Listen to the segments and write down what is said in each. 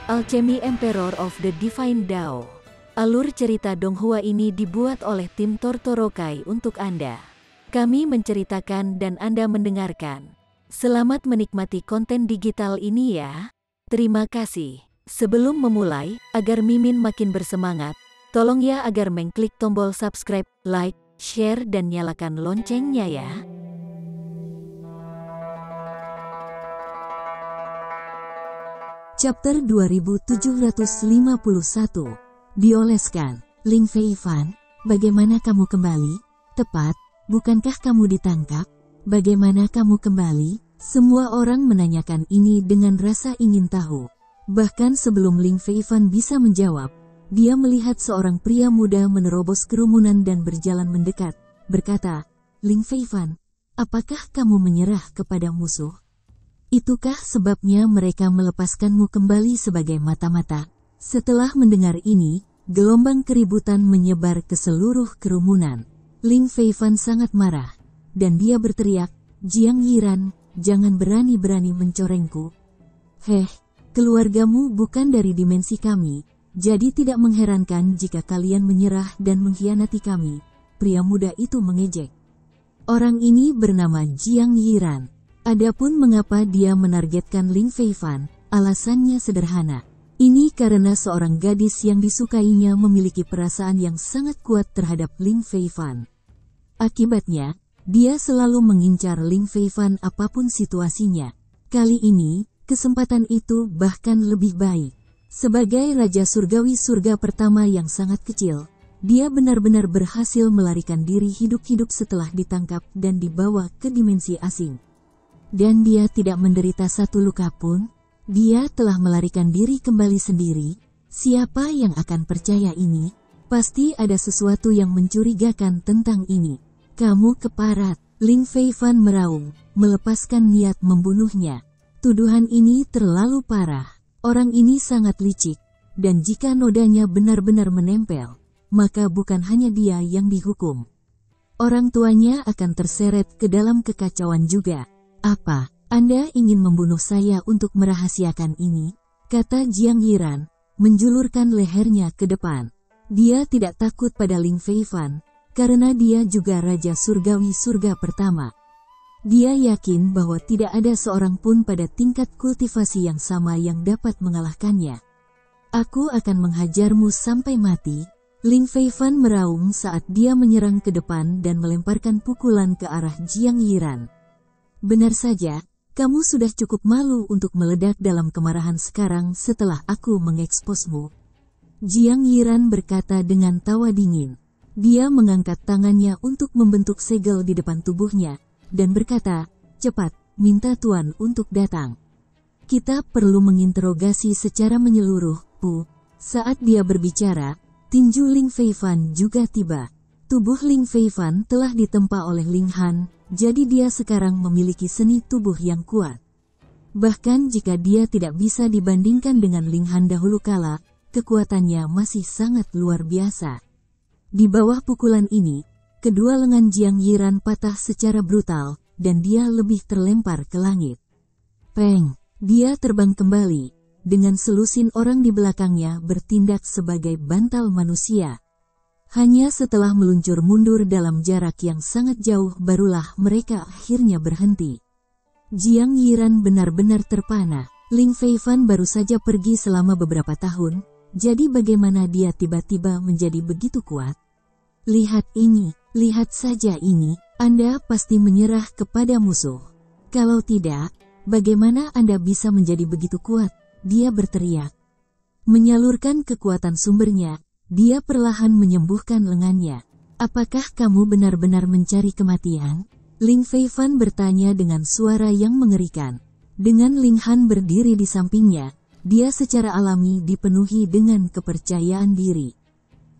Alchemy Emperor of the Divine Dao. Alur cerita Donghua ini dibuat oleh tim Tortorokai untuk Anda. Kami menceritakan dan Anda mendengarkan. Selamat menikmati konten digital ini ya. Terima kasih. Sebelum memulai, agar Mimin makin bersemangat, tolong ya agar mengklik tombol subscribe, like, share dan nyalakan loncengnya ya. Chapter 2751. Dioleskan. Ling Feifan, bagaimana kamu kembali? Tepat, bukankah kamu ditangkap? Bagaimana kamu kembali? Semua orang menanyakan ini dengan rasa ingin tahu. Bahkan sebelum Ling Feifan bisa menjawab, dia melihat seorang pria muda menerobos kerumunan dan berjalan mendekat, berkata, "Ling Feifan, apakah kamu menyerah kepada musuh? Itukah sebabnya mereka melepaskanmu kembali sebagai mata-mata?" Setelah mendengar ini, gelombang keributan menyebar ke seluruh kerumunan. Ling Feifan sangat marah, dan dia berteriak, "Jiang Yiran, jangan berani-berani mencorengku. Keluargamu bukan dari dimensi kami, jadi tidak mengherankan jika kalian menyerah dan mengkhianati kami." Pria muda itu mengejek. Orang ini bernama Jiang Yiran. Adapun mengapa dia menargetkan Ling Feifan, alasannya sederhana. Ini karena seorang gadis yang disukainya memiliki perasaan yang sangat kuat terhadap Ling Feifan. Akibatnya, dia selalu mengincar Ling Feifan apapun situasinya. Kali ini, kesempatan itu bahkan lebih baik. Sebagai Raja Surgawi surga pertama yang sangat kecil, dia benar-benar berhasil melarikan diri hidup-hidup setelah ditangkap dan dibawa ke dimensi asing. Dan dia tidak menderita satu luka pun. Dia telah melarikan diri kembali sendiri. Siapa yang akan percaya ini? Pasti ada sesuatu yang mencurigakan tentang ini. "Kamu keparat," Ling Feifan meraung, melepaskan niat membunuhnya. Tuduhan ini terlalu parah. Orang ini sangat licik, dan jika nodanya benar-benar menempel, maka bukan hanya dia yang dihukum. Orang tuanya akan terseret ke dalam kekacauan juga. "Apa, Anda ingin membunuh saya untuk merahasiakan ini?" kata Jiang Yiran, menjulurkan lehernya ke depan. Dia tidak takut pada Ling Feifan, karena dia juga Raja Surgawi surga pertama. Dia yakin bahwa tidak ada seorang pun pada tingkat kultivasi yang sama yang dapat mengalahkannya. "Aku akan menghajarmu sampai mati." Ling Feifan meraung saat dia menyerang ke depan dan melemparkan pukulan ke arah Jiang Yiran. "Benar saja, kamu sudah cukup malu untuk meledak dalam kemarahan sekarang setelah aku mengeksposmu," Jiang Yiran berkata dengan tawa dingin. Dia mengangkat tangannya untuk membentuk segel di depan tubuhnya, dan berkata, "Cepat, minta Tuan untuk datang. Kita perlu menginterogasi secara menyeluruh." Saat dia berbicara, tinju Ling Feifan juga tiba. Tubuh Ling Feifan telah ditempa oleh Ling Han, jadi dia sekarang memiliki seni tubuh yang kuat. Bahkan jika dia tidak bisa dibandingkan dengan Ling Han dahulu kala, kekuatannya masih sangat luar biasa. Di bawah pukulan ini, kedua lengan Jiang Yiran patah secara brutal, dan dia lebih terlempar ke langit. Peng! Dia terbang kembali, dengan selusin orang di belakangnya bertindak sebagai bantal manusia. Hanya setelah meluncur mundur dalam jarak yang sangat jauh barulah mereka akhirnya berhenti. Jiang Yiran benar-benar terpana. Ling Feifan baru saja pergi selama beberapa tahun, jadi bagaimana dia tiba-tiba menjadi begitu kuat? Lihat ini, lihat saja ini, Anda pasti menyerah kepada musuh. Kalau tidak, bagaimana Anda bisa menjadi begitu kuat? Dia berteriak. Menyalurkan kekuatan sumbernya, dia perlahan menyembuhkan lengannya. "Apakah kamu benar-benar mencari kematian?" Ling Feifan bertanya dengan suara yang mengerikan. Dengan Ling Han berdiri di sampingnya, dia secara alami dipenuhi dengan kepercayaan diri.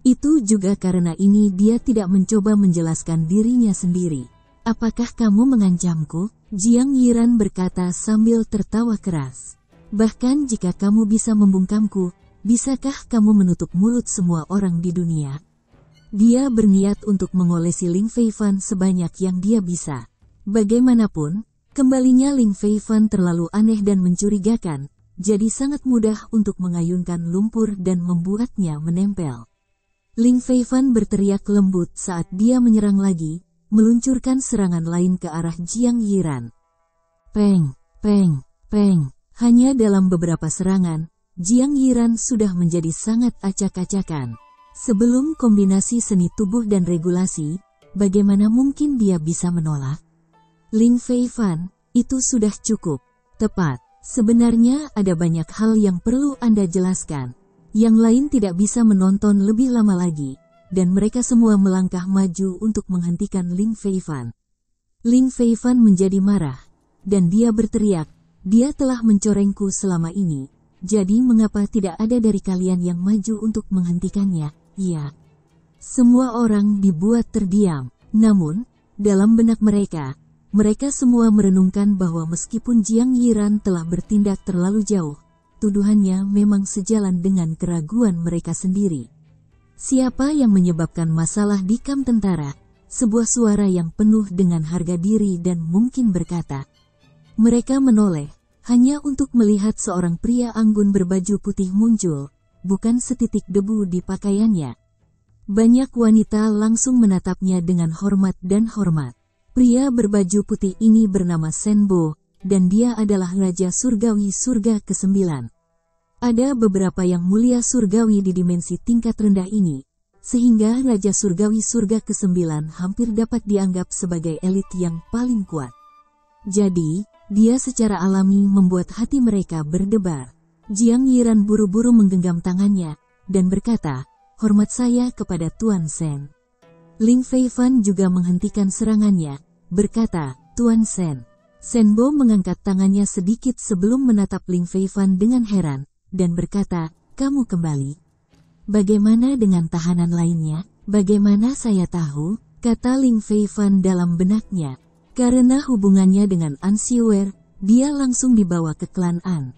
Itu juga karena ini dia tidak mencoba menjelaskan dirinya sendiri. "Apakah kamu mengancamku?" Jiang Yiran berkata sambil tertawa keras. "Bahkan jika kamu bisa membungkamku, bisakah kamu menutup mulut semua orang di dunia?" Dia berniat untuk mengolesi Ling Feifan sebanyak yang dia bisa. Bagaimanapun, kembalinya Ling Feifan terlalu aneh dan mencurigakan, jadi sangat mudah untuk mengayunkan lumpur dan membuatnya menempel. Ling Feifan berteriak lembut saat dia menyerang lagi, meluncurkan serangan lain ke arah Jiang Yiran. Peng, peng, peng. Hanya dalam beberapa serangan, Jiang Yiran sudah menjadi sangat acak-acakan. Sebelum kombinasi seni tubuh dan regulasi, bagaimana mungkin dia bisa menolak? Ling Feifan, itu sudah cukup. Tepat. Sebenarnya ada banyak hal yang perlu Anda jelaskan. Yang lain tidak bisa menonton lebih lama lagi, dan mereka semua melangkah maju untuk menghentikan Ling Feifan. Ling Feifan menjadi marah, dan dia berteriak, dia telah mencorengku selama ini, jadi mengapa tidak ada dari kalian yang maju untuk menghentikannya? Iya. Semua orang dibuat terdiam, namun, dalam benak mereka semua merenungkan bahwa meskipun Jiang Yiran telah bertindak terlalu jauh, tuduhannya memang sejalan dengan keraguan mereka sendiri. Siapa yang menyebabkan masalah di kamp tentara? Sebuah suara yang penuh dengan harga diri dan mungkin berkata. Mereka menoleh, hanya untuk melihat seorang pria anggun berbaju putih muncul, bukan setitik debu di pakaiannya. Banyak wanita langsung menatapnya dengan hormat dan hormat. Pria berbaju putih ini bernama Senbo, dan dia adalah Raja Surgawi Surga ke-9. Ada beberapa yang mulia surgawi di dimensi tingkat rendah ini, sehingga Raja Surgawi Surga ke-9 hampir dapat dianggap sebagai elit yang paling kuat. Jadi, dia secara alami membuat hati mereka berdebar. Jiang Yiran buru-buru menggenggam tangannya, dan berkata, hormat saya kepada Tuan Sen. Ling Feifan juga menghentikan serangannya, berkata, Tuan Sen. Senbo mengangkat tangannya sedikit sebelum menatap Ling Feifan dengan heran, dan berkata, kamu kembali. Bagaimana dengan tahanan lainnya? Bagaimana saya tahu? Kata Ling Feifan dalam benaknya. Karena hubungannya dengan An Xiuer, dia langsung dibawa ke klan An.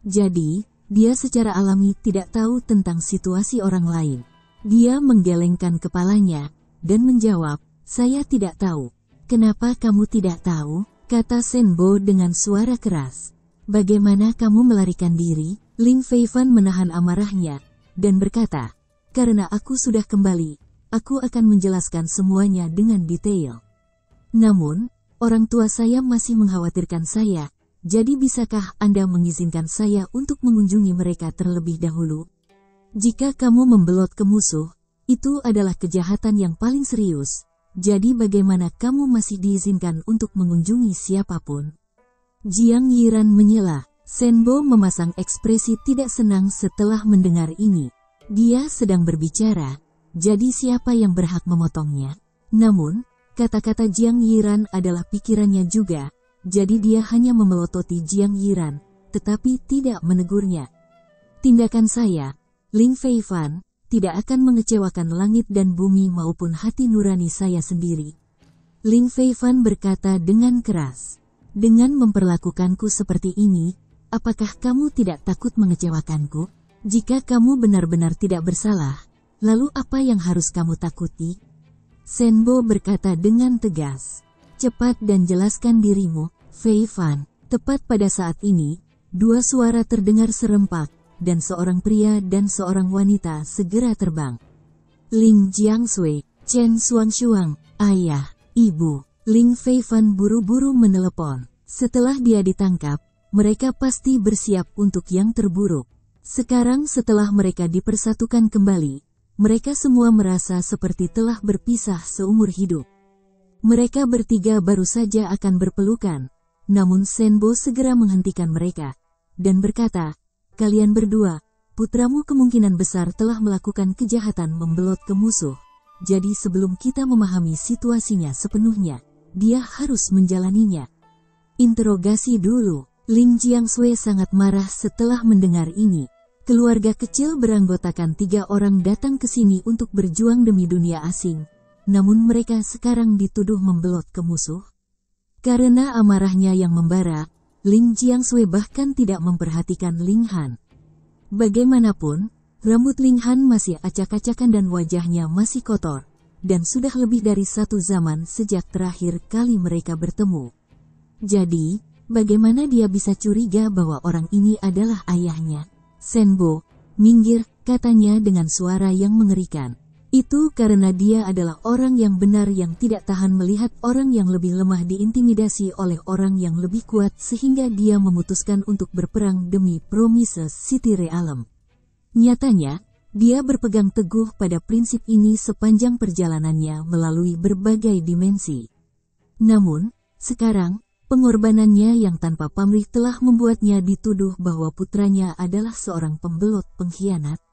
Jadi, dia secara alami tidak tahu tentang situasi orang lain. Dia menggelengkan kepalanya, dan menjawab, saya tidak tahu. Kenapa kamu tidak tahu? Kata Senbo dengan suara keras. Bagaimana kamu melarikan diri? Ling Feifan menahan amarahnya, dan berkata, karena aku sudah kembali, aku akan menjelaskan semuanya dengan detail. Namun, orang tua saya masih mengkhawatirkan saya, jadi bisakah Anda mengizinkan saya untuk mengunjungi mereka terlebih dahulu? Jika kamu membelot ke musuh, itu adalah kejahatan yang paling serius. Jadi bagaimana kamu masih diizinkan untuk mengunjungi siapapun? Jiang Yiran menyela. Senbo memasang ekspresi tidak senang setelah mendengar ini. Dia sedang berbicara, jadi siapa yang berhak memotongnya? Namun, kata-kata Jiang Yiran adalah pikirannya juga, jadi dia hanya memelototi Jiang Yiran, tetapi tidak menegurnya. Tindakan saya, Ling Feifan, tidak akan mengecewakan langit dan bumi maupun hati nurani saya sendiri. Ling Feifan berkata dengan keras, dengan memperlakukanku seperti ini, apakah kamu tidak takut mengecewakanku? Jika kamu benar-benar tidak bersalah, lalu apa yang harus kamu takuti? Senbo berkata dengan tegas, cepat dan jelaskan dirimu, Feifan. Tepat pada saat ini, dua suara terdengar serempak, dan seorang pria dan seorang wanita segera terbang. Ling Jiangsui, Chen Xuangshuang, ayah, ibu. Ling Feifan buru-buru menelepon. Setelah dia ditangkap, mereka pasti bersiap untuk yang terburuk. Sekarang setelah mereka dipersatukan kembali, mereka semua merasa seperti telah berpisah seumur hidup. Mereka bertiga baru saja akan berpelukan, namun Senbo segera menghentikan mereka, dan berkata, kalian berdua, putramu kemungkinan besar telah melakukan kejahatan membelot ke musuh. Jadi sebelum kita memahami situasinya sepenuhnya, dia harus menjalaninya. Interogasi dulu. Ling Jiangsui sangat marah setelah mendengar ini. Keluarga kecil beranggotakan 3 orang datang ke sini untuk berjuang demi dunia asing. Namun mereka sekarang dituduh membelot ke musuh. Karena amarahnya yang membara, Ling Jiangsui bahkan tidak memperhatikan Ling Han. Bagaimanapun, rambut Ling Han masih acak-acakan dan wajahnya masih kotor. Dan sudah lebih dari 1 zaman sejak terakhir kali mereka bertemu. Jadi, Bagaimana dia bisa curiga bahwa orang ini adalah ayahnya? Senbo, minggir, katanya dengan suara yang mengerikan. Itu karena dia adalah orang yang benar yang tidak tahan melihat orang yang lebih lemah diintimidasi oleh orang yang lebih kuat sehingga dia memutuskan untuk berperang demi Promises City Realm. Nyatanya, dia berpegang teguh pada prinsip ini sepanjang perjalanannya melalui berbagai dimensi. Namun, sekarang, pengorbanannya yang tanpa pamrih telah membuatnya dituduh bahwa putranya adalah seorang pembelot pengkhianat.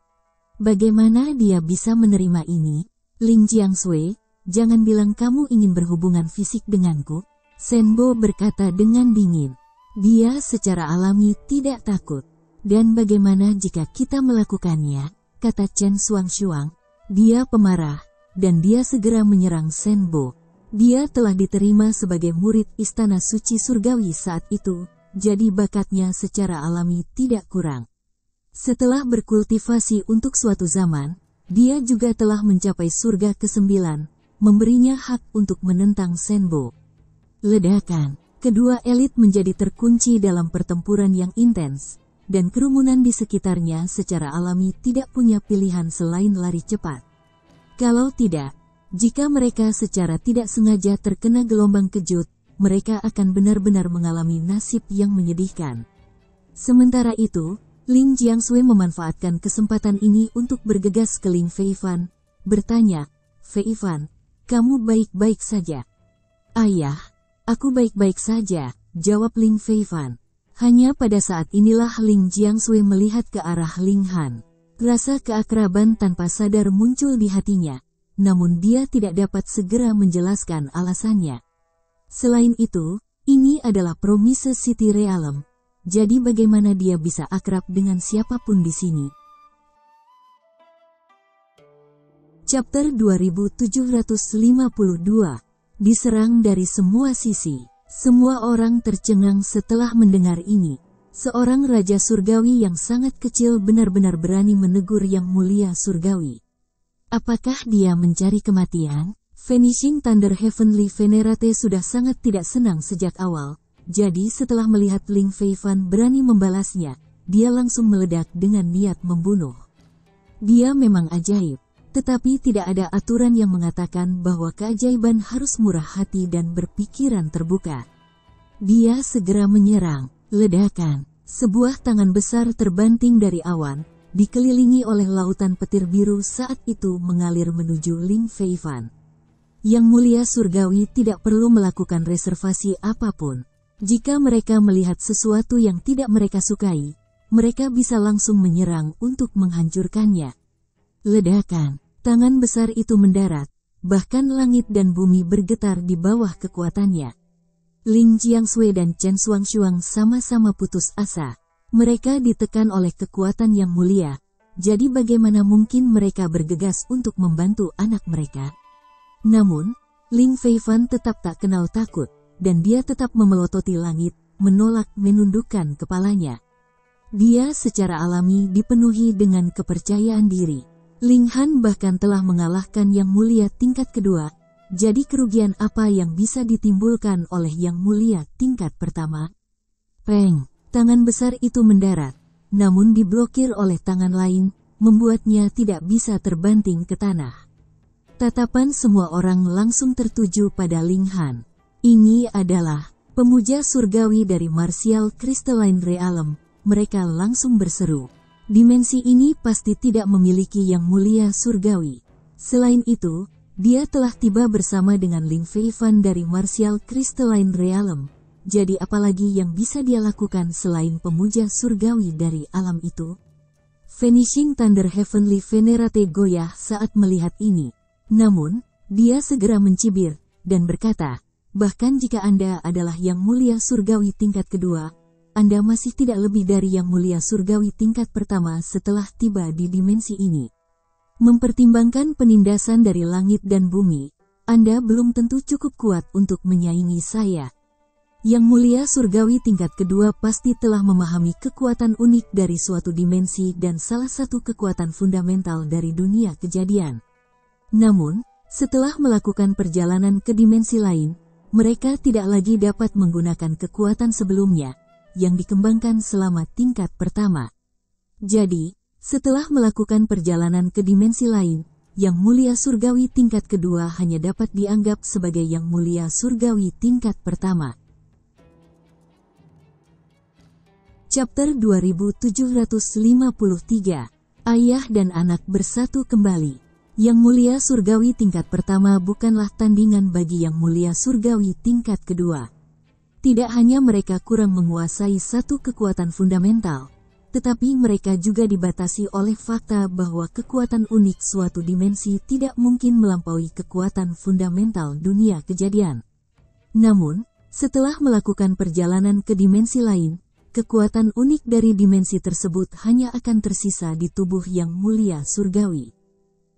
Bagaimana dia bisa menerima ini? Ling Jiangsui, jangan bilang kamu ingin berhubungan fisik denganku, Senbo berkata dengan dingin. Dia secara alami tidak takut. Dan bagaimana jika kita melakukannya? Kata Chen Xuangshuang. Dia pemarah, dan dia segera menyerang Senbo. Dia telah diterima sebagai murid Istana Suci Surgawi saat itu, jadi bakatnya secara alami tidak kurang. Setelah berkultivasi untuk suatu zaman, dia juga telah mencapai surga ke-9, memberinya hak untuk menentang Senbo. Ledakan, kedua elit menjadi terkunci dalam pertempuran yang intens, dan kerumunan di sekitarnya secara alami tidak punya pilihan selain lari cepat. Kalau tidak, jika mereka secara tidak sengaja terkena gelombang kejut, mereka akan benar-benar mengalami nasib yang menyedihkan. Sementara itu, Ling Jiangsui memanfaatkan kesempatan ini untuk bergegas ke Ling Feifan, bertanya, Feifan, kamu baik-baik saja? Ayah, aku baik-baik saja, jawab Ling Feifan. Hanya pada saat inilah Ling Jiangsui melihat ke arah Ling Han. Rasa keakraban tanpa sadar muncul di hatinya, namun dia tidak dapat segera menjelaskan alasannya. Selain itu, ini adalah Promises City Realm. Jadi bagaimana dia bisa akrab dengan siapapun di sini? Chapter 2752. Diserang dari semua sisi. Semua orang tercengang setelah mendengar ini. Seorang raja surgawi yang sangat kecil benar-benar berani menegur yang mulia surgawi. Apakah dia mencari kematian? Vanishing Thunder Heavenly Venerate sudah sangat tidak senang sejak awal. Jadi setelah melihat Ling Feifan berani membalasnya, dia langsung meledak dengan niat membunuh. Dia memang ajaib, tetapi tidak ada aturan yang mengatakan bahwa keajaiban harus murah hati dan berpikiran terbuka. Dia segera menyerang. Ledakan, sebuah tangan besar terbanting dari awan, dikelilingi oleh lautan petir biru saat itu mengalir menuju Ling Feifan. Yang mulia surgawi tidak perlu melakukan reservasi apapun. Jika mereka melihat sesuatu yang tidak mereka sukai, mereka bisa langsung menyerang untuk menghancurkannya. Ledakan, tangan besar itu mendarat, bahkan langit dan bumi bergetar di bawah kekuatannya. Ling Jiangsui dan Chen Xuangshuang sama-sama putus asa. Mereka ditekan oleh kekuatan yang mulia, jadi bagaimana mungkin mereka bergegas untuk membantu anak mereka? Namun, Ling Feifan tetap tak kenal takut. Dan dia tetap memelototi langit, menolak menundukkan kepalanya. Dia secara alami dipenuhi dengan kepercayaan diri. Ling Han bahkan telah mengalahkan yang mulia tingkat kedua, jadi kerugian apa yang bisa ditimbulkan oleh yang mulia tingkat pertama? Peng, tangan besar itu mendarat, namun diblokir oleh tangan lain, membuatnya tidak bisa terbanting ke tanah. Tatapan semua orang langsung tertuju pada Ling Han. Ini adalah pemuja surgawi dari Martial Crystalline Realm. Mereka langsung berseru. Dimensi ini pasti tidak memiliki yang mulia surgawi. Selain itu, dia telah tiba bersama dengan Ling Feifan dari Martial Crystalline Realm. Jadi apalagi yang bisa dia lakukan selain pemuja surgawi dari alam itu? Vanishing Thunder Heavenly Venerate goyah saat melihat ini. Namun, dia segera mencibir dan berkata, bahkan jika Anda adalah yang mulia surgawi tingkat kedua, Anda masih tidak lebih dari yang mulia surgawi tingkat pertama setelah tiba di dimensi ini. Mempertimbangkan penindasan dari langit dan bumi, Anda belum tentu cukup kuat untuk menyaingi saya. Yang mulia surgawi tingkat kedua pasti telah memahami kekuatan unik dari suatu dimensi dan salah satu kekuatan fundamental dari dunia kejadian. Namun, setelah melakukan perjalanan ke dimensi lain, mereka tidak lagi dapat menggunakan kekuatan sebelumnya yang dikembangkan selama tingkat pertama. Jadi, setelah melakukan perjalanan ke dimensi lain, Yang Mulia Surgawi tingkat kedua hanya dapat dianggap sebagai Yang Mulia Surgawi tingkat pertama. Chapter 2753. Ayah dan anak bersatu kembali. Yang Mulia Surgawi tingkat pertama bukanlah tandingan bagi Yang Mulia Surgawi tingkat kedua. Tidak hanya mereka kurang menguasai satu kekuatan fundamental, tetapi mereka juga dibatasi oleh fakta bahwa kekuatan unik suatu dimensi tidak mungkin melampaui kekuatan fundamental dunia kejadian. Namun, setelah melakukan perjalanan ke dimensi lain, kekuatan unik dari dimensi tersebut hanya akan tersisa di tubuh Yang Mulia Surgawi.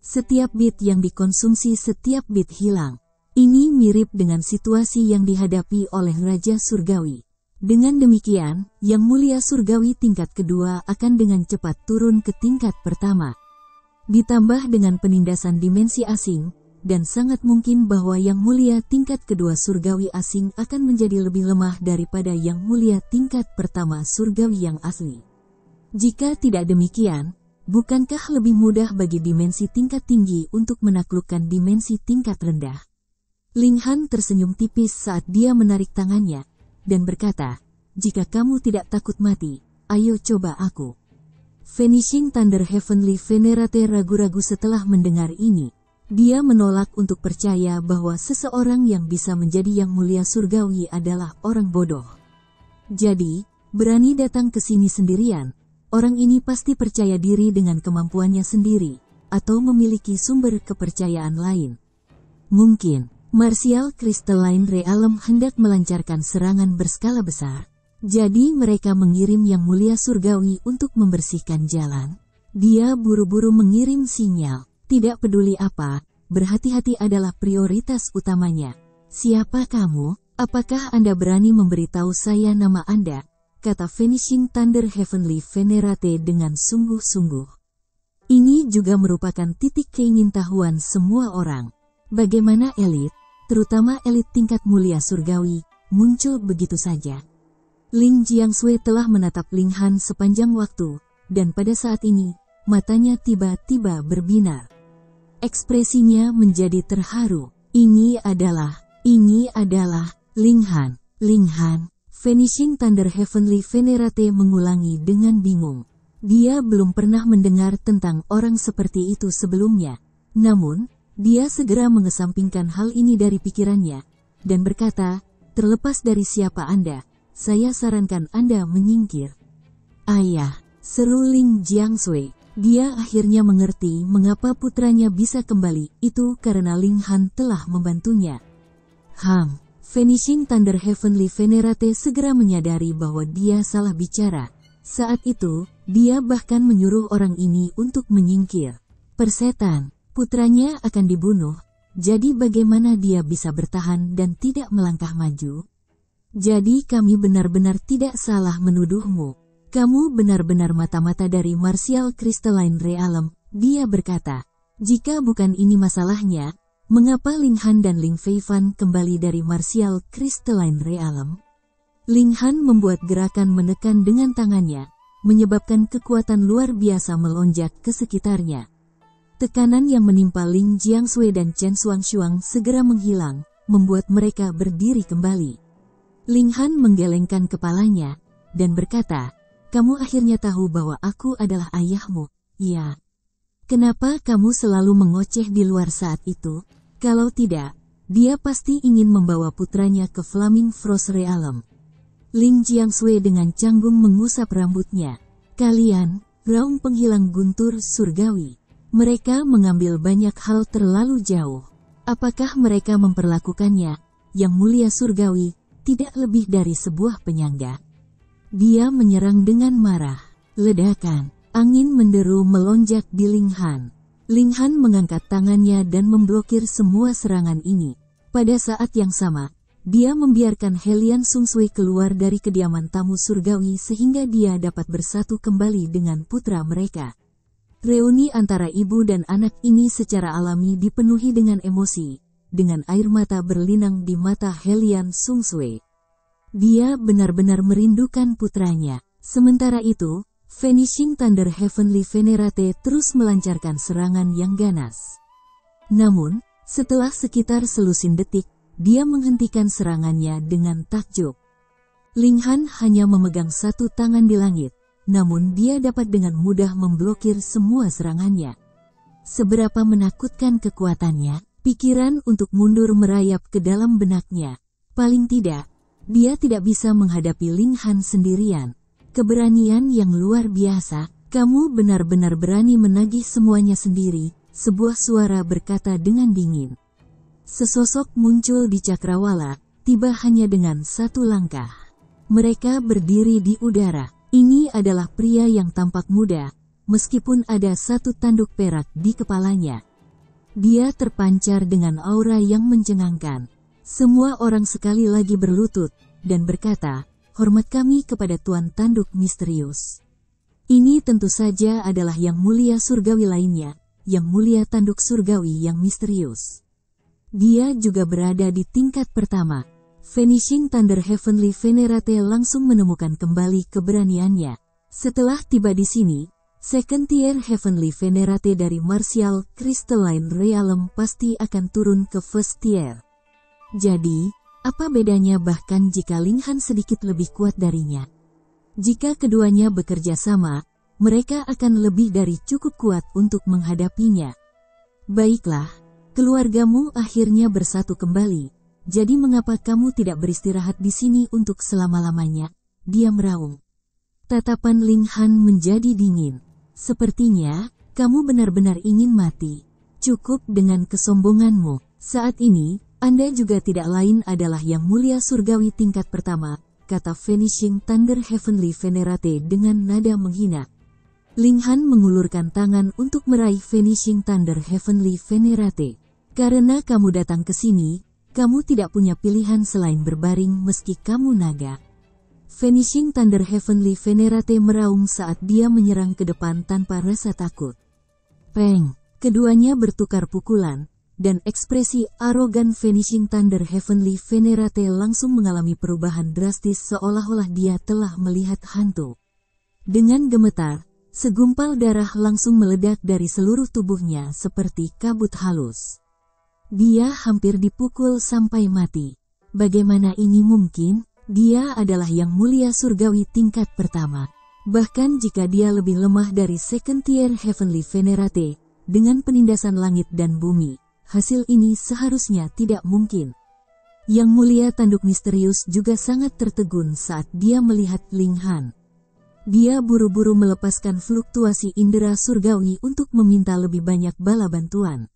Setiap bit yang dikonsumsi setiap bit hilang. Ini mirip dengan situasi yang dihadapi oleh Raja Surgawi. Dengan demikian, Yang Mulia Surgawi tingkat kedua akan dengan cepat turun ke tingkat pertama. Ditambah dengan penindasan dimensi asing, dan sangat mungkin bahwa Yang Mulia tingkat kedua Surgawi asing akan menjadi lebih lemah daripada Yang Mulia tingkat pertama Surgawi yang asli. Jika tidak demikian, bukankah lebih mudah bagi dimensi tingkat tinggi untuk menaklukkan dimensi tingkat rendah? Ling Han tersenyum tipis saat dia menarik tangannya, dan berkata, "Jika kamu tidak takut mati, ayo coba aku." Vanishing Thunder Heavenly Venerate ragu-ragu setelah mendengar ini. Dia menolak untuk percaya bahwa seseorang yang bisa menjadi Yang Mulia Surgawi adalah orang bodoh. Jadi, berani datang ke sini sendirian, orang ini pasti percaya diri dengan kemampuannya sendiri, atau memiliki sumber kepercayaan lain. Mungkin Martial Crystalline Realm hendak melancarkan serangan berskala besar. Jadi mereka mengirim Yang Mulia Surgawi untuk membersihkan jalan. Dia buru-buru mengirim sinyal. Tidak peduli apa, berhati-hati adalah prioritas utamanya. "Siapa kamu? Apakah Anda berani memberitahu saya nama Anda?" kata Vanishing Thunder Heavenly Venerate dengan sungguh-sungguh. Ini juga merupakan titik keingintahuan semua orang. Bagaimana elit, terutama elit tingkat mulia surgawi, muncul begitu saja. Ling Jiangshui telah menatap Ling Han sepanjang waktu, dan pada saat ini, matanya tiba-tiba berbinar. Ekspresinya menjadi terharu. Ini adalah Ling Han. Ling Han. Vanishing Thunder Heavenly Venerate mengulangi dengan bingung. Dia belum pernah mendengar tentang orang seperti itu sebelumnya. Namun, dia segera mengesampingkan hal ini dari pikirannya, dan berkata, "Terlepas dari siapa Anda, saya sarankan Anda menyingkir." "Ayah," seru Ling Jiangshui. Dia akhirnya mengerti mengapa putranya bisa kembali, itu karena Ling Han telah membantunya. Vanishing Thunder Heavenly Venerate segera menyadari bahwa dia salah bicara. Saat itu, dia bahkan menyuruh orang ini untuk menyingkir. Persetan, putranya akan dibunuh, jadi bagaimana dia bisa bertahan dan tidak melangkah maju? Jadi kami benar-benar tidak salah menuduhmu. Kamu benar-benar mata-mata dari Martial Crystalline Realm, dia berkata. Jika bukan ini masalahnya, mengapa Ling Han dan Ling Feifan kembali dari Martial Crystalline Realm? Ling Han membuat gerakan menekan dengan tangannya, menyebabkan kekuatan luar biasa melonjak ke sekitarnya. Tekanan yang menimpa Ling Jiangshui dan Chen Xuangshuang segera menghilang, membuat mereka berdiri kembali. Ling Han menggelengkan kepalanya, dan berkata, "Kamu akhirnya tahu bahwa aku adalah ayahmu, ya? Kenapa kamu selalu mengoceh di luar saat itu? Kalau tidak, dia pasti ingin membawa putranya ke Flaming Frost Realm." Ling Jiangshui dengan canggung mengusap rambutnya. "Kalian, raung penghilang guntur surgawi. Mereka mengambil banyak hal terlalu jauh. Apakah mereka memperlakukannya, Yang Mulia Surgawi, tidak lebih dari sebuah penyangga?" Dia menyerang dengan marah. Ledakan, angin menderu melonjak di Ling Han. Ling Han mengangkat tangannya dan memblokir semua serangan ini. Pada saat yang sama, dia membiarkan Helian Sungsui keluar dari kediaman tamu surgawi sehingga dia dapat bersatu kembali dengan putra mereka. Reuni antara ibu dan anak ini secara alami dipenuhi dengan emosi, dengan air mata berlinang di mata Helian Sungsue. Dia benar-benar merindukan putranya. Sementara itu, Vanishing Thunder Heavenly Venerate terus melancarkan serangan yang ganas. Namun, setelah sekitar selusin detik, dia menghentikan serangannya dengan takjub. Ling Han hanya memegang satu tangan di langit, namun dia dapat dengan mudah memblokir semua serangannya. Seberapa menakutkan kekuatannya, pikiran untuk mundur merayap ke dalam benaknya. Paling tidak, dia tidak bisa menghadapi Ling Han sendirian. Keberanian yang luar biasa, kamu benar-benar berani menagih semuanya sendiri, sebuah suara berkata dengan dingin. Sesosok muncul di cakrawala, tiba hanya dengan satu langkah. Mereka berdiri di udara. Ini adalah pria yang tampak muda, meskipun ada satu tanduk perak di kepalanya. Dia terpancar dengan aura yang mencengangkan. Semua orang sekali lagi berlutut, dan berkata, hormat kami kepada Tuan Tanduk Misterius. Ini tentu saja adalah yang mulia surgawi lainnya, yang mulia Tanduk Surgawi yang misterius. Dia juga berada di tingkat pertama. Vanishing Thunder Heavenly Venerate langsung menemukan kembali keberaniannya. Setelah tiba di sini, Second Tier Heavenly Venerate dari Martial Crystalline Realm pasti akan turun ke First Tier. Jadi, apa bedanya bahkan jika Ling Han sedikit lebih kuat darinya? Jika keduanya bekerja sama, mereka akan lebih dari cukup kuat untuk menghadapinya. Baiklah, keluargamu akhirnya bersatu kembali. Jadi mengapa kamu tidak beristirahat di sini untuk selama-lamanya? Dia meraung. Tatapan Ling Han menjadi dingin. Sepertinya, kamu benar-benar ingin mati. Cukup dengan kesombonganmu. Saat ini, Anda juga tidak lain adalah yang mulia surgawi tingkat pertama, kata Vanishing Thunder Heavenly Venerate dengan nada menghina. Ling Han mengulurkan tangan untuk meraih Vanishing Thunder Heavenly Venerate. Karena kamu datang ke sini, kamu tidak punya pilihan selain berbaring meski kamu naga. Vanishing Thunder Heavenly Venerate meraung saat dia menyerang ke depan tanpa rasa takut. Peng! Keduanya bertukar pukulan, dan ekspresi arogan Vanishing Thunder Heavenly Venerate langsung mengalami perubahan drastis seolah-olah dia telah melihat hantu. Dengan gemetar, segumpal darah langsung meledak dari seluruh tubuhnya seperti kabut halus. Dia hampir dipukul sampai mati. Bagaimana ini mungkin? Dia adalah yang mulia surgawi tingkat pertama. Bahkan jika dia lebih lemah dari Second Tier Heavenly Venerate, dengan penindasan langit dan bumi, hasil ini seharusnya tidak mungkin. Yang mulia Tanduk Misterius juga sangat tertegun saat dia melihat Ling Han. Dia buru-buru melepaskan fluktuasi indera surgawi untuk meminta lebih banyak bala bantuan.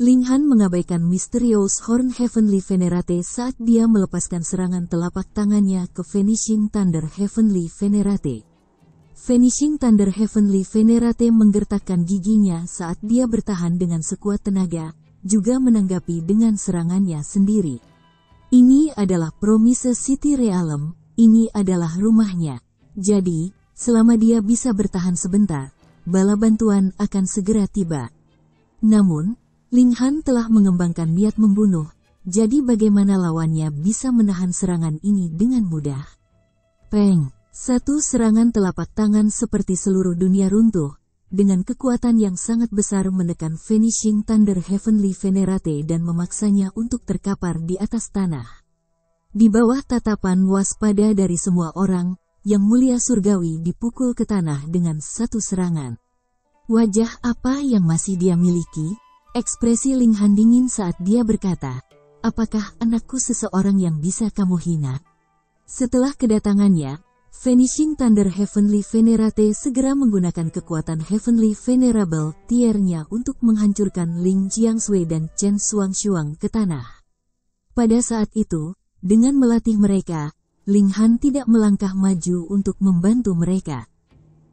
Ling Han mengabaikan Mysterious Horn Heavenly Venerate saat dia melepaskan serangan telapak tangannya ke Vanishing Thunder Heavenly Venerate. Vanishing Thunder Heavenly Venerate menggertakkan giginya saat dia bertahan dengan sekuat tenaga, juga menanggapi dengan serangannya sendiri. Ini adalah Promise City Realm, ini adalah rumahnya. Jadi, selama dia bisa bertahan sebentar, bala bantuan akan segera tiba. Namun, Ling Han telah mengembangkan niat membunuh, jadi bagaimana lawannya bisa menahan serangan ini dengan mudah? Peng! Satu serangan telapak tangan seperti seluruh dunia runtuh, dengan kekuatan yang sangat besar menekan Vanishing Thunder Heavenly Venerate dan memaksanya untuk terkapar di atas tanah. Di bawah tatapan waspada dari semua orang, yang mulia surgawi dipukul ke tanah dengan satu serangan. Wajah apa yang masih dia miliki? Ekspresi Ling Han dingin saat dia berkata, apakah anakku seseorang yang bisa kamu hina? Setelah kedatangannya, Vanishing Thunder Heavenly Venerate segera menggunakan kekuatan Heavenly Venerable tiernya untuk menghancurkan Ling Jiangshui dan Chen Shuangshuang ke tanah. Pada saat itu, dengan melatih mereka, Ling Han tidak melangkah maju untuk membantu mereka.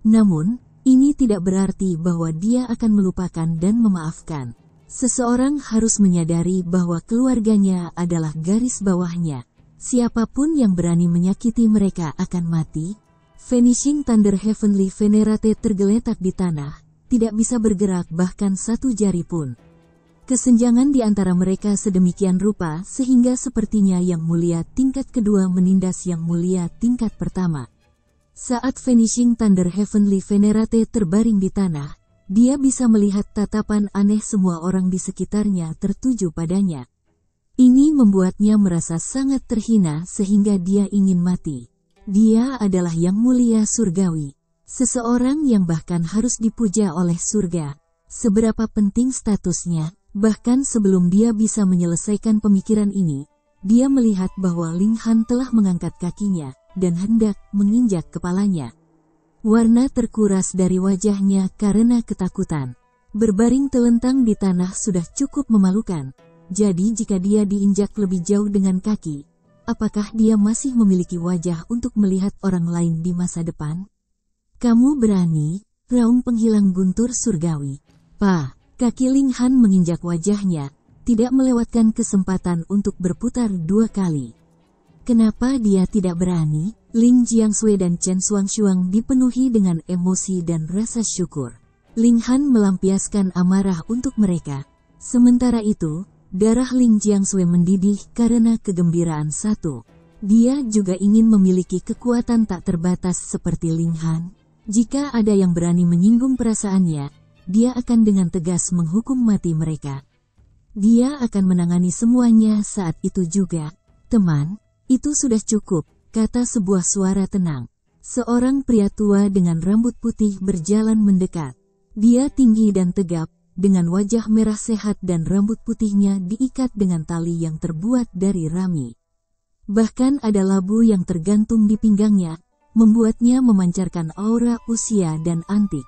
Namun, ini tidak berarti bahwa dia akan melupakan dan memaafkan. Seseorang harus menyadari bahwa keluarganya adalah garis bawahnya. Siapapun yang berani menyakiti mereka akan mati. Vanishing Thunder Heavenly Venerate tergeletak di tanah, tidak bisa bergerak bahkan satu jari pun. Kesenjangan di antara mereka sedemikian rupa sehingga sepertinya Yang Mulia tingkat kedua menindas Yang Mulia tingkat pertama. Saat Vanishing Thunder Heavenly Venerate terbaring di tanah, dia bisa melihat tatapan aneh semua orang di sekitarnya tertuju padanya. Ini membuatnya merasa sangat terhina sehingga dia ingin mati. Dia adalah Yang Mulia Surgawi, seseorang yang bahkan harus dipuja oleh surga. Seberapa penting statusnya, bahkan sebelum dia bisa menyelesaikan pemikiran ini, dia melihat bahwa Ling Han telah mengangkat kakinya dan hendak menginjak kepalanya. Warna terkuras dari wajahnya karena ketakutan. Berbaring telentang di tanah sudah cukup memalukan. Jadi jika dia diinjak lebih jauh dengan kaki, apakah dia masih memiliki wajah untuk melihat orang lain di masa depan? Kamu berani, raung penghilang guntur surgawi. Kaki Ling Han menginjak wajahnya, tidak melewatkan kesempatan untuk berputar 2 kali. Kenapa dia tidak berani? Ling Jiangsui dan Chen Xuangshuang dipenuhi dengan emosi dan rasa syukur. Ling Han melampiaskan amarah untuk mereka. Sementara itu, darah Ling Jiangsui mendidih karena kegembiraan satu. Dia juga ingin memiliki kekuatan tak terbatas seperti Ling Han. Jika ada yang berani menyinggung perasaannya, dia akan dengan tegas menghukum mati mereka. Dia akan menangani semuanya saat itu juga. Teman, itu sudah cukup, kata sebuah suara tenang. Seorang pria tua dengan rambut putih berjalan mendekat. Dia tinggi dan tegap, dengan wajah merah sehat dan rambut putihnya diikat dengan tali yang terbuat dari rami. Bahkan ada labu yang tergantung di pinggangnya, membuatnya memancarkan aura usia dan antik.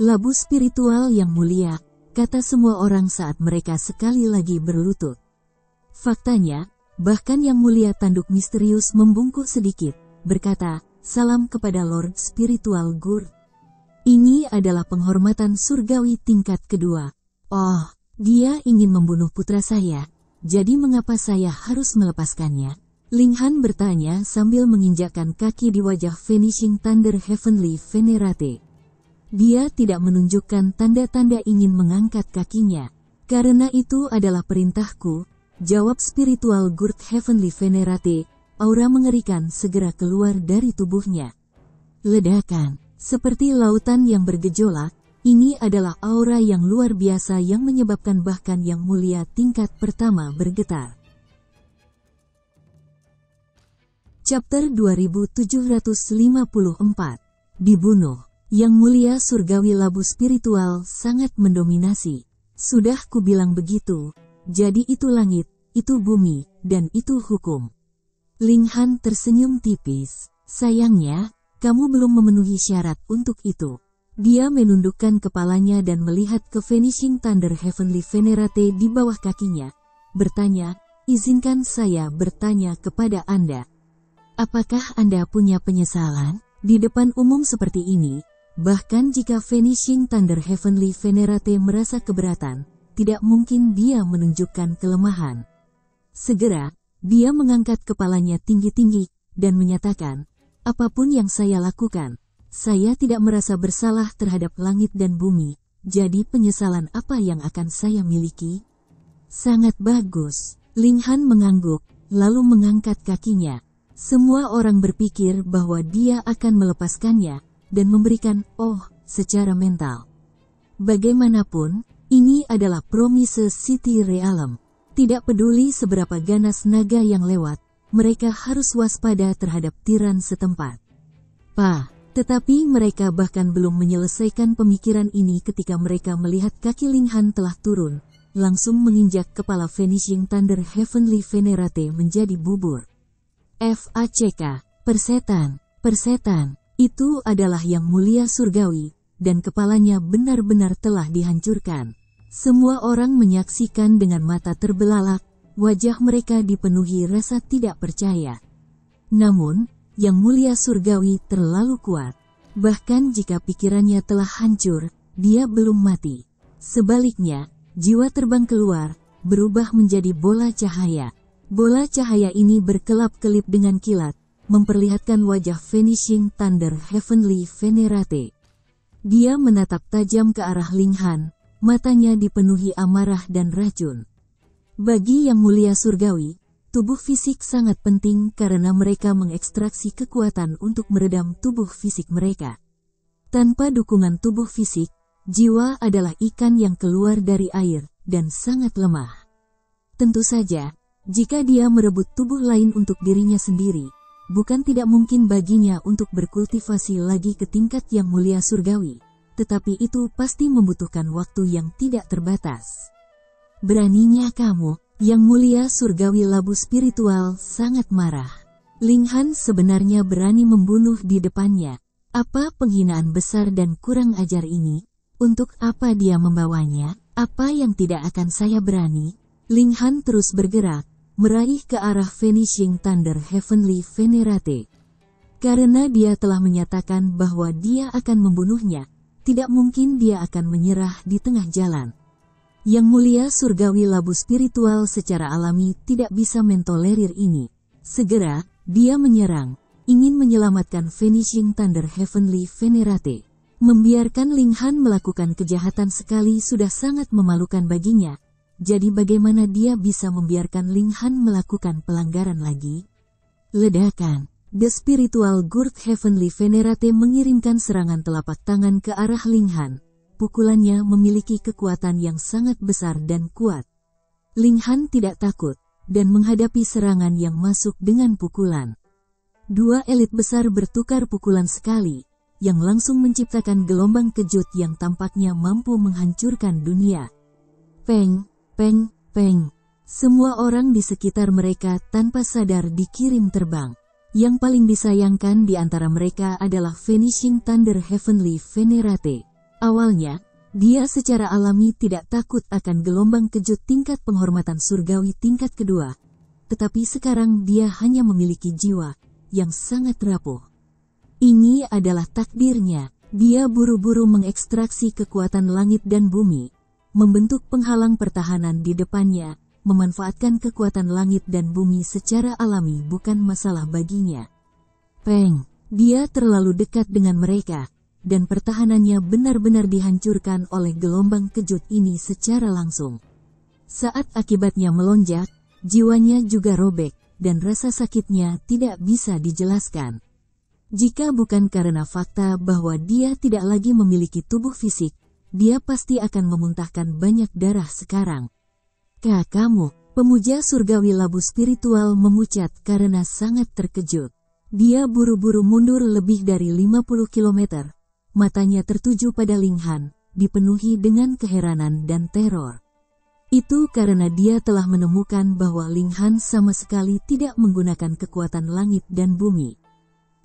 Labu spiritual yang mulia, kata semua orang saat mereka sekali lagi berlutut. Faktanya, bahkan Yang Mulia tanduk misterius membungkuk sedikit, berkata, "Salam kepada Lord Spiritual Gur. Ini adalah penghormatan surgawi tingkat kedua. Oh, dia ingin membunuh putra saya, jadi mengapa saya harus melepaskannya?" Ling Han bertanya sambil menginjakkan kaki di wajah Vanishing Thunder Heavenly Venerate. Dia tidak menunjukkan tanda-tanda ingin mengangkat kakinya. "Karena itu adalah perintahku," jawab Spiritual Gurt Heavenly Venerate. Aura mengerikan segera keluar dari tubuhnya. Ledakan, seperti lautan yang bergejolak, ini adalah aura yang luar biasa yang menyebabkan bahkan Yang Mulia tingkat pertama bergetar. Chapter 2754. Dibunuh. Yang Mulia Surgawi labu spiritual sangat mendominasi. Sudah kubilang begitu, jadi itu langit, itu bumi, dan itu hukum. Ling Han tersenyum tipis. Sayangnya, kamu belum memenuhi syarat untuk itu. Dia menundukkan kepalanya dan melihat ke Vanishing Thunder Heavenly Venerate di bawah kakinya. Bertanya, "Izinkan saya bertanya kepada Anda. Apakah Anda punya penyesalan? Di depan umum seperti ini, bahkan jika Vanishing Thunder Heavenly Venerate merasa keberatan, tidak mungkin dia menunjukkan kelemahan." Segera, dia mengangkat kepalanya tinggi-tinggi, dan menyatakan, "Apapun yang saya lakukan, saya tidak merasa bersalah terhadap langit dan bumi, jadi penyesalan apa yang akan saya miliki?" "Sangat bagus." Ling Han mengangguk, lalu mengangkat kakinya. Semua orang berpikir bahwa dia akan melepaskannya, dan memberikan secara mental. Bagaimanapun, ini adalah Promise City Realm. Tidak peduli seberapa ganas naga yang lewat, mereka harus waspada terhadap tiran setempat. Tetapi mereka bahkan belum menyelesaikan pemikiran ini ketika mereka melihat kaki Ling Han telah turun, langsung menginjak kepala Vanishing Thunder Heavenly Venerate menjadi bubur. "FACK, persetan. Itu adalah Yang Mulia Surgawi, dan kepalanya benar-benar telah dihancurkan." Semua orang menyaksikan dengan mata terbelalak, wajah mereka dipenuhi rasa tidak percaya. Namun, Yang Mulia Surgawi terlalu kuat. Bahkan jika pikirannya telah hancur, dia belum mati. Sebaliknya, jiwa terbang keluar, berubah menjadi bola cahaya. Bola cahaya ini berkelap-kelip dengan kilat, memperlihatkan wajah Vanishing Thunder Heavenly Venerate. Dia menatap tajam ke arah Ling Han, matanya dipenuhi amarah dan racun. Bagi Yang Mulia Surgawi, tubuh fisik sangat penting karena mereka mengekstraksi kekuatan untuk meredam tubuh fisik mereka. Tanpa dukungan tubuh fisik, jiwa adalah ikan yang keluar dari air dan sangat lemah. Tentu saja, jika dia merebut tubuh lain untuk dirinya sendiri, bukan tidak mungkin baginya untuk berkultivasi lagi ke tingkat Yang Mulia Surgawi, tetapi itu pasti membutuhkan waktu yang tidak terbatas. Beraninya kamu, Yang Mulia Surgawi Labu Spiritual sangat marah. Ling Han sebenarnya berani membunuh di depannya. Apa penghinaan besar dan kurang ajar ini? Untuk apa dia membawanya? Apa yang tidak akan saya berani? Ling Han terus bergerak, meraih ke arah Vanishing Thunder Heavenly Venerate. Karena dia telah menyatakan bahwa dia akan membunuhnya, tidak mungkin dia akan menyerah di tengah jalan. Yang Mulia Surgawi Labu Spiritual secara alami tidak bisa mentolerir ini. Segera, dia menyerang, ingin menyelamatkan Vanishing Thunder Heavenly Venerate. Membiarkan Ling Han melakukan kejahatan sekali sudah sangat memalukan baginya. Jadi bagaimana dia bisa membiarkan Ling Han melakukan pelanggaran lagi? Ledakan. The Spiritual Gurt Heavenly Venerate mengirimkan serangan telapak tangan ke arah Ling Han. Pukulannya memiliki kekuatan yang sangat besar dan kuat. Ling Han tidak takut, dan menghadapi serangan yang masuk dengan pukulan. Dua elit besar bertukar pukulan sekali, yang langsung menciptakan gelombang kejut yang tampaknya mampu menghancurkan dunia. Peng, peng, peng. Semua orang di sekitar mereka tanpa sadar dikirim terbang. Yang paling disayangkan di antara mereka adalah Vanishing Thunder Heavenly Venerate. Awalnya, dia secara alami tidak takut akan gelombang kejut tingkat penghormatan surgawi tingkat kedua. Tetapi sekarang dia hanya memiliki jiwa yang sangat rapuh. Ini adalah takdirnya. Dia buru-buru mengekstraksi kekuatan langit dan bumi, membentuk penghalang pertahanan di depannya, memanfaatkan kekuatan langit dan bumi secara alami bukan masalah baginya. Peng, dia terlalu dekat dengan mereka, dan pertahanannya benar-benar dihancurkan oleh gelombang kejut ini secara langsung. Saat akibatnya melonjak, jiwanya juga robek, dan rasa sakitnya tidak bisa dijelaskan. Jika bukan karena fakta bahwa dia tidak lagi memiliki tubuh fisik, dia pasti akan memuntahkan banyak darah sekarang. Kamu, pemuja surgawi Labu Spiritual memucat karena sangat terkejut. Dia buru-buru mundur lebih dari 50 kilometer. Matanya tertuju pada Ling Han, dipenuhi dengan keheranan dan teror. Itu karena dia telah menemukan bahwa Ling Han sama sekali tidak menggunakan kekuatan langit dan bumi.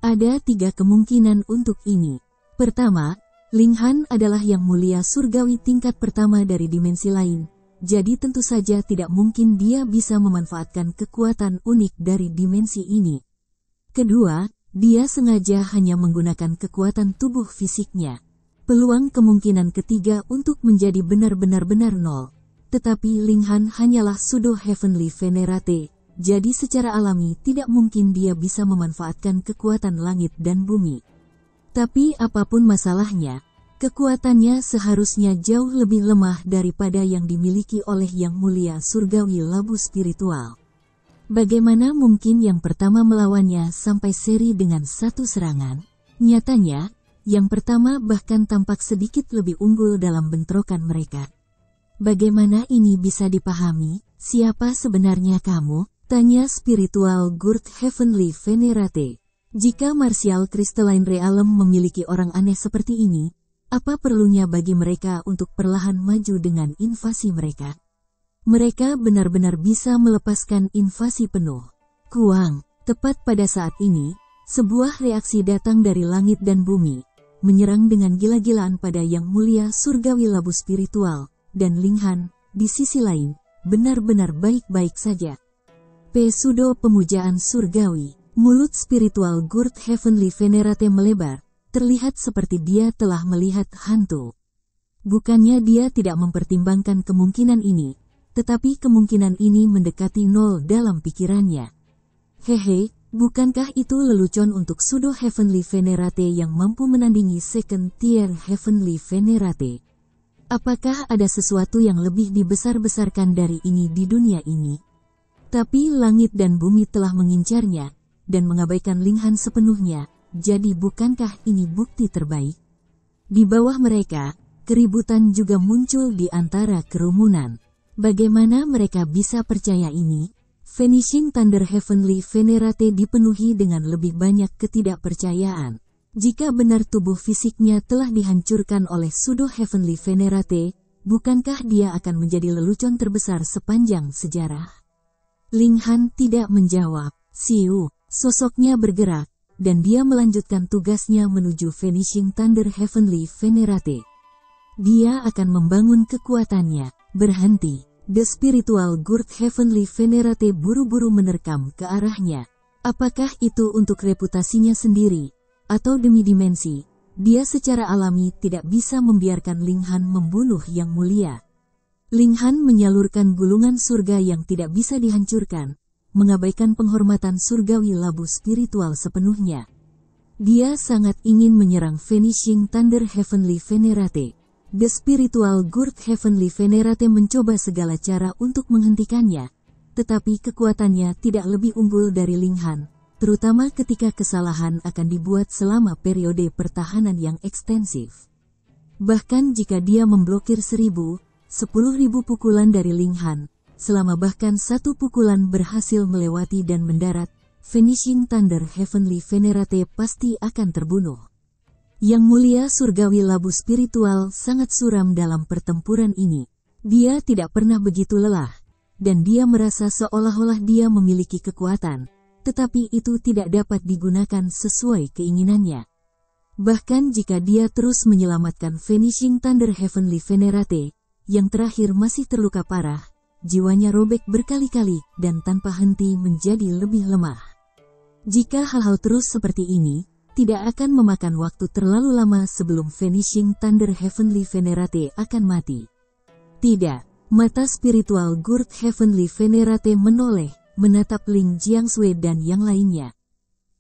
Ada 3 kemungkinan untuk ini. Pertama, Ling Han adalah Yang Mulia Surgawi tingkat pertama dari dimensi lain, jadi tentu saja tidak mungkin dia bisa memanfaatkan kekuatan unik dari dimensi ini. Kedua, dia sengaja hanya menggunakan kekuatan tubuh fisiknya. Peluang kemungkinan ketiga untuk menjadi benar-benar nol. Tetapi Ling Han hanyalah Pseudo Heavenly Venerate, jadi secara alami tidak mungkin dia bisa memanfaatkan kekuatan langit dan bumi. Tapi apapun masalahnya, kekuatannya seharusnya jauh lebih lemah daripada yang dimiliki oleh Yang Mulia Surgawi Labu Spiritual. Bagaimana mungkin yang pertama melawannya sampai seri dengan 1 serangan? Nyatanya, yang pertama bahkan tampak sedikit lebih unggul dalam bentrokan mereka. Bagaimana ini bisa dipahami? Siapa sebenarnya kamu? Tanya Spiritual Gurt Heavenly Venerate. Jika Martial Crystalline Realm memiliki orang aneh seperti ini, apa perlunya bagi mereka untuk perlahan maju dengan invasi mereka? Mereka benar-benar bisa melepaskan invasi penuh. Kuang, tepat pada saat ini, sebuah reaksi datang dari langit dan bumi, menyerang dengan gila-gilaan pada Yang Mulia Surgawi Labu Spiritual, dan Ling Han, di sisi lain, benar-benar baik-baik saja. Pseudo Pemujaan Surgawi. Mulut Spiritual Gurt Heavenly Venerate melebar, terlihat seperti dia telah melihat hantu. Bukannya dia tidak mempertimbangkan kemungkinan ini, tetapi kemungkinan ini mendekati nol dalam pikirannya. Hehe, bukankah itu lelucon untuk Pseudo Heavenly Venerate yang mampu menandingi Second Tier Heavenly Venerate? Apakah ada sesuatu yang lebih dibesar-besarkan dari ini di dunia ini? Tapi langit dan bumi telah mengincarnya, dan mengabaikan Linghan sepenuhnya, jadi bukankah ini bukti terbaik? Di bawah mereka, keributan juga muncul di antara kerumunan. Bagaimana mereka bisa percaya ini? Vanishing Thunder Heavenly Venerate dipenuhi dengan lebih banyak ketidakpercayaan. Jika benar tubuh fisiknya telah dihancurkan oleh Pseudo Heavenly Venerate, bukankah dia akan menjadi lelucon terbesar sepanjang sejarah? Linghan tidak menjawab. Siu, sosoknya bergerak, dan dia melanjutkan tugasnya menuju Vanishing Thunder Heavenly Venerate. Dia akan membangun kekuatannya. Berhenti. The Spiritual Guard Heavenly Venerate buru-buru menerkam ke arahnya. Apakah itu untuk reputasinya sendiri, atau demi dimensi? Dia secara alami tidak bisa membiarkan Linghan membunuh yang mulia. Linghan menyalurkan gulungan surga yang tidak bisa dihancurkan, mengabaikan penghormatan surgawi labu spiritual sepenuhnya. Dia sangat ingin menyerang Vanishing Thunder Heavenly Venerate. The Spiritual Guard Heavenly Venerate mencoba segala cara untuk menghentikannya, tetapi kekuatannya tidak lebih unggul dari Linghan, terutama ketika kesalahan akan dibuat selama periode pertahanan yang ekstensif. Bahkan jika dia memblokir 1000, 10.000 pukulan dari Linghan, selama bahkan satu pukulan berhasil melewati dan mendarat, Vanishing Thunder Heavenly Venerate pasti akan terbunuh. Yang mulia surgawi labu spiritual sangat suram dalam pertempuran ini. Dia tidak pernah begitu lelah, dan dia merasa seolah-olah dia memiliki kekuatan, tetapi itu tidak dapat digunakan sesuai keinginannya. Bahkan jika dia terus menyelamatkan Vanishing Thunder Heavenly Venerate, yang terakhir masih terluka parah, jiwanya robek berkali-kali dan tanpa henti menjadi lebih lemah. Jika hal-hal terus seperti ini, tidak akan memakan waktu terlalu lama sebelum Vanishing Thunder Heavenly Venerate akan mati. Tidak, mata spiritual Guard Heavenly Venerate menoleh, menatap Ling Jiangshui dan yang lainnya.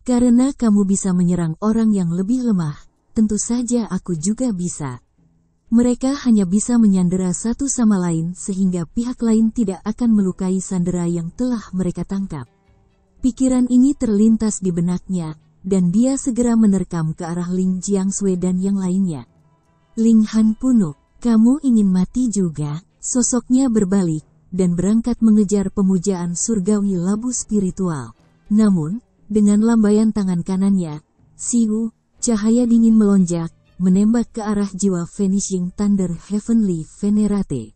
Karena kamu bisa menyerang orang yang lebih lemah, tentu saja aku juga bisa. Mereka hanya bisa menyandera satu sama lain sehingga pihak lain tidak akan melukai sandera yang telah mereka tangkap. Pikiran ini terlintas di benaknya, dan dia segera menerkam ke arah Ling Jiangshui dan yang lainnya. Linghan punuk, kamu ingin mati juga? Sosoknya berbalik, dan berangkat mengejar pemujaan surgawi labu spiritual. Namun, dengan lambaian tangan kanannya, Siu, cahaya dingin melonjak, menembak ke arah jiwa Vanishing Thunder Heavenly Venerate.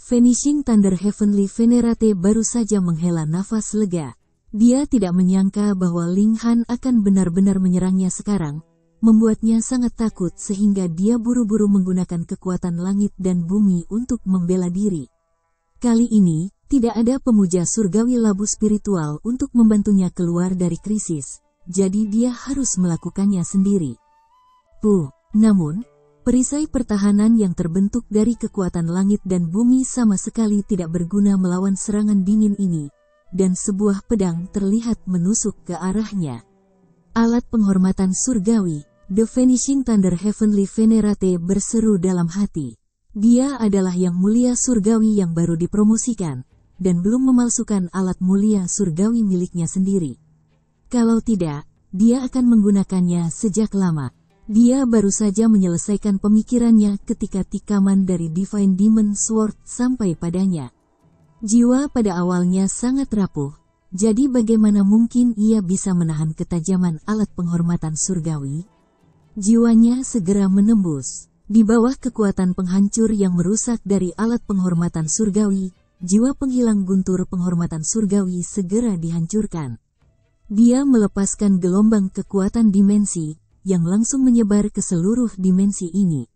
Vanishing Thunder Heavenly Venerate baru saja menghela nafas lega. Dia tidak menyangka bahwa Linghan akan benar-benar menyerangnya sekarang, membuatnya sangat takut sehingga dia buru-buru menggunakan kekuatan langit dan bumi untuk membela diri. Kali ini, tidak ada pemuja surgawi labu spiritual untuk membantunya keluar dari krisis, jadi dia harus melakukannya sendiri. Namun, perisai pertahanan yang terbentuk dari kekuatan langit dan bumi sama sekali tidak berguna melawan serangan dingin ini, dan sebuah pedang terlihat menusuk ke arahnya. Alat penghormatan surgawi, The Vanishing Thunder Heavenly Venerate berseru dalam hati. Dia adalah yang mulia surgawi yang baru dipromosikan, dan belum memalsukan alat mulia surgawi miliknya sendiri. Kalau tidak, dia akan menggunakannya sejak lama. Dia baru saja menyelesaikan pemikirannya ketika tikaman dari Divine Demon Sword sampai padanya. Jiwa pada awalnya sangat rapuh, jadi bagaimana mungkin ia bisa menahan ketajaman alat penghormatan surgawi? Jiwanya segera menembus. Di bawah kekuatan penghancur yang merusak dari alat penghormatan surgawi, jiwa penghilang guntur penghormatan surgawi segera dihancurkan. Dia melepaskan gelombang kekuatan dimensi, yang langsung menyebar ke seluruh dimensi ini.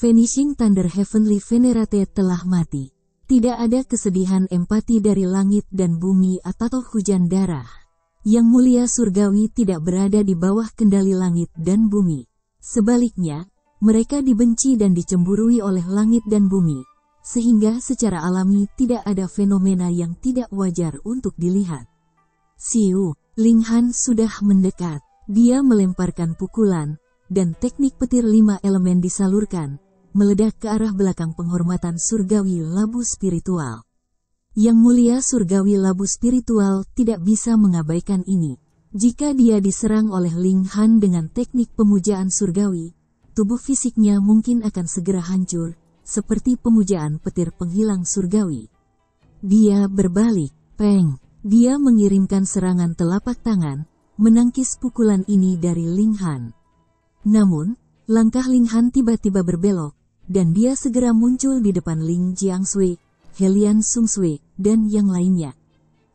Vanishing Thunder Heavenly Venerate telah mati. Tidak ada kesedihan empati dari langit dan bumi atau hujan darah. Yang mulia surgawi tidak berada di bawah kendali langit dan bumi. Sebaliknya, mereka dibenci dan dicemburui oleh langit dan bumi, sehingga secara alami tidak ada fenomena yang tidak wajar untuk dilihat. Siu, Linghan sudah mendekat. Dia melemparkan pukulan, dan teknik petir 5 elemen disalurkan, meledak ke arah belakang penghormatan surgawi labu spiritual. Yang mulia surgawi labu spiritual tidak bisa mengabaikan ini. Jika dia diserang oleh Ling Han dengan teknik pemujaan surgawi, tubuh fisiknya mungkin akan segera hancur, seperti pemujaan petir penghilang surgawi. Dia berbalik, peng. Dia mengirimkan serangan telapak tangan, menangkis pukulan ini dari Ling Han. Namun, langkah Ling Han tiba-tiba berbelok, dan dia segera muncul di depan Ling Jiangshui, Helian Sungshui, dan yang lainnya.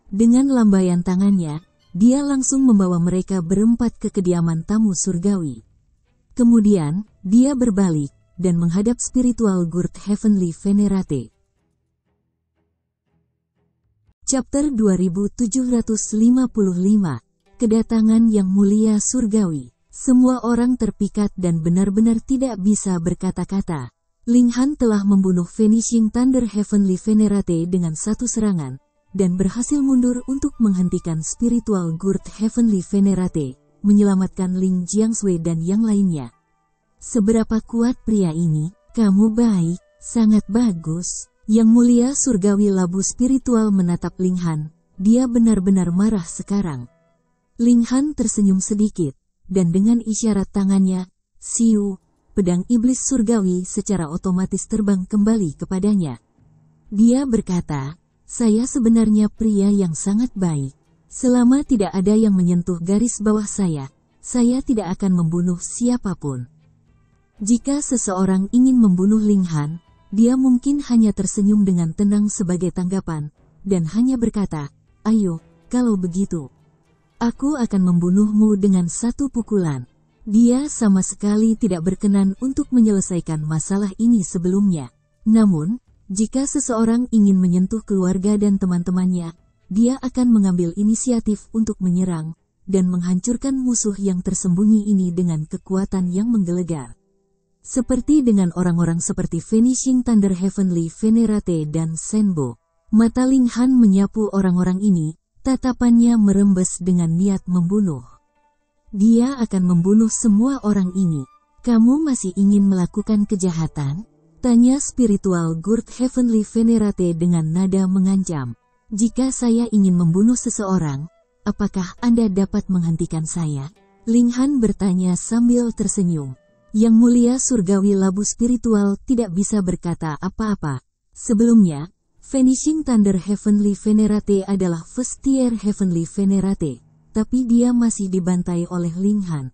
Dengan lambaian tangannya, dia langsung membawa mereka berempat ke kediaman tamu surgawi. Kemudian, dia berbalik, dan menghadap spiritual Gurt Heavenly Venerate. Chapter 2755. Kedatangan Yang Mulia Surgawi. Semua orang terpikat dan benar-benar tidak bisa berkata-kata. Ling Han telah membunuh Vanishing Thunder Heavenly Venerate dengan satu serangan, dan berhasil mundur untuk menghentikan spiritual Gurt Heavenly Venerate, menyelamatkan Ling Jiangshui dan yang lainnya. Seberapa kuat pria ini? Kamu baik, sangat bagus. Yang Mulia Surgawi Labu Spiritual menatap Ling Han. Dia benar-benar marah sekarang. Ling Han tersenyum sedikit, dan dengan isyarat tangannya, siu, pedang iblis surgawi secara otomatis terbang kembali kepadanya. Dia berkata, saya sebenarnya pria yang sangat baik. Selama tidak ada yang menyentuh garis bawah saya tidak akan membunuh siapapun. Jika seseorang ingin membunuh Ling Han, dia mungkin hanya tersenyum dengan tenang sebagai tanggapan, dan hanya berkata, ayo, kalau begitu, aku akan membunuhmu dengan satu pukulan. Dia sama sekali tidak berkenan untuk menyelesaikan masalah ini sebelumnya. Namun, jika seseorang ingin menyentuh keluarga dan teman-temannya, dia akan mengambil inisiatif untuk menyerang, dan menghancurkan musuh yang tersembunyi ini dengan kekuatan yang menggelegar. Seperti dengan orang-orang seperti Vanishing Thunder Heavenly Venerate dan Senbo, mata Ling Han menyapu orang-orang ini, tatapannya merembes dengan niat membunuh. Dia akan membunuh semua orang ini. Kamu masih ingin melakukan kejahatan? Tanya spiritual Gurt Heavenly Venerate dengan nada mengancam. Jika saya ingin membunuh seseorang, apakah Anda dapat menghentikan saya? Ling Han bertanya sambil tersenyum. Yang Mulia Surgawi Labu Spiritual tidak bisa berkata apa-apa. Sebelumnya, Vanishing Thunder Heavenly Venerate adalah First Tier Heavenly Venerate, tapi dia masih dibantai oleh Ling Han.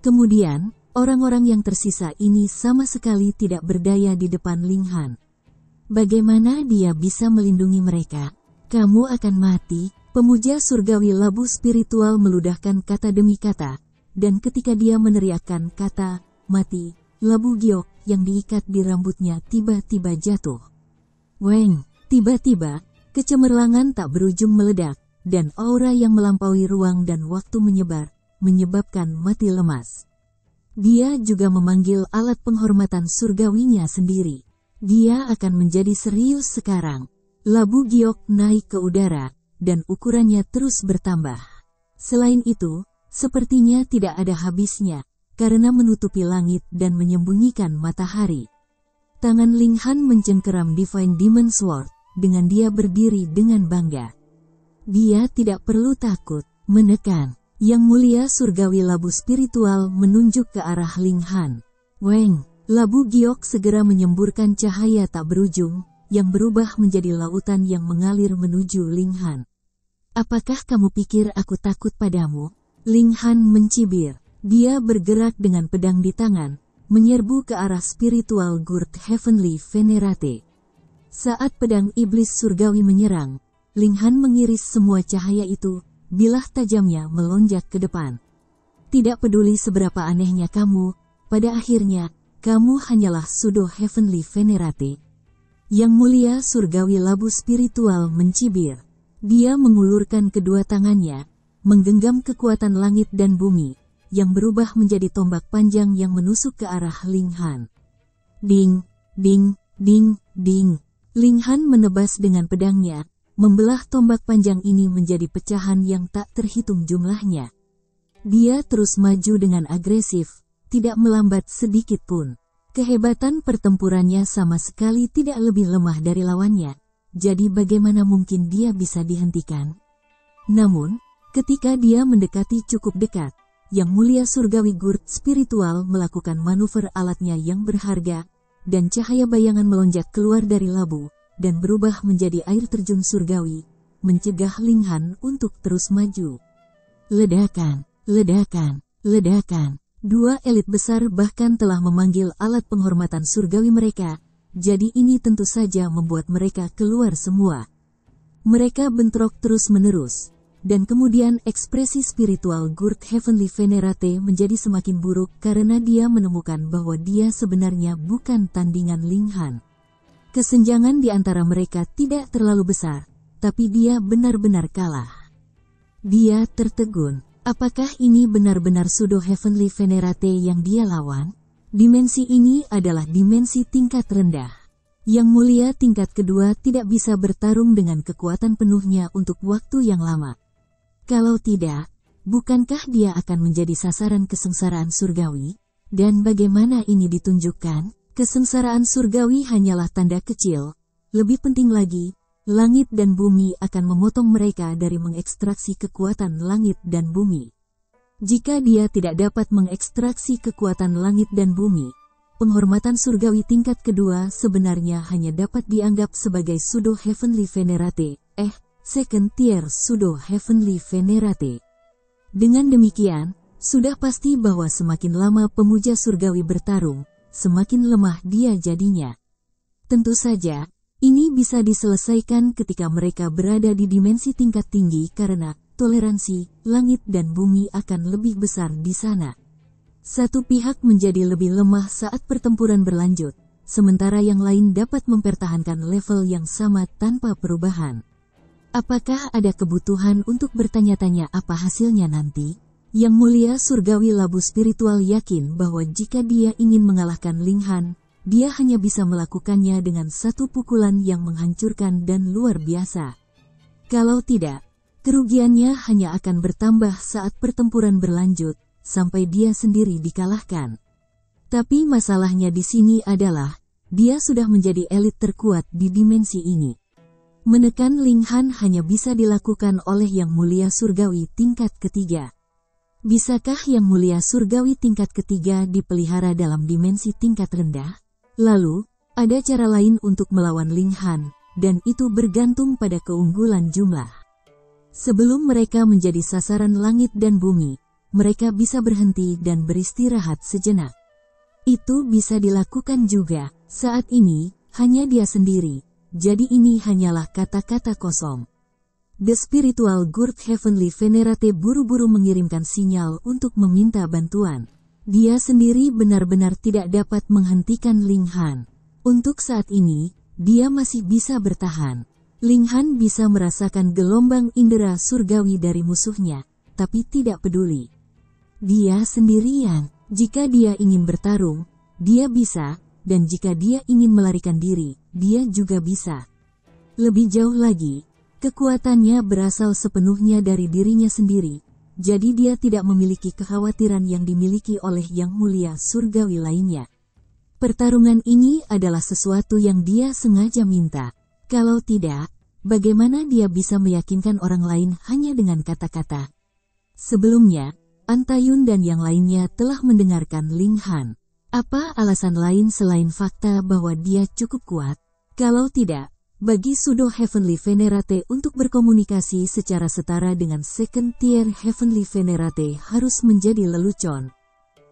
Kemudian, orang-orang yang tersisa ini sama sekali tidak berdaya di depan Ling Han. Bagaimana dia bisa melindungi mereka? Kamu akan mati. Pemuja surgawi Labu Spiritual meludahkan kata demi kata, dan ketika dia meneriakkan kata mati, labu giok yang diikat di rambutnya tiba-tiba jatuh. Weng, tiba-tiba, kecemerlangan tak berujung meledak, dan aura yang melampaui ruang dan waktu menyebar, menyebabkan mati lemas. Dia juga memanggil alat penghormatan surgawinya sendiri. Dia akan menjadi serius sekarang. Labu giok naik ke udara, dan ukurannya terus bertambah. Selain itu, sepertinya tidak ada habisnya, karena menutupi langit dan menyembunyikan matahari. Tangan Ling Han mencengkeram Divine Demon Sword, dengan dia berdiri dengan bangga. Dia tidak perlu takut, menekan. Yang Mulia Surgawi Labu Spiritual menunjuk ke arah Ling Han. Weng, labu giok segera menyemburkan cahaya tak berujung, yang berubah menjadi lautan yang mengalir menuju Ling Han. Apakah kamu pikir aku takut padamu? Ling Han mencibir. Dia bergerak dengan pedang di tangan, menyerbu ke arah spiritual Gurt Heavenly Venerate. Saat pedang iblis surgawi menyerang, Ling Han mengiris semua cahaya itu, bilah tajamnya melonjak ke depan. Tidak peduli seberapa anehnya kamu, pada akhirnya, kamu hanyalah pseudo Heavenly Venerate. Yang Mulia Surgawi Labu Spiritual mencibir. Dia mengulurkan kedua tangannya, menggenggam kekuatan langit dan bumi, yang berubah menjadi tombak panjang yang menusuk ke arah Ling Han. Ding, ding, ding, ding. Ling Han menebas dengan pedangnya, membelah tombak panjang ini menjadi pecahan yang tak terhitung jumlahnya. Dia terus maju dengan agresif, tidak melambat sedikit pun. Kehebatan pertempurannya sama sekali tidak lebih lemah dari lawannya, jadi bagaimana mungkin dia bisa dihentikan? Namun, ketika dia mendekati cukup dekat, Yang Mulia Surgawi Gurt spiritual melakukan manuver alatnya yang berharga, dan cahaya bayangan melonjak keluar dari labu, dan berubah menjadi air terjun surgawi, mencegah Linghan untuk terus maju. Ledakan, ledakan, ledakan. Dua elit besar bahkan telah memanggil alat penghormatan surgawi mereka, jadi ini tentu saja membuat mereka keluar semua. Mereka bentrok terus-menerus, dan kemudian ekspresi spiritual Gurt Heavenly Venerate menjadi semakin buruk karena dia menemukan bahwa dia sebenarnya bukan tandingan Linghan. Kesenjangan di antara mereka tidak terlalu besar, tapi dia benar-benar kalah. Dia tertegun. Apakah ini benar-benar Pseudo Heavenly Venerate yang dia lawan? Dimensi ini adalah dimensi tingkat rendah. Yang Mulia tingkat kedua tidak bisa bertarung dengan kekuatan penuhnya untuk waktu yang lama. Kalau tidak, bukankah dia akan menjadi sasaran kesengsaraan surgawi? Dan bagaimana ini ditunjukkan? Kesengsaraan surgawi hanyalah tanda kecil. Lebih penting lagi, langit dan bumi akan memotong mereka dari mengekstraksi kekuatan langit dan bumi. Jika dia tidak dapat mengekstraksi kekuatan langit dan bumi, penghormatan surgawi tingkat kedua sebenarnya hanya dapat dianggap sebagai Pseudo Heavenly Venerate, second tier Pseudo Heavenly Venerate. Dengan demikian, sudah pasti bahwa semakin lama pemuja surgawi bertarung, semakin lemah dia jadinya. Tentu saja, ini bisa diselesaikan ketika mereka berada di dimensi tingkat tinggi karena toleransi, langit dan bumi akan lebih besar di sana. Satu pihak menjadi lebih lemah saat pertempuran berlanjut, sementara yang lain dapat mempertahankan level yang sama tanpa perubahan. Apakah ada kebutuhan untuk bertanya-tanya apa hasilnya nanti? Yang Mulia Surgawi Labu Spiritual yakin bahwa jika dia ingin mengalahkan Linghan, dia hanya bisa melakukannya dengan satu pukulan yang menghancurkan dan luar biasa. Kalau tidak, kerugiannya hanya akan bertambah saat pertempuran berlanjut, sampai dia sendiri dikalahkan. Tapi masalahnya di sini adalah, dia sudah menjadi elit terkuat di dimensi ini. Menekan Linghan hanya bisa dilakukan oleh Yang Mulia Surgawi tingkat ketiga. Bisakah Yang Mulia Surgawi tingkat ketiga dipelihara dalam dimensi tingkat rendah? Lalu, ada cara lain untuk melawan Linghan, dan itu bergantung pada keunggulan jumlah. Sebelum mereka menjadi sasaran langit dan bumi, mereka bisa berhenti dan beristirahat sejenak. Itu bisa dilakukan juga. Saat ini, hanya dia sendiri, jadi ini hanyalah kata-kata kosong. The Spiritual Gurt Heavenly Venerate buru-buru mengirimkan sinyal untuk meminta bantuan. Dia sendiri benar-benar tidak dapat menghentikan Linghan. Untuk saat ini, dia masih bisa bertahan. Linghan bisa merasakan gelombang indera surgawi dari musuhnya, tapi tidak peduli. Dia sendirian. Jika dia ingin bertarung, dia bisa, dan jika dia ingin melarikan diri, dia juga bisa. Lebih jauh lagi, kekuatannya berasal sepenuhnya dari dirinya sendiri. Jadi dia tidak memiliki kekhawatiran yang dimiliki oleh Yang Mulia Surgawi lainnya. Pertarungan ini adalah sesuatu yang dia sengaja minta. Kalau tidak, bagaimana dia bisa meyakinkan orang lain hanya dengan kata-kata? Sebelumnya, Antayun dan yang lainnya telah mendengarkan Linghan. Apa alasan lain selain fakta bahwa dia cukup kuat? Kalau tidak, bagi Pseudo Heavenly Venerate untuk berkomunikasi secara setara dengan second tier Heavenly Venerate harus menjadi lelucon.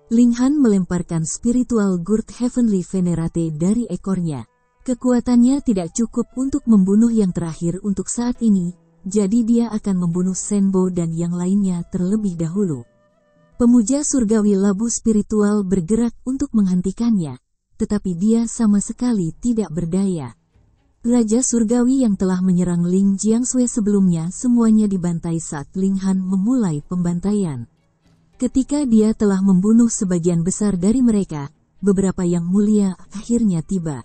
Linghan melemparkan spiritual Gurt Heavenly Venerate dari ekornya. Kekuatannya tidak cukup untuk membunuh yang terakhir untuk saat ini, jadi dia akan membunuh Senbo dan yang lainnya terlebih dahulu. Pemuja surgawi labu spiritual bergerak untuk menghentikannya, tetapi dia sama sekali tidak berdaya. Raja Surgawi yang telah menyerang Ling Jiangshui sebelumnya semuanya dibantai saat Linghan memulai pembantaian. Ketika dia telah membunuh sebagian besar dari mereka, beberapa Yang Mulia akhirnya tiba.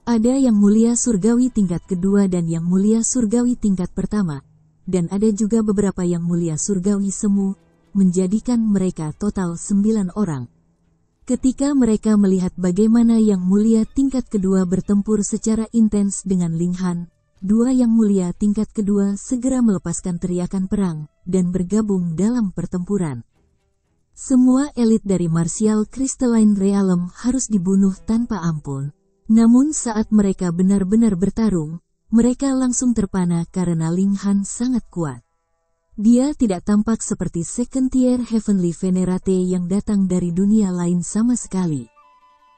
Ada Yang Mulia Surgawi tingkat kedua dan Yang Mulia Surgawi tingkat pertama, dan ada juga beberapa Yang Mulia Surgawi semu, menjadikan mereka total 9 orang. Ketika mereka melihat bagaimana Yang Mulia tingkat kedua bertempur secara intens dengan Ling Han, dua Yang Mulia tingkat kedua segera melepaskan teriakan perang dan bergabung dalam pertempuran. Semua elit dari Martial Crystalline Realm harus dibunuh tanpa ampun. Namun saat mereka benar-benar bertarung, mereka langsung terpana karena Ling Han sangat kuat. Dia tidak tampak seperti second tier Heavenly Venerate yang datang dari dunia lain sama sekali.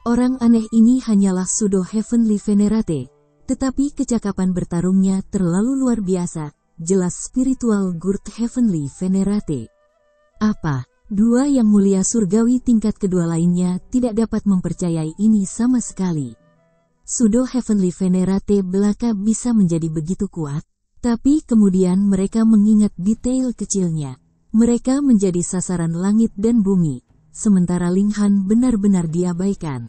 Orang aneh ini hanyalah pseudo Heavenly Venerate, tetapi kecakapan bertarungnya terlalu luar biasa, jelas spiritual Gurt Heavenly Venerate. Apa? Dua Yang Mulia Surgawi tingkat kedua lainnya tidak dapat mempercayai ini sama sekali. Pseudo Heavenly Venerate belaka bisa menjadi begitu kuat? Tapi kemudian mereka mengingat detail kecilnya. Mereka menjadi sasaran langit dan bumi, sementara Ling Han benar-benar diabaikan.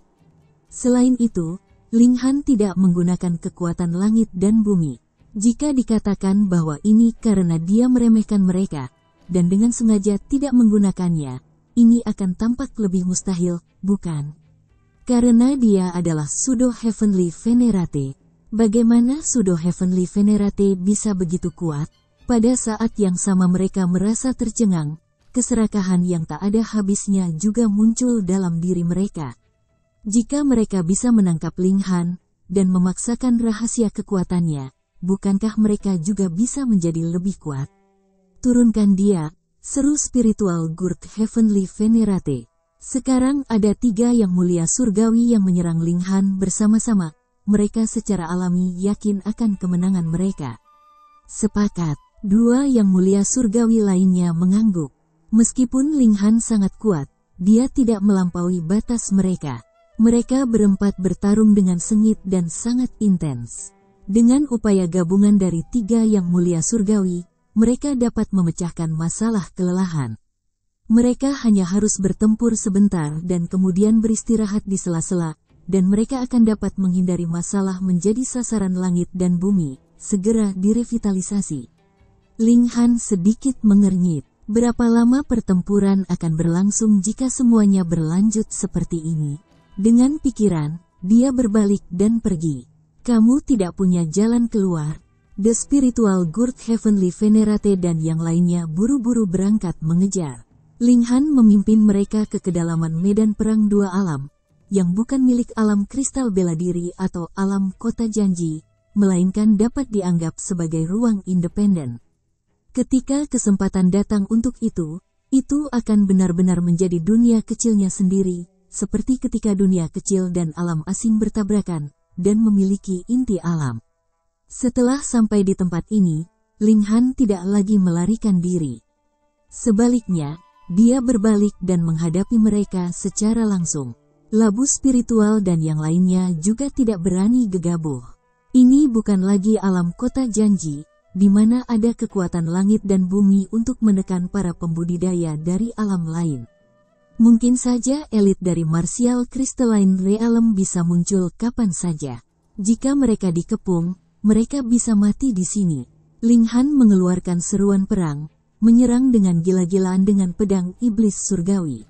Selain itu, Ling Han tidak menggunakan kekuatan langit dan bumi. Jika dikatakan bahwa ini karena dia meremehkan mereka, dan dengan sengaja tidak menggunakannya, ini akan tampak lebih mustahil, bukan? Karena dia adalah pseudo Heavenly Venerate. Bagaimana pseudo Heavenly Venerate bisa begitu kuat? Pada saat yang sama mereka merasa tercengang, keserakahan yang tak ada habisnya juga muncul dalam diri mereka. Jika mereka bisa menangkap Ling Han dan memaksakan rahasia kekuatannya, bukankah mereka juga bisa menjadi lebih kuat? Turunkan dia, seru spiritual Gurt Heavenly Venerate. Sekarang ada 3 Yang Mulia Surgawi yang menyerang Ling Han bersama-sama. Mereka secara alami yakin akan kemenangan mereka. Sepakat, 2 Yang Mulia Surgawi lainnya mengangguk. Meskipun Ling Han sangat kuat, dia tidak melampaui batas mereka. Mereka berempat bertarung dengan sengit dan sangat intens. Dengan upaya gabungan dari 3 Yang Mulia Surgawi, mereka dapat memecahkan masalah kelelahan. Mereka hanya harus bertempur sebentar dan kemudian beristirahat di sela-sela, dan mereka akan dapat menghindari masalah menjadi sasaran langit dan bumi, segera direvitalisasi. Ling Han sedikit mengernyit. Berapa lama pertempuran akan berlangsung jika semuanya berlanjut seperti ini? Dengan pikiran, dia berbalik dan pergi. Kamu tidak punya jalan keluar. The Spiritual Gurt Heavenly Venerate dan yang lainnya buru-buru berangkat mengejar. Ling Han memimpin mereka ke kedalaman medan perang dua alam, yang bukan milik alam kristal bela diri atau alam kota janji, melainkan dapat dianggap sebagai ruang independen. Ketika kesempatan datang untuk itu akan benar-benar menjadi dunia kecilnya sendiri, seperti ketika dunia kecil dan alam asing bertabrakan, dan memiliki inti alam. Setelah sampai di tempat ini, Ling Han tidak lagi melarikan diri. Sebaliknya, dia berbalik dan menghadapi mereka secara langsung. Labu spiritual dan yang lainnya juga tidak berani gegabah. Ini bukan lagi alam kota janji, di mana ada kekuatan langit dan bumi untuk menekan para pembudidaya dari alam lain. Mungkin saja elit dari Martial Crystalline Realm bisa muncul kapan saja. Jika mereka dikepung, mereka bisa mati di sini. Ling Han mengeluarkan seruan perang, menyerang dengan gila-gilaan dengan pedang iblis surgawi.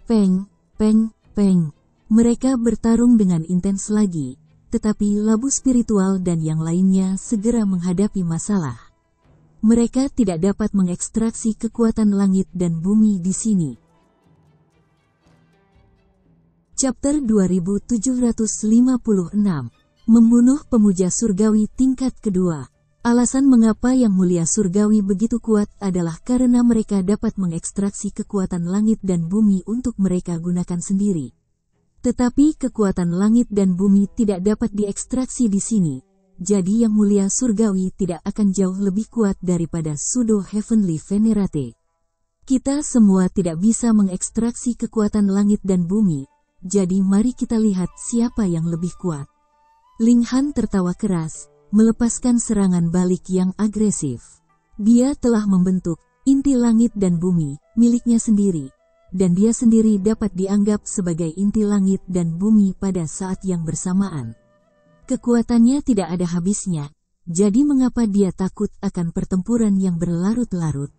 Peng, peng, peng. Mereka bertarung dengan intens lagi, tetapi labu spiritual dan yang lainnya segera menghadapi masalah. Mereka tidak dapat mengekstraksi kekuatan langit dan bumi di sini. Chapter 2756. Membunuh pemuja surgawi tingkat kedua. Alasan mengapa Yang Mulia Surgawi begitu kuat adalah karena mereka dapat mengekstraksi kekuatan langit dan bumi untuk mereka gunakan sendiri. Tetapi kekuatan langit dan bumi tidak dapat diekstraksi di sini, jadi Yang Mulia Surgawi tidak akan jauh lebih kuat daripada pseudo Heavenly Venerate. Kita semua tidak bisa mengekstraksi kekuatan langit dan bumi, jadi mari kita lihat siapa yang lebih kuat. Ling Han tertawa keras, melepaskan serangan balik yang agresif. Dia telah membentuk inti langit dan bumi miliknya sendiri, dan dia sendiri dapat dianggap sebagai inti langit dan bumi pada saat yang bersamaan. Kekuatannya tidak ada habisnya, jadi mengapa dia takut akan pertempuran yang berlarut-larut?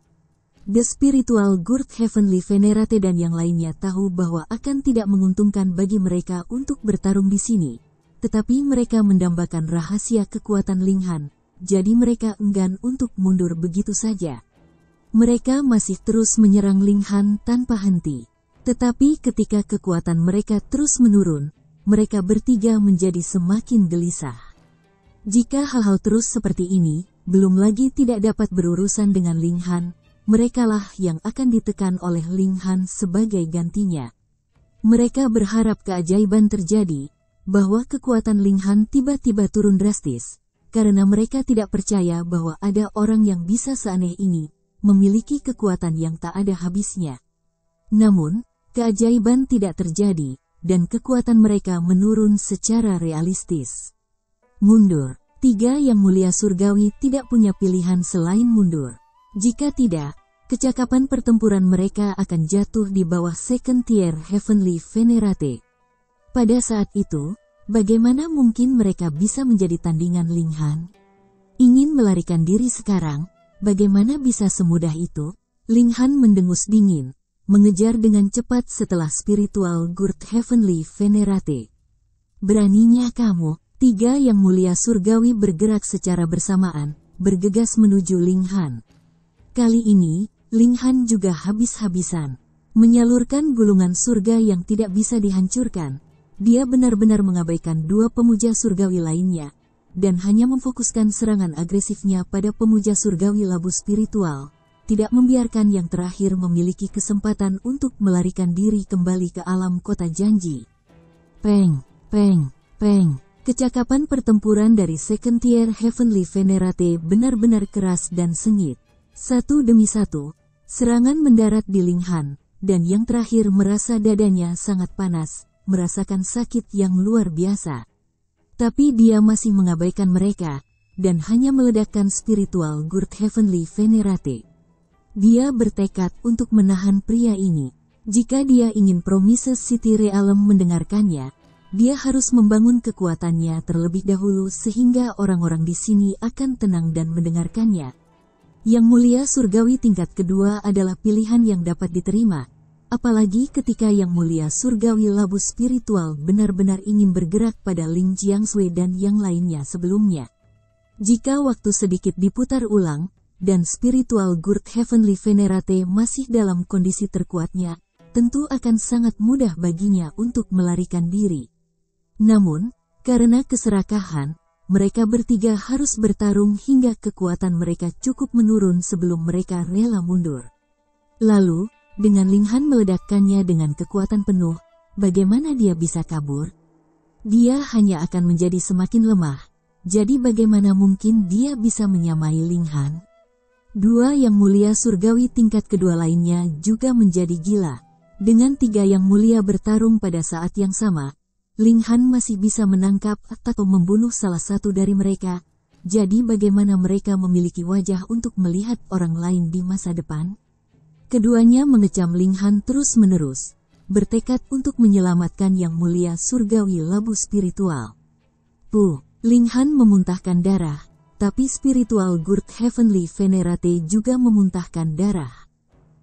The Spiritual Guard Heavenly Venerate dan yang lainnya tahu bahwa akan tidak menguntungkan bagi mereka untuk bertarung di sini. Tetapi mereka mendambakan rahasia kekuatan Linghan, jadi mereka enggan untuk mundur begitu saja. Mereka masih terus menyerang Linghan tanpa henti. Tetapi ketika kekuatan mereka terus menurun, mereka bertiga menjadi semakin gelisah. Jika hal-hal terus seperti ini, belum lagi tidak dapat berurusan dengan Linghan, merekalah yang akan ditekan oleh Linghan sebagai gantinya. Mereka berharap keajaiban terjadi, bahwa kekuatan Linghan tiba-tiba turun drastis, karena mereka tidak percaya bahwa ada orang yang bisa seaneh ini, memiliki kekuatan yang tak ada habisnya. Namun, keajaiban tidak terjadi, dan kekuatan mereka menurun secara realistis. Mundur. 3 yang mulia surgawi tidak punya pilihan selain mundur. Jika tidak, kecakapan pertempuran mereka akan jatuh di bawah Second Tier Heavenly Venerate. Pada saat itu, bagaimana mungkin mereka bisa menjadi tandingan Linghan? Ingin melarikan diri sekarang, bagaimana bisa semudah itu? Linghan mendengus dingin, mengejar dengan cepat setelah Spiritual Guard Heavenly Venerate. Beraninya kamu, 3 yang mulia surgawi bergerak secara bersamaan, bergegas menuju Linghan. Kali ini, Linghan juga habis-habisan menyalurkan gulungan surga yang tidak bisa dihancurkan. Dia benar-benar mengabaikan 2 pemuja surgawi lainnya, dan hanya memfokuskan serangan agresifnya pada pemuja surgawi labu spiritual, tidak membiarkan yang terakhir memiliki kesempatan untuk melarikan diri kembali ke alam kota janji. Peng, peng, peng. Kecakapan pertempuran dari Second Tier Heavenly Venerate benar-benar keras dan sengit. Satu demi satu, serangan mendarat di Linghan, dan yang terakhir merasa dadanya sangat panas, merasakan sakit yang luar biasa. Tapi dia masih mengabaikan mereka, dan hanya meledakkan Spiritual Guard Heavenly Venerate. Dia bertekad untuk menahan pria ini. Jika dia ingin Promises City Realm mendengarkannya, dia harus membangun kekuatannya terlebih dahulu sehingga orang-orang di sini akan tenang dan mendengarkannya. Yang mulia surgawi tingkat kedua adalah pilihan yang dapat diterima, apalagi ketika yang mulia surgawi labu spiritual benar-benar ingin bergerak pada Ling Jiangshui dan yang lainnya sebelumnya. Jika waktu sedikit diputar ulang, dan Spiritual Guard Heavenly Venerate masih dalam kondisi terkuatnya, tentu akan sangat mudah baginya untuk melarikan diri. Namun, karena keserakahan, mereka bertiga harus bertarung hingga kekuatan mereka cukup menurun sebelum mereka rela mundur. Lalu, dengan Linghan meledakkannya dengan kekuatan penuh, bagaimana dia bisa kabur? Dia hanya akan menjadi semakin lemah, jadi bagaimana mungkin dia bisa menyamai Linghan? 2 yang mulia surgawi tingkat kedua lainnya juga menjadi gila. Dengan 3 yang mulia bertarung pada saat yang sama, Linghan masih bisa menangkap atau membunuh salah satu dari mereka, jadi bagaimana mereka memiliki wajah untuk melihat orang lain di masa depan? Keduanya mengecam Linghan terus-menerus, bertekad untuk menyelamatkan yang mulia surgawi labu spiritual. Linghan memuntahkan darah, tapi Spiritual Guard Heavenly Venerate juga memuntahkan darah.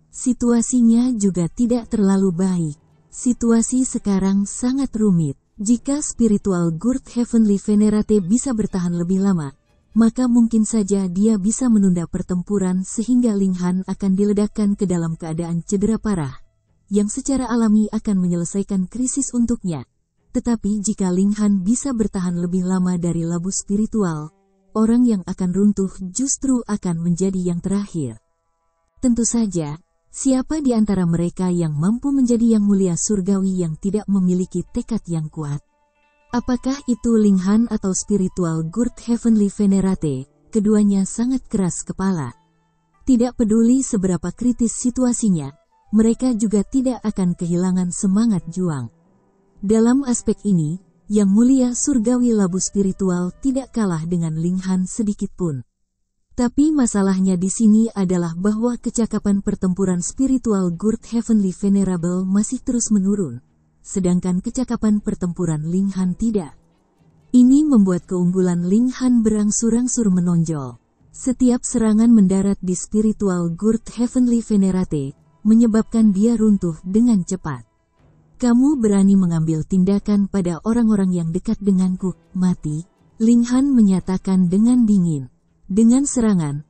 Situasinya juga tidak terlalu baik. Situasi sekarang sangat rumit. Jika Spiritual Guard Heavenly Venerate bisa bertahan lebih lama, maka mungkin saja dia bisa menunda pertempuran sehingga Linghan akan diledakkan ke dalam keadaan cedera parah, yang secara alami akan menyelesaikan krisis untuknya. Tetapi jika Linghan bisa bertahan lebih lama dari labu spiritual, orang yang akan runtuh justru akan menjadi yang terakhir. Tentu saja, siapa di antara mereka yang mampu menjadi yang mulia surgawi yang tidak memiliki tekad yang kuat? Apakah itu Linghan atau Spiritual Guard Heavenly Venerate? Keduanya sangat keras kepala. Tidak peduli seberapa kritis situasinya, mereka juga tidak akan kehilangan semangat juang. Dalam aspek ini, yang mulia surgawi labu spiritual tidak kalah dengan Linghan sedikit pun. Tapi masalahnya di sini adalah bahwa kecakapan pertempuran Spiritual Guard Heavenly Venerable masih terus menurun, sedangkan kecakapan pertempuran Linghan tidak. Ini membuat keunggulan Linghan berangsur-angsur menonjol. Setiap serangan mendarat di spiritual Gurt Heavenly Venerate, menyebabkan dia runtuh dengan cepat. Kamu berani mengambil tindakan pada orang-orang yang dekat denganku, mati? Ling Han menyatakan dengan dingin. Dengan serangan,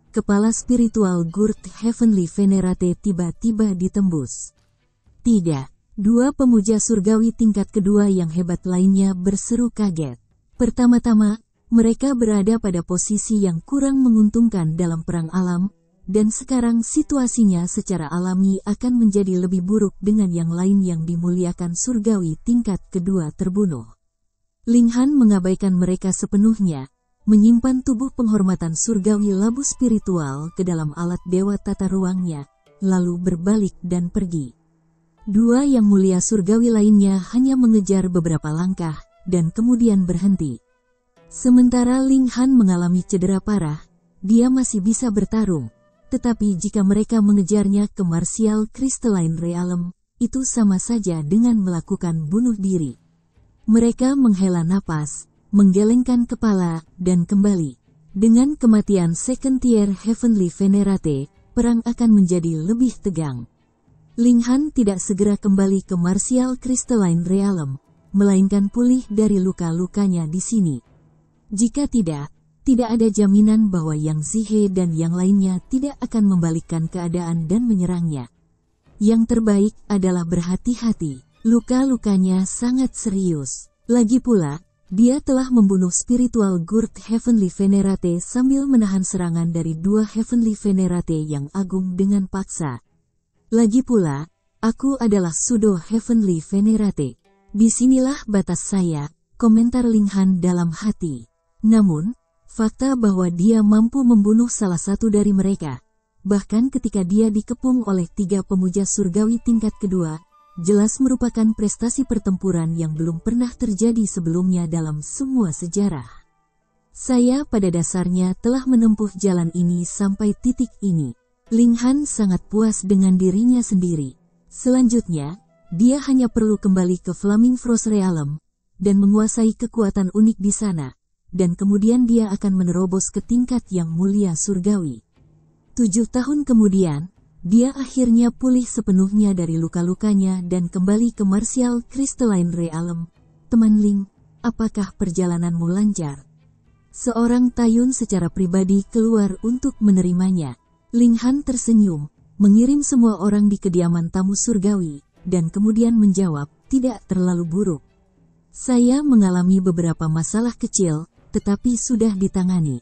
kepala spiritual Gurt Heavenly Venerate tiba-tiba ditembus. Tidak, dua pemuja surgawi tingkat kedua yang hebat lainnya berseru kaget. Pertama-tama, mereka berada pada posisi yang kurang menguntungkan dalam perang alam, dan sekarang situasinya secara alami akan menjadi lebih buruk dengan yang lain yang dimuliakan surgawi tingkat kedua terbunuh. Ling Han mengabaikan mereka sepenuhnya, menyimpan tubuh penghormatan surgawi labu spiritual ke dalam alat dewa tata ruangnya, lalu berbalik dan pergi. Dua yang mulia surgawi lainnya hanya mengejar beberapa langkah, dan kemudian berhenti. Sementara Ling Han mengalami cedera parah, dia masih bisa bertarung. Tetapi jika mereka mengejarnya ke Martial Crystalline Realm, itu sama saja dengan melakukan bunuh diri. Mereka menghela napas, menggelengkan kepala, dan kembali. Dengan kematian Second Tier Heavenly Venerate, perang akan menjadi lebih tegang. Ling Han tidak segera kembali ke Martial Crystalline Realm, melainkan pulih dari luka-lukanya di sini. Jika tidak ada jaminan bahwa Yang Zihe dan yang lainnya tidak akan membalikkan keadaan dan menyerangnya. Yang terbaik adalah berhati-hati, luka-lukanya sangat serius. Lagi pula, dia telah membunuh spiritual Gurt Heavenly Venerate sambil menahan serangan dari dua Heavenly Venerate yang agung dengan paksa. Lagi pula, aku adalah Pseudo Heavenly Venerate. Disinilah batas saya, komentar Ling Han dalam hati. Namun, fakta bahwa dia mampu membunuh salah satu dari mereka, bahkan ketika dia dikepung oleh tiga pemuja surgawi tingkat kedua, jelas merupakan prestasi pertempuran yang belum pernah terjadi sebelumnya dalam semua sejarah. Saya pada dasarnya telah menempuh jalan ini sampai titik ini. Ling Han sangat puas dengan dirinya sendiri. Selanjutnya, dia hanya perlu kembali ke Flaming Frost Realm, dan menguasai kekuatan unik di sana. Dan kemudian dia akan menerobos ke tingkat yang mulia surgawi. 7 tahun kemudian, dia akhirnya pulih sepenuhnya dari luka-lukanya dan kembali ke Martial Crystalline Realm. Teman Ling, apakah perjalananmu lancar? Seorang Taiyun secara pribadi keluar untuk menerimanya. Ling Han tersenyum, mengirim semua orang di kediaman tamu surgawi, dan kemudian menjawab, tidak terlalu buruk. Saya mengalami beberapa masalah kecil, tetapi sudah ditangani.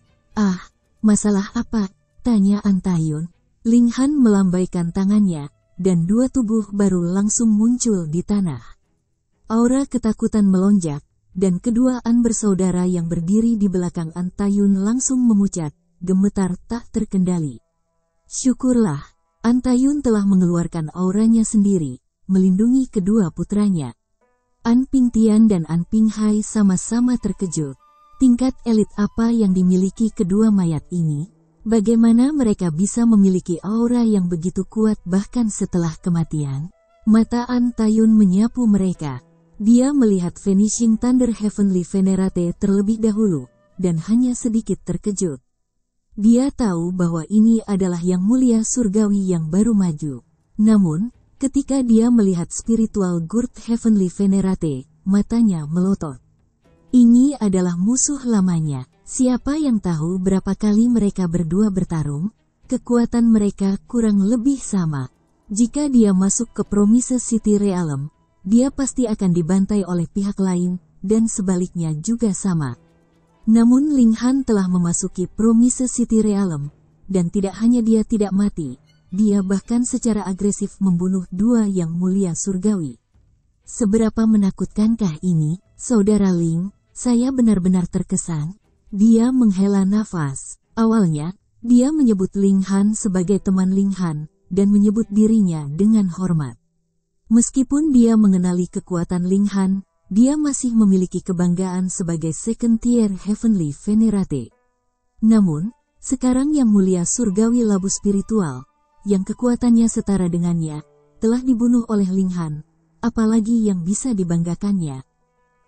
Masalah apa? Tanya An Taiyun. Ling Han melambaikan tangannya, dan dua tubuh baru langsung muncul di tanah. Aura ketakutan melonjak, dan kedua An bersaudara yang berdiri di belakang An Taiyun langsung memucat, gemetar tak terkendali. Syukurlah, An Taiyun telah mengeluarkan auranya sendiri, melindungi kedua putranya. An Pingtian dan An Pinghai sama-sama terkejut. Tingkat elit apa yang dimiliki kedua mayat ini? Bagaimana mereka bisa memiliki aura yang begitu kuat bahkan setelah kematian? Mata An Taiyun menyapu mereka. Dia melihat Vanishing Thunder Heavenly Venerate terlebih dahulu, dan hanya sedikit terkejut. Dia tahu bahwa ini adalah yang mulia surgawi yang baru maju. Namun, ketika dia melihat spiritual Gurt Heavenly Venerate, matanya melotot. Ini adalah musuh lamanya. Siapa yang tahu berapa kali mereka berdua bertarung? Kekuatan mereka kurang lebih sama. Jika dia masuk ke Promise City Realm, dia pasti akan dibantai oleh pihak lain, dan sebaliknya juga sama. Namun Ling Han telah memasuki Promise City Realm, dan tidak hanya dia tidak mati, dia bahkan secara agresif membunuh dua yang mulia surgawi. Seberapa menakutkankah ini, Saudara Ling? Saya benar-benar terkesan. Dia menghela nafas. Awalnya, dia menyebut Ling Han sebagai teman Ling Han, dan menyebut dirinya dengan hormat. Meskipun dia mengenali kekuatan Ling Han, dia masih memiliki kebanggaan sebagai Second Tier Heavenly Venerate. Namun, sekarang yang mulia surgawi labu spiritual, yang kekuatannya setara dengannya, telah dibunuh oleh Ling Han, apalagi yang bisa dibanggakannya.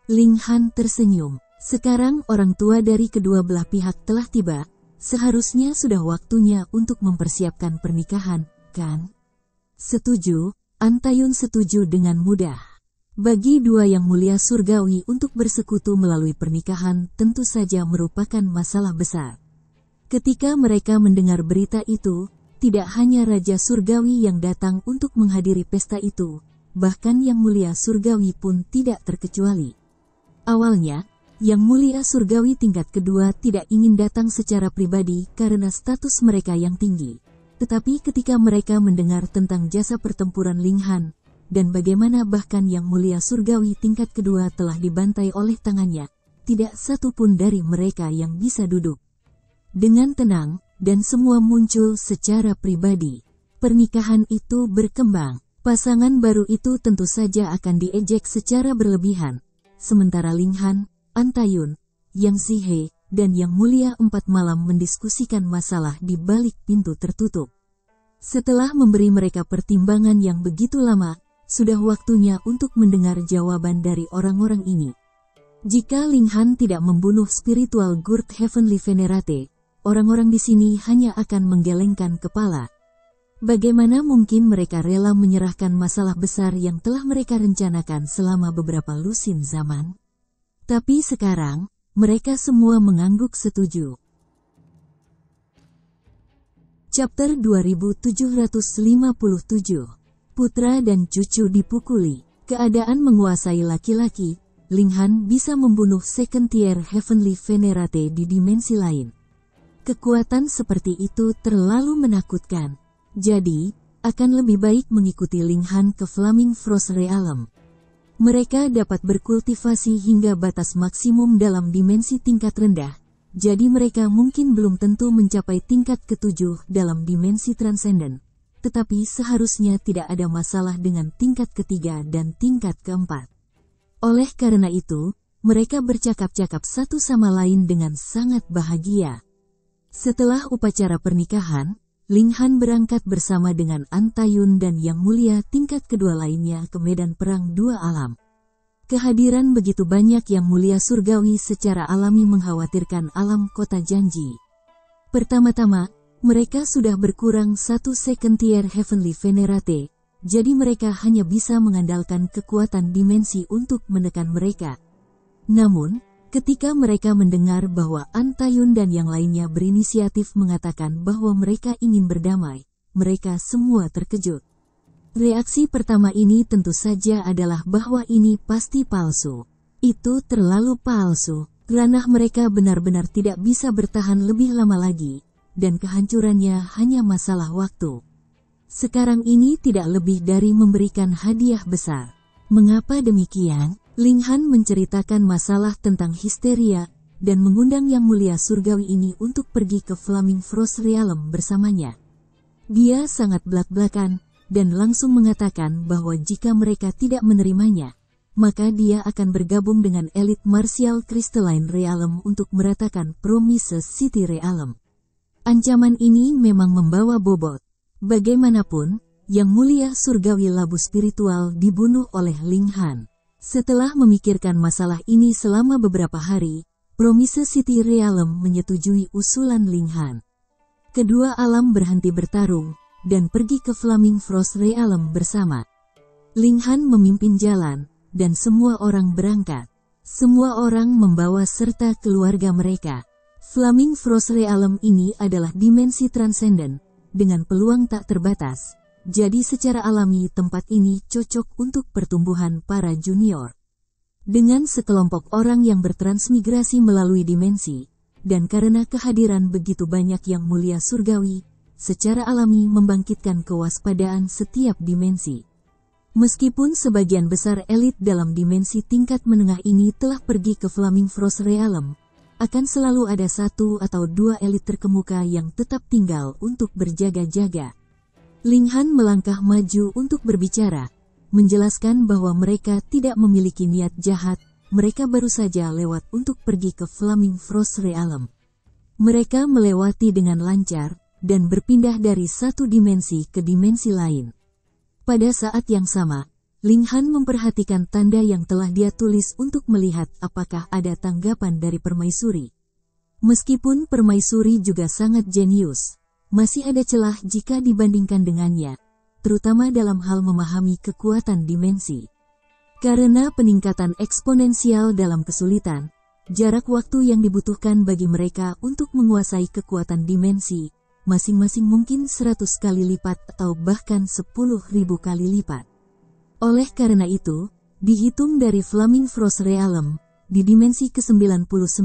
Ling Han tersenyum. Sekarang orang tua dari kedua belah pihak telah tiba, Seharusnya sudah waktunya untuk mempersiapkan pernikahan, kan? Setuju, Antayun setuju dengan mudah. Bagi dua yang mulia surgawi untuk bersekutu melalui pernikahan tentu saja merupakan masalah besar. Ketika mereka mendengar berita itu, tidak hanya Raja Surgawi yang datang untuk menghadiri pesta itu, bahkan Yang Mulia Surgawi pun tidak terkecuali. Awalnya, Yang Mulia Surgawi tingkat kedua tidak ingin datang secara pribadi karena status mereka yang tinggi. Tetapi ketika mereka mendengar tentang jasa pertempuran Linghan, dan bagaimana bahkan Yang Mulia Surgawi tingkat kedua telah dibantai oleh tangannya, tidak satu pun dari mereka yang bisa duduk dengan tenang, dan semua muncul secara pribadi. Pernikahan itu berkembang. Pasangan baru itu tentu saja akan diejek secara berlebihan. Sementara Linghan, Antayun, Yang Zihe, dan Yang Mulia Empat Malam mendiskusikan masalah di balik pintu tertutup. Setelah memberi mereka pertimbangan yang begitu lama, sudah waktunya untuk mendengar jawaban dari orang-orang ini. Jika Linghan tidak membunuh spiritual Gurt Heavenly Venerate, orang-orang di sini hanya akan menggelengkan kepala. Bagaimana mungkin mereka rela menyerahkan masalah besar yang telah mereka rencanakan selama beberapa lusin zaman? Tapi sekarang, mereka semua mengangguk setuju. Chapter 2757. Putra dan cucu dipukuli. Keadaan menguasai laki-laki, Linghan bisa membunuh second tier Heavenly Venerate di dimensi lain. Kekuatan seperti itu terlalu menakutkan. Jadi, akan lebih baik mengikuti Linghan ke Flaming Frost Realm. Mereka dapat berkultivasi hingga batas maksimum dalam dimensi tingkat rendah, jadi mereka mungkin belum tentu mencapai tingkat ketujuh dalam dimensi transenden, tetapi seharusnya tidak ada masalah dengan tingkat ketiga dan tingkat keempat. Oleh karena itu, mereka bercakap-cakap satu sama lain dengan sangat bahagia. Setelah upacara pernikahan, Linghan berangkat bersama dengan Antayun dan Yang Mulia tingkat kedua lainnya ke medan perang dua alam. Kehadiran begitu banyak Yang Mulia Surgawi secara alami mengkhawatirkan alam kota janji. Pertama-tama, mereka sudah berkurang satu second tier Heavenly Venerate, jadi mereka hanya bisa mengandalkan kekuatan dimensi untuk menekan mereka. Namun, ketika mereka mendengar bahwa Antayun dan yang lainnya berinisiatif mengatakan bahwa mereka ingin berdamai, mereka semua terkejut. Reaksi pertama ini tentu saja adalah bahwa ini pasti palsu. Itu terlalu palsu. Ranah mereka benar-benar tidak bisa bertahan lebih lama lagi, dan kehancurannya hanya masalah waktu. Sekarang ini tidak lebih dari memberikan hadiah besar. Mengapa demikian? Linghan menceritakan masalah tentang histeria, dan mengundang Yang Mulia Surgawi ini untuk pergi ke Flaming Frost Realm bersamanya. Dia sangat belak-belakan, dan langsung mengatakan bahwa jika mereka tidak menerimanya, maka dia akan bergabung dengan elit Martial Crystalline Realm untuk meratakan Promises City Realm. Ancaman ini memang membawa bobot. Bagaimanapun, Yang Mulia Surgawi Labu Spiritual dibunuh oleh Linghan. Setelah memikirkan masalah ini selama beberapa hari, Promises City Realm menyetujui usulan Linghan. Kedua alam berhenti bertarung, dan pergi ke Flaming Frost Realm bersama. Linghan memimpin jalan, dan semua orang berangkat. Semua orang membawa serta keluarga mereka. Flaming Frost Realm ini adalah dimensi transenden, dengan peluang tak terbatas. Jadi secara alami tempat ini cocok untuk pertumbuhan para junior. Dengan sekelompok orang yang bertransmigrasi melalui dimensi, dan karena kehadiran begitu banyak Yang Mulia Surgawi, secara alami membangkitkan kewaspadaan setiap dimensi. Meskipun sebagian besar elit dalam dimensi tingkat menengah ini telah pergi ke Flaming Frost Realm, akan selalu ada satu atau dua elit terkemuka yang tetap tinggal untuk berjaga-jaga. Linghan melangkah maju untuk berbicara, menjelaskan bahwa mereka tidak memiliki niat jahat, mereka baru saja lewat untuk pergi ke Flaming Frost Realm. Mereka melewati dengan lancar, dan berpindah dari satu dimensi ke dimensi lain. Pada saat yang sama, Linghan memperhatikan tanda yang telah dia tulis untuk melihat apakah ada tanggapan dari permaisuri. Meskipun permaisuri juga sangat jenius, masih ada celah jika dibandingkan dengannya, terutama dalam hal memahami kekuatan dimensi. Karena peningkatan eksponensial dalam kesulitan, jarak waktu yang dibutuhkan bagi mereka untuk menguasai kekuatan dimensi, masing-masing mungkin 100 kali lipat atau bahkan 10.000 kali lipat. Oleh karena itu, dihitung dari Flaming Frost Realm, di dimensi ke-99,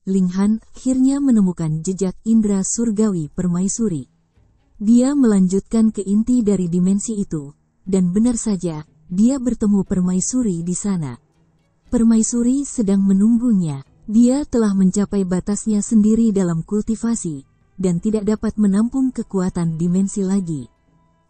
Ling Han akhirnya menemukan jejak indera surgawi permaisuri. Dia melanjutkan ke inti dari dimensi itu, dan benar saja, dia bertemu permaisuri di sana. Permaisuri sedang menunggunya. Dia telah mencapai batasnya sendiri dalam kultivasi, dan tidak dapat menampung kekuatan dimensi lagi.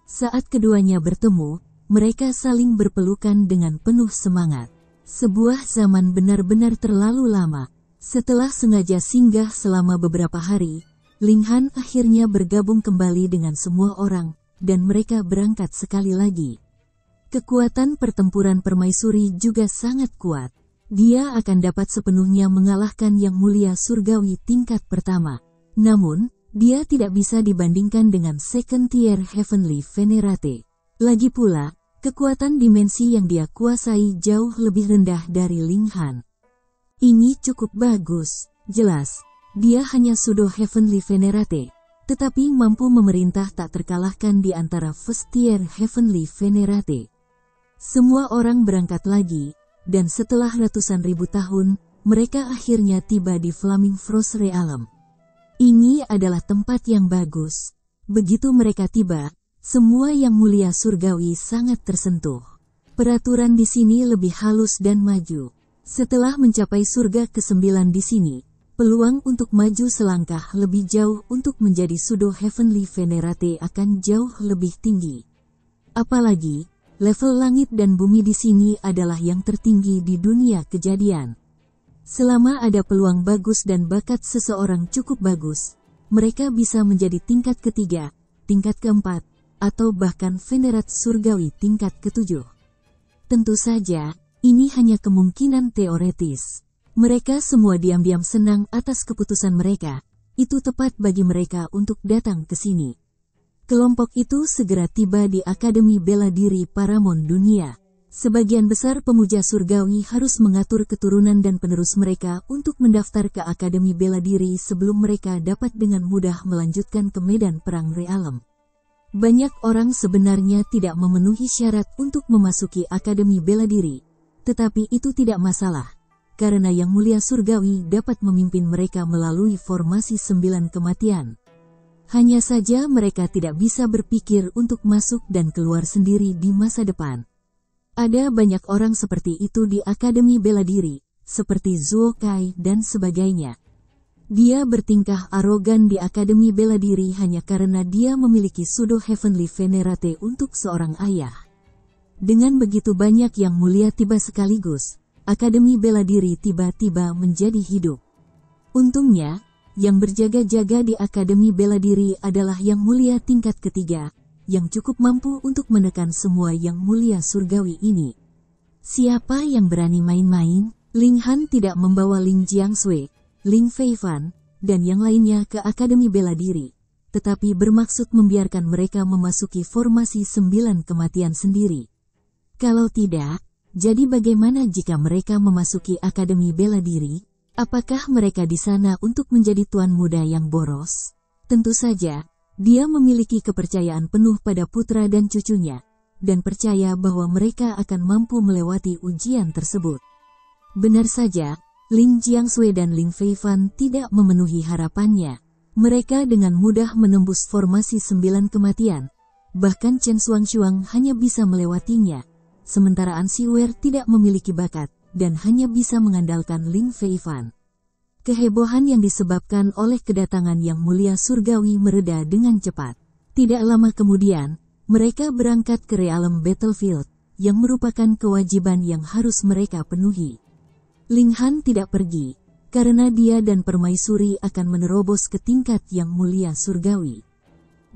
Saat keduanya bertemu, mereka saling berpelukan dengan penuh semangat. Sebuah zaman benar-benar terlalu lama. Setelah sengaja singgah selama beberapa hari, Ling Han akhirnya bergabung kembali dengan semua orang, dan mereka berangkat sekali lagi. Kekuatan pertempuran permaisuri juga sangat kuat. Dia akan dapat sepenuhnya mengalahkan Yang Mulia Surgawi tingkat pertama. Namun, dia tidak bisa dibandingkan dengan Second Tier Heavenly Venerate. Lagi pula, kekuatan dimensi yang dia kuasai jauh lebih rendah dari Ling Han. Ini cukup bagus, jelas. Dia hanya Pseudo Heavenly Venerate, tetapi mampu memerintah tak terkalahkan di antara First Tier Heavenly Venerate. Semua orang berangkat lagi, dan setelah ratusan ribu tahun, mereka akhirnya tiba di Flaming Frost Realm. Ini adalah tempat yang bagus. Begitu mereka tiba, semua Yang Mulia Surgawi sangat tersentuh. Peraturan di sini lebih halus dan maju. Setelah mencapai surga ke-9 di sini, peluang untuk maju selangkah lebih jauh untuk menjadi Pseudo Heavenly Venerate akan jauh lebih tinggi. Apalagi, level langit dan bumi di sini adalah yang tertinggi di dunia kejadian. Selama ada peluang bagus dan bakat seseorang cukup bagus, mereka bisa menjadi tingkat ketiga, tingkat keempat, atau bahkan Venerat Surgawi tingkat ke-7. Tentu saja, ini hanya kemungkinan teoretis. Mereka semua diam-diam senang atas keputusan mereka. Itu tepat bagi mereka untuk datang ke sini. Kelompok itu segera tiba di Akademi Bela Diri Paramount Dunia. Sebagian besar pemuja surgawi harus mengatur keturunan dan penerus mereka untuk mendaftar ke Akademi Bela Diri sebelum mereka dapat dengan mudah melanjutkan ke medan perang realem. Banyak orang sebenarnya tidak memenuhi syarat untuk memasuki Akademi Bela Diri. Tetapi itu tidak masalah, karena Yang Mulia Surgawi dapat memimpin mereka melalui formasi 9 kematian. Hanya saja mereka tidak bisa berpikir untuk masuk dan keluar sendiri di masa depan. Ada banyak orang seperti itu di Akademi Bela Diri, seperti Zuo Kai dan sebagainya. Dia bertingkah arogan di Akademi Bela Diri hanya karena dia memiliki Pseudo Heavenly Venerate untuk seorang ayah. Dengan begitu banyak Yang Mulia tiba sekaligus, Akademi Bela Diri tiba-tiba menjadi hidup. Untungnya, yang berjaga-jaga di Akademi Bela Diri adalah Yang Mulia tingkat ketiga, yang cukup mampu untuk menekan semua Yang Mulia Surgawi ini. Siapa yang berani main-main? Ling Han tidak membawa Ling Jiangshui, Ling Feifan, dan yang lainnya ke Akademi Bela Diri, tetapi bermaksud membiarkan mereka memasuki formasi 9 kematian sendiri. Kalau tidak, jadi bagaimana jika mereka memasuki Akademi Bela Diri? Apakah mereka di sana untuk menjadi tuan muda yang boros? Tentu saja, dia memiliki kepercayaan penuh pada putra dan cucunya, dan percaya bahwa mereka akan mampu melewati ujian tersebut. Benar saja, Ling Jiangshui dan Ling Feifan tidak memenuhi harapannya. Mereka dengan mudah menembus formasi 9 kematian, bahkan Chen Xuangshuang hanya bisa melewatinya. Sementara An Siwer tidak memiliki bakat, dan hanya bisa mengandalkan Ling Feifan. Kehebohan yang disebabkan oleh kedatangan Yang Mulia Surgawi mereda dengan cepat. Tidak lama kemudian, mereka berangkat ke Realm Battlefield, yang merupakan kewajiban yang harus mereka penuhi. Ling Han tidak pergi, karena dia dan permaisuri akan menerobos ke tingkat Yang Mulia Surgawi.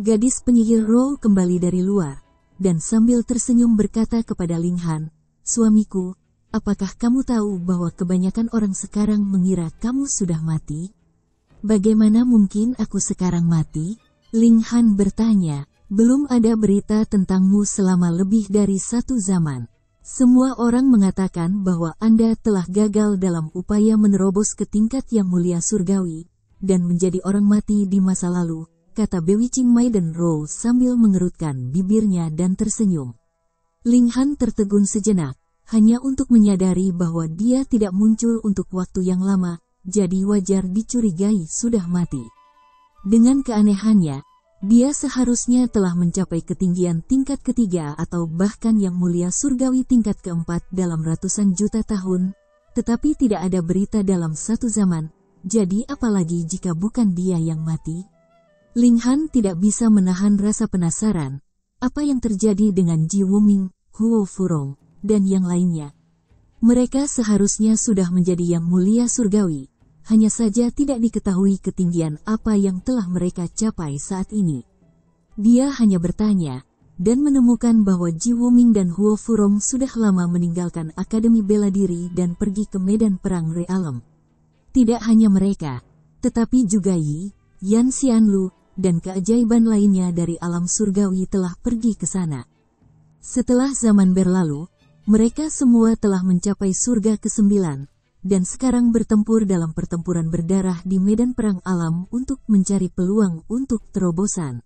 Gadis penyihir Rou kembali dari luar, dan sambil tersenyum berkata kepada Ling Han, "Suamiku, apakah kamu tahu bahwa kebanyakan orang sekarang mengira kamu sudah mati?" Bagaimana mungkin aku sekarang mati? Ling Han bertanya. Belum ada berita tentangmu selama lebih dari 1 zaman. Semua orang mengatakan bahwa Anda telah gagal dalam upaya menerobos ke tingkat yang mulia surgawi, dan menjadi orang mati di masa lalu, kata Bewi Qingmai dan Rou sambil mengerutkan bibirnya dan tersenyum. Ling Han tertegun sejenak, hanya untuk menyadari bahwa dia tidak muncul untuk waktu yang lama, jadi wajar dicurigai sudah mati. Dengan keanehannya, dia seharusnya telah mencapai ketinggian tingkat ketiga atau bahkan yang mulia surgawi tingkat keempat dalam ratusan juta tahun, tetapi tidak ada berita dalam 1 zaman, jadi apalagi jika bukan dia yang mati? Ling Han tidak bisa menahan rasa penasaran, apa yang terjadi dengan Ji Wuming, Huo Furong, dan yang lainnya. Mereka seharusnya sudah menjadi yang mulia surgawi. Hanya saja tidak diketahui ketinggian apa yang telah mereka capai saat ini. Dia hanya bertanya, dan menemukan bahwa Ji Wuming dan Huo Furong sudah lama meninggalkan Akademi Bela Diri dan pergi ke medan perang realem. Tidak hanya mereka, tetapi juga Yi, Yan Xianlu, dan keajaiban lainnya dari alam surgawi telah pergi ke sana. Setelah zaman berlalu, mereka semua telah mencapai surga ke-9, dan sekarang bertempur dalam pertempuran berdarah di medan perang alam untuk mencari peluang untuk terobosan.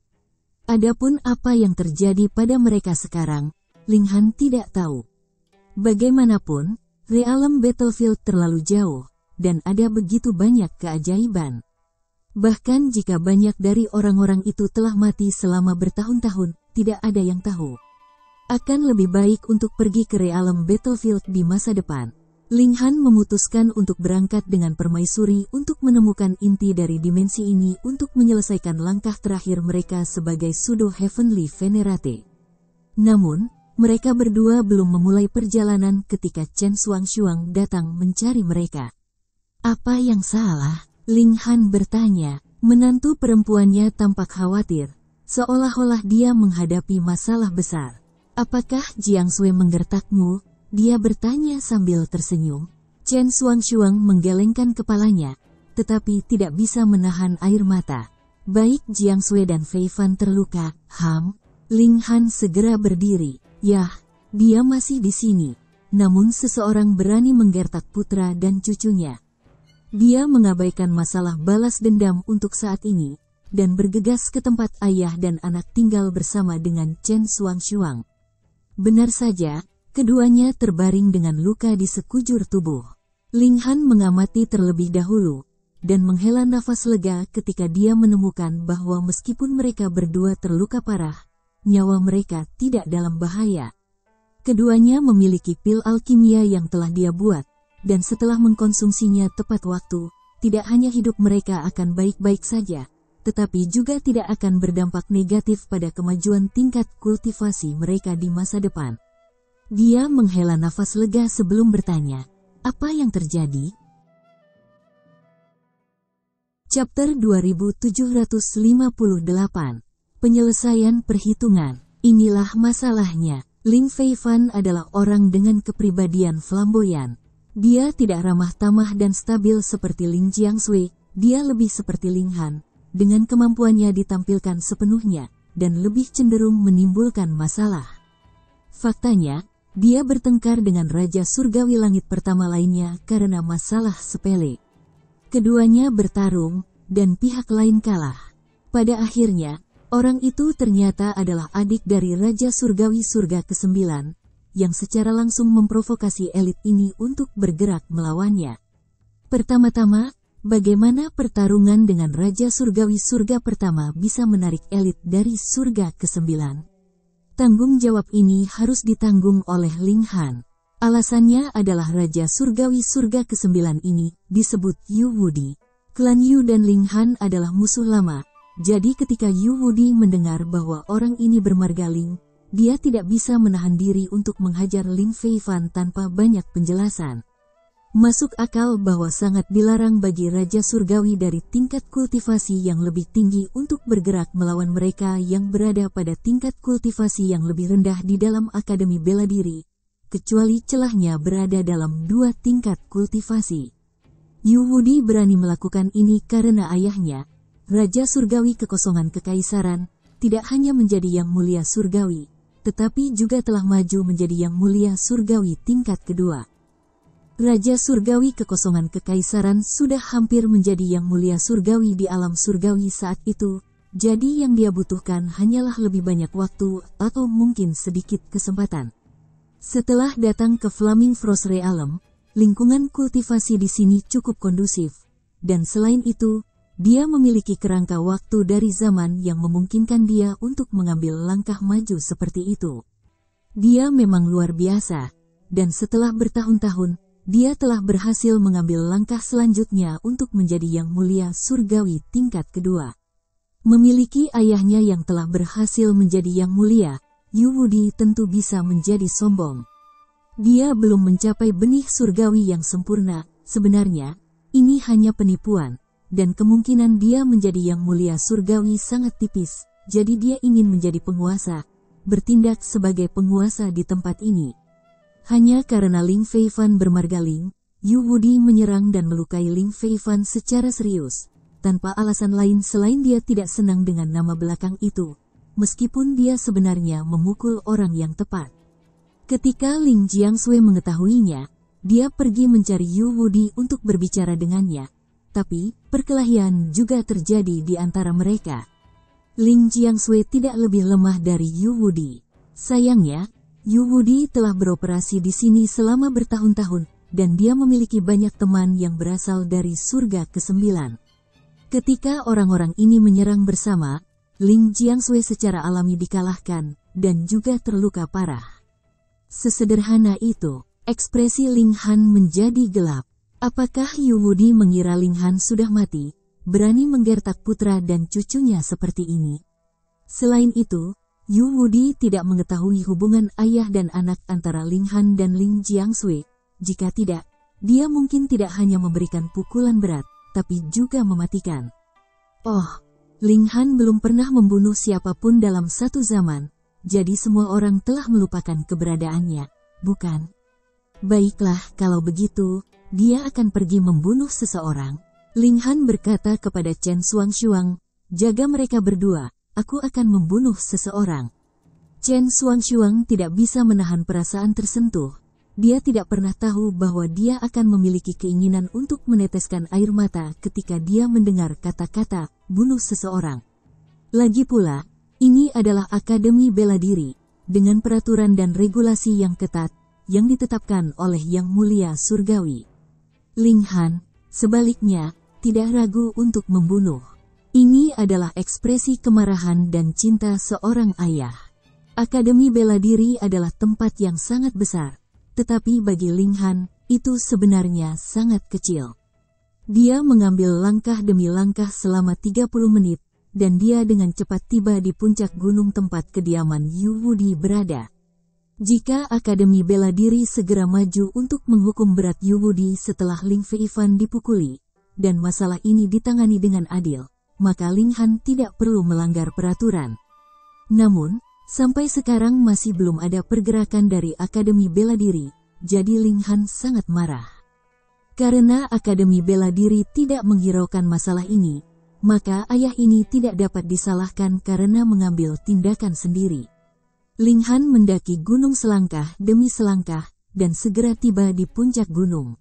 Adapun apa yang terjadi pada mereka sekarang, Ling Han tidak tahu. Bagaimanapun, realem battlefield terlalu jauh, dan ada begitu banyak keajaiban. Bahkan jika banyak dari orang-orang itu telah mati selama bertahun-tahun, tidak ada yang tahu. Akan lebih baik untuk pergi ke realem battlefield di masa depan. Ling Han memutuskan untuk berangkat dengan permaisuri untuk menemukan inti dari dimensi ini untuk menyelesaikan langkah terakhir mereka sebagai Pseudo Heavenly Venerate. Namun, mereka berdua belum memulai perjalanan ketika Chen Shuangshuang datang mencari mereka. Apa yang salah? Ling Han bertanya. Menantu perempuannya tampak khawatir, seolah-olah dia menghadapi masalah besar. Apakah Jiang Sui menggertakmu? Dia bertanya sambil tersenyum. Chen Shuangshuang menggelengkan kepalanya, tetapi tidak bisa menahan air mata. Baik Jiang Sui dan Fei Fan terluka, Ling Han segera berdiri. Yah, dia masih di sini. Namun seseorang berani menggertak putra dan cucunya. Dia mengabaikan masalah balas dendam untuk saat ini, dan bergegas ke tempat ayah dan anak tinggal bersama dengan Chen Shuangshuang. Benar saja, keduanya terbaring dengan luka di sekujur tubuh. Ling Han mengamati terlebih dahulu, dan menghela nafas lega ketika dia menemukan bahwa meskipun mereka berdua terluka parah, nyawa mereka tidak dalam bahaya. Keduanya memiliki pil alkimia yang telah dia buat, dan setelah mengkonsumsinya tepat waktu, tidak hanya hidup mereka akan baik-baik saja, tetapi juga tidak akan berdampak negatif pada kemajuan tingkat kultivasi mereka di masa depan. Dia menghela nafas lega sebelum bertanya, apa yang terjadi? Chapter 2758. Penyelesaian perhitungan. Inilah masalahnya. Ling Fei Fan adalah orang dengan kepribadian flamboyan. Dia tidak ramah tamah dan stabil seperti Ling Jiangshui, dia lebih seperti Ling Han, dengan kemampuannya ditampilkan sepenuhnya, dan lebih cenderung menimbulkan masalah. Faktanya, dia bertengkar dengan Raja Surgawi Langit pertama lainnya karena masalah sepele. Keduanya bertarung, dan pihak lain kalah. Pada akhirnya, orang itu ternyata adalah adik dari Raja Surgawi Surga ke-9, yang secara langsung memprovokasi elit ini untuk bergerak melawannya. Pertama-tama, bagaimana pertarungan dengan Raja Surgawi Surga pertama bisa menarik elit dari surga ke-9? Tanggung jawab ini harus ditanggung oleh Ling Han. Alasannya adalah Raja Surgawi Surga ke-9 ini disebut Yu Wudi. Klan Yu dan Ling Han adalah musuh lama, jadi ketika Yu Wudi mendengar bahwa orang ini bermarga Ling, dia tidak bisa menahan diri untuk menghajar Ling Fei Fan tanpa banyak penjelasan. Masuk akal bahwa sangat dilarang bagi Raja Surgawi dari tingkat kultivasi yang lebih tinggi untuk bergerak melawan mereka yang berada pada tingkat kultivasi yang lebih rendah di dalam Akademi Bela Diri, kecuali celahnya berada dalam 2 tingkat kultivasi. Yu Wudi berani melakukan ini karena ayahnya, Raja Surgawi Kekosongan Kekaisaran, tidak hanya menjadi Yang Mulia Surgawi, tetapi juga telah maju menjadi Yang Mulia Surgawi tingkat kedua. Raja Surgawi Kekosongan Kekaisaran sudah hampir menjadi Yang Mulia Surgawi di alam surgawi saat itu, jadi yang dia butuhkan hanyalah lebih banyak waktu atau mungkin sedikit kesempatan. Setelah datang ke Flaming Frost Realm, lingkungan kultivasi di sini cukup kondusif, dan selain itu, dia memiliki kerangka waktu dari zaman yang memungkinkan dia untuk mengambil langkah maju seperti itu. Dia memang luar biasa, dan setelah bertahun-tahun, dia telah berhasil mengambil langkah selanjutnya untuk menjadi Yang Mulia Surgawi tingkat kedua. Memiliki ayahnya yang telah berhasil menjadi Yang Mulia, Yu Wudi tentu bisa menjadi sombong. Dia belum mencapai benih surgawi yang sempurna, sebenarnya, ini hanya penipuan, dan kemungkinan dia menjadi Yang Mulia Surgawi sangat tipis, jadi dia ingin menjadi penguasa, bertindak sebagai penguasa di tempat ini. Hanya karena Ling Feifan bermarga Ling, Yu Wudi menyerang dan melukai Ling Feifan secara serius, tanpa alasan lain selain dia tidak senang dengan nama belakang itu, meskipun dia sebenarnya memukul orang yang tepat. Ketika Ling Jiangshui mengetahuinya, dia pergi mencari Yu Wudi untuk berbicara dengannya, tapi perkelahian juga terjadi di antara mereka. Ling Jiangshui tidak lebih lemah dari Yu Wudi. Sayangnya, Yu Wudi telah beroperasi di sini selama bertahun-tahun, dan dia memiliki banyak teman yang berasal dari surga ke-9. Ketika orang-orang ini menyerang bersama, Ling Jiangshui secara alami dikalahkan, dan juga terluka parah. Sesederhana itu, ekspresi Ling Han menjadi gelap. Apakah Yu Wudi mengira Ling Han sudah mati, berani menggertak putra dan cucunya seperti ini? Selain itu, Yu Wudi tidak mengetahui hubungan ayah dan anak antara Ling Han dan Ling Jiangshui. Jika tidak, dia mungkin tidak hanya memberikan pukulan berat, tapi juga mematikan. Oh, Ling Han belum pernah membunuh siapapun dalam satu zaman, jadi semua orang telah melupakan keberadaannya, bukan? Baiklah, kalau begitu, dia akan pergi membunuh seseorang. Ling Han berkata kepada Chen Shuangshuang, jaga mereka berdua. Aku akan membunuh seseorang. Chen Shuangshuang tidak bisa menahan perasaan tersentuh. Dia tidak pernah tahu bahwa dia akan memiliki keinginan untuk meneteskan air mata ketika dia mendengar kata-kata bunuh seseorang. Lagi pula, ini adalah Akademi Bela Diri, dengan peraturan dan regulasi yang ketat, yang ditetapkan oleh Yang Mulia Surgawi. Ling Han, sebaliknya, tidak ragu untuk membunuh. Ini adalah ekspresi kemarahan dan cinta seorang ayah. Akademi Bela Diri adalah tempat yang sangat besar, tetapi bagi Ling Han, itu sebenarnya sangat kecil. Dia mengambil langkah demi langkah selama 30 menit, dan dia dengan cepat tiba di puncak gunung tempat kediaman Yu Wudi berada. Jika Akademi Bela Diri segera maju untuk menghukum berat Yu Wudi setelah Ling Feifan dipukuli, dan masalah ini ditangani dengan adil, maka Ling Han tidak perlu melanggar peraturan. Namun, sampai sekarang masih belum ada pergerakan dari Akademi Bela Diri, jadi Ling Han sangat marah. Karena Akademi Bela Diri tidak menghiraukan masalah ini, maka ayah ini tidak dapat disalahkan karena mengambil tindakan sendiri. Ling Han mendaki gunung selangkah demi selangkah, dan segera tiba di puncak gunung.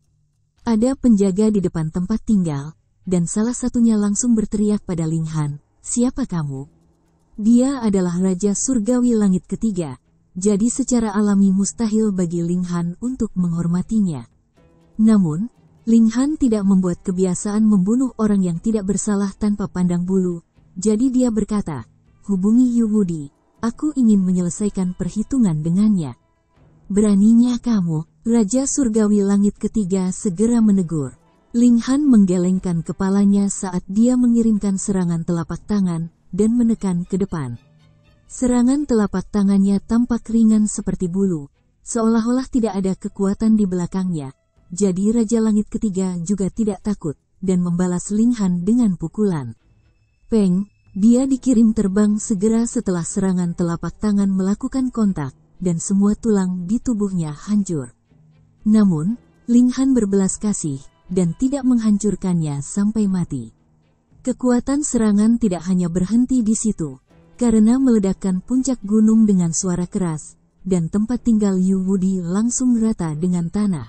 Ada penjaga di depan tempat tinggal, dan salah satunya langsung berteriak pada Ling Han, "Siapa kamu?" Dia adalah Raja Surgawi Langit Ketiga, jadi secara alami mustahil bagi Ling Han untuk menghormatinya. Namun, Ling Han tidak membuat kebiasaan membunuh orang yang tidak bersalah tanpa pandang bulu, jadi dia berkata, "Hubungi Yu Wudi, aku ingin menyelesaikan perhitungan dengannya." "Beraninya kamu," Raja Surgawi Langit Ketiga segera menegur. Ling Han menggelengkan kepalanya saat dia mengirimkan serangan telapak tangan dan menekan ke depan. Serangan telapak tangannya tampak ringan seperti bulu, seolah-olah tidak ada kekuatan di belakangnya. Jadi Raja Langit Ketiga juga tidak takut dan membalas Ling Han dengan pukulan. Peng, dia dikirim terbang segera setelah serangan telapak tangan melakukan kontak, dan semua tulang di tubuhnya hancur. Namun, Ling Han berbelas kasih, dan tidak menghancurkannya sampai mati. Kekuatan serangan tidak hanya berhenti di situ, karena meledakkan puncak gunung dengan suara keras, dan tempat tinggal Yu Wudi langsung rata dengan tanah.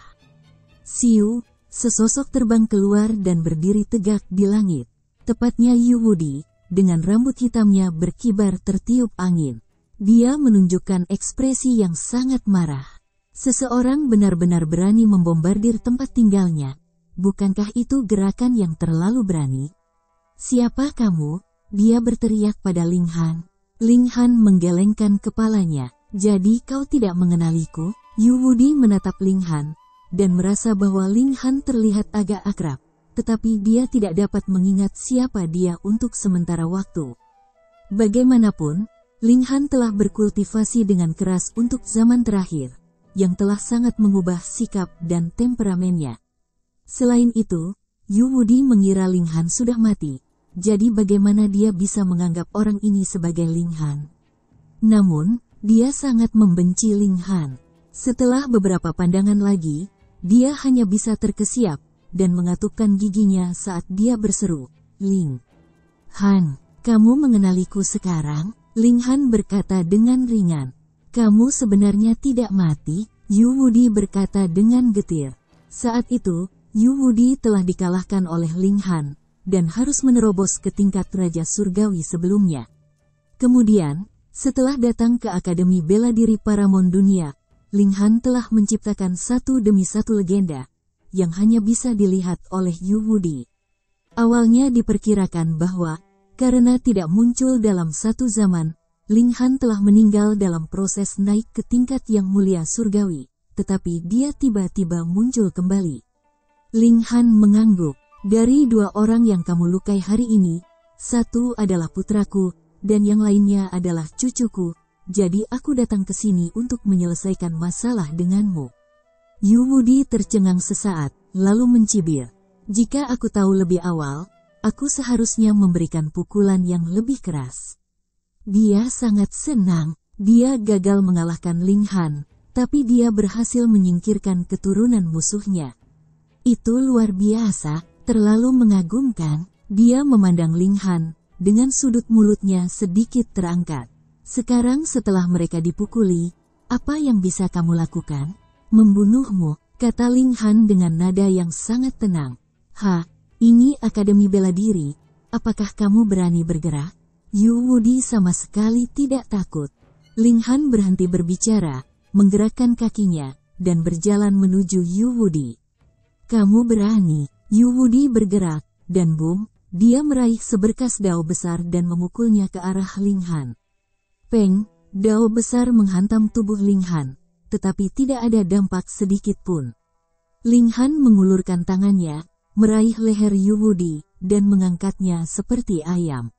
Siu, sesosok terbang keluar dan berdiri tegak di langit. Tepatnya Yu Wudi, dengan rambut hitamnya berkibar tertiup angin. Dia menunjukkan ekspresi yang sangat marah. Seseorang benar-benar berani membombardir tempat tinggalnya. Bukankah itu gerakan yang terlalu berani? Siapa kamu? Dia berteriak pada Ling Han. Ling Han menggelengkan kepalanya. Jadi kau tidak mengenaliku? Yu Wudi menatap Ling Han, dan merasa bahwa Ling Han terlihat agak akrab. Tetapi dia tidak dapat mengingat siapa dia untuk sementara waktu. Bagaimanapun, Ling Han telah berkultivasi dengan keras untuk zaman terakhir, yang telah sangat mengubah sikap dan temperamennya. Selain itu, Yu Wudi mengira Ling Han sudah mati, jadi bagaimana dia bisa menganggap orang ini sebagai Ling Han? Namun, dia sangat membenci Ling Han. Setelah beberapa pandangan lagi, dia hanya bisa terkesiap dan mengatupkan giginya saat dia berseru, "Ling Han, kamu mengenaliku sekarang?" Ling Han berkata dengan ringan. "Kamu sebenarnya tidak mati?" Yu Wudi berkata dengan getir. Saat itu, Yu Wudi telah dikalahkan oleh Ling Han, dan harus menerobos ke tingkat Raja Surgawi sebelumnya. Kemudian, setelah datang ke Akademi Bela Diri Paramount Dunia, Ling Han telah menciptakan satu demi satu legenda, yang hanya bisa dilihat oleh Yu Wudi. Awalnya diperkirakan bahwa, karena tidak muncul dalam satu zaman, Ling Han telah meninggal dalam proses naik ke tingkat yang mulia surgawi, tetapi dia tiba-tiba muncul kembali. Ling Han mengangguk. "Dari dua orang yang kamu lukai hari ini, satu adalah putraku, dan yang lainnya adalah cucuku, jadi aku datang ke sini untuk menyelesaikan masalah denganmu." Yu Wudi tercengang sesaat, lalu mencibir. "Jika aku tahu lebih awal, aku seharusnya memberikan pukulan yang lebih keras." Dia sangat senang, dia gagal mengalahkan Ling Han, tapi dia berhasil menyingkirkan keturunan musuhnya. Itu luar biasa, terlalu mengagumkan. Dia memandang Ling Han, dengan sudut mulutnya sedikit terangkat. "Sekarang setelah mereka dipukuli, apa yang bisa kamu lakukan?" "Membunuhmu," kata Ling Han dengan nada yang sangat tenang. Ini Akademi Bela Diri, apakah kamu berani bergerak?" Yu Wudi sama sekali tidak takut. Ling Han berhenti berbicara, menggerakkan kakinya, dan berjalan menuju Yu Wudi. "Kamu berani?" Yu Wudi bergerak, dan boom, dia meraih seberkas dao besar dan memukulnya ke arah Ling Han. Peng, dao besar menghantam tubuh Ling Han, tetapi tidak ada dampak sedikit pun. Ling Han mengulurkan tangannya, meraih leher Yu Wudi, dan mengangkatnya seperti ayam.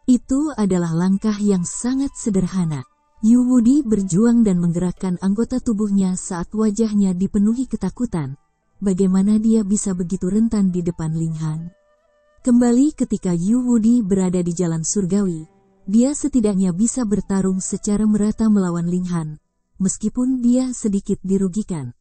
Itu adalah langkah yang sangat sederhana. Yu Wudi berjuang dan menggerakkan anggota tubuhnya saat wajahnya dipenuhi ketakutan. Bagaimana dia bisa begitu rentan di depan Ling Han? Kembali ketika Yu Wudi berada di jalan surgawi, dia setidaknya bisa bertarung secara merata melawan Ling Han, meskipun dia sedikit dirugikan.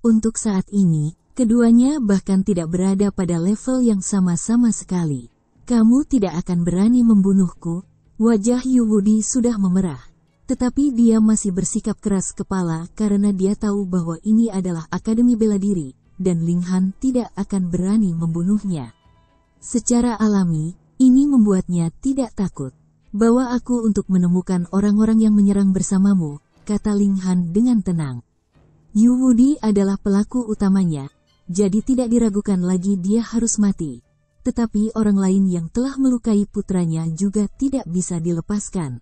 Untuk saat ini, keduanya bahkan tidak berada pada level yang sama-sama sekali. "Kamu tidak akan berani membunuhku." Wajah Yu Wudi sudah memerah. Tetapi dia masih bersikap keras kepala karena dia tahu bahwa ini adalah Akademi Bela Diri, dan Ling Han tidak akan berani membunuhnya. Secara alami, ini membuatnya tidak takut. "Bawa aku untuk menemukan orang-orang yang menyerang bersamamu," kata Ling Han dengan tenang. Yu Wudi adalah pelaku utamanya, jadi tidak diragukan lagi dia harus mati. Tetapi orang lain yang telah melukai putranya juga tidak bisa dilepaskan.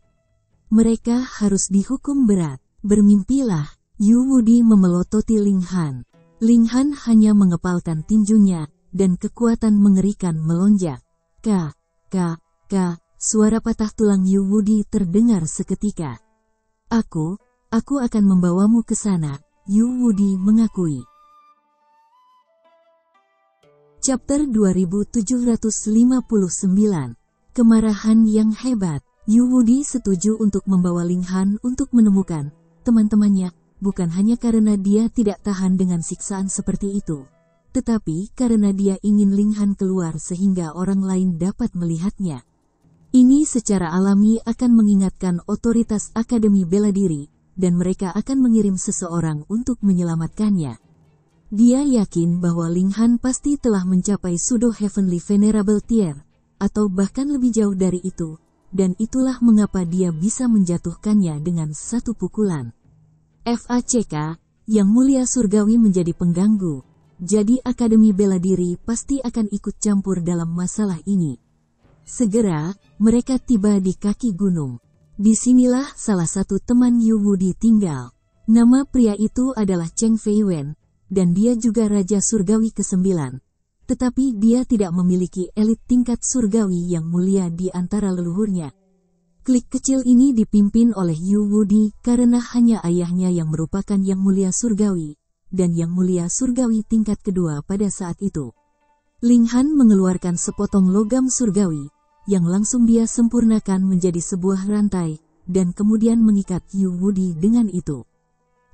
Mereka harus dihukum berat. "Bermimpilah." Yu Wudi memelototi Ling Han. Ling Han hanya mengepalkan tinjunya, dan kekuatan mengerikan melonjak. Ka, suara patah tulang Yu Wudi terdengar seketika. Aku akan membawamu ke sana," Yu Wudi mengakui. Chapter 2759. Kemarahan yang hebat. Yu Wudi setuju untuk membawa Ling Han untuk menemukan teman-temannya, bukan hanya karena dia tidak tahan dengan siksaan seperti itu. tetapi karena dia ingin Ling Han keluar sehingga orang lain dapat melihatnya. Ini secara alami akan mengingatkan otoritas Akademi Bela Diri, dan mereka akan mengirim seseorang untuk menyelamatkannya. Dia yakin bahwa Ling Han pasti telah mencapai Pseudo Heavenly Venerable Tier, atau bahkan lebih jauh dari itu, dan itulah mengapa dia bisa menjatuhkannya dengan satu pukulan. FACK, Yang Mulia Surgawi menjadi pengganggu. Jadi Akademi Bela Diri pasti akan ikut campur dalam masalah ini. Segera, mereka tiba di kaki gunung. Disinilah salah satu teman Yu Wudi tinggal. Nama pria itu adalah Cheng Fei Wen, dan dia juga Raja Surgawi ke-9. Tetapi dia tidak memiliki elit tingkat surgawi yang mulia di antara leluhurnya. Klik kecil ini dipimpin oleh Yu Wudi karena hanya ayahnya yang merupakan Yang Mulia Surgawi, dan Yang Mulia Surgawi tingkat kedua pada saat itu. Ling Han mengeluarkan sepotong logam surgawi, yang langsung dia sempurnakan menjadi sebuah rantai, dan kemudian mengikat Yu Wudi dengan itu.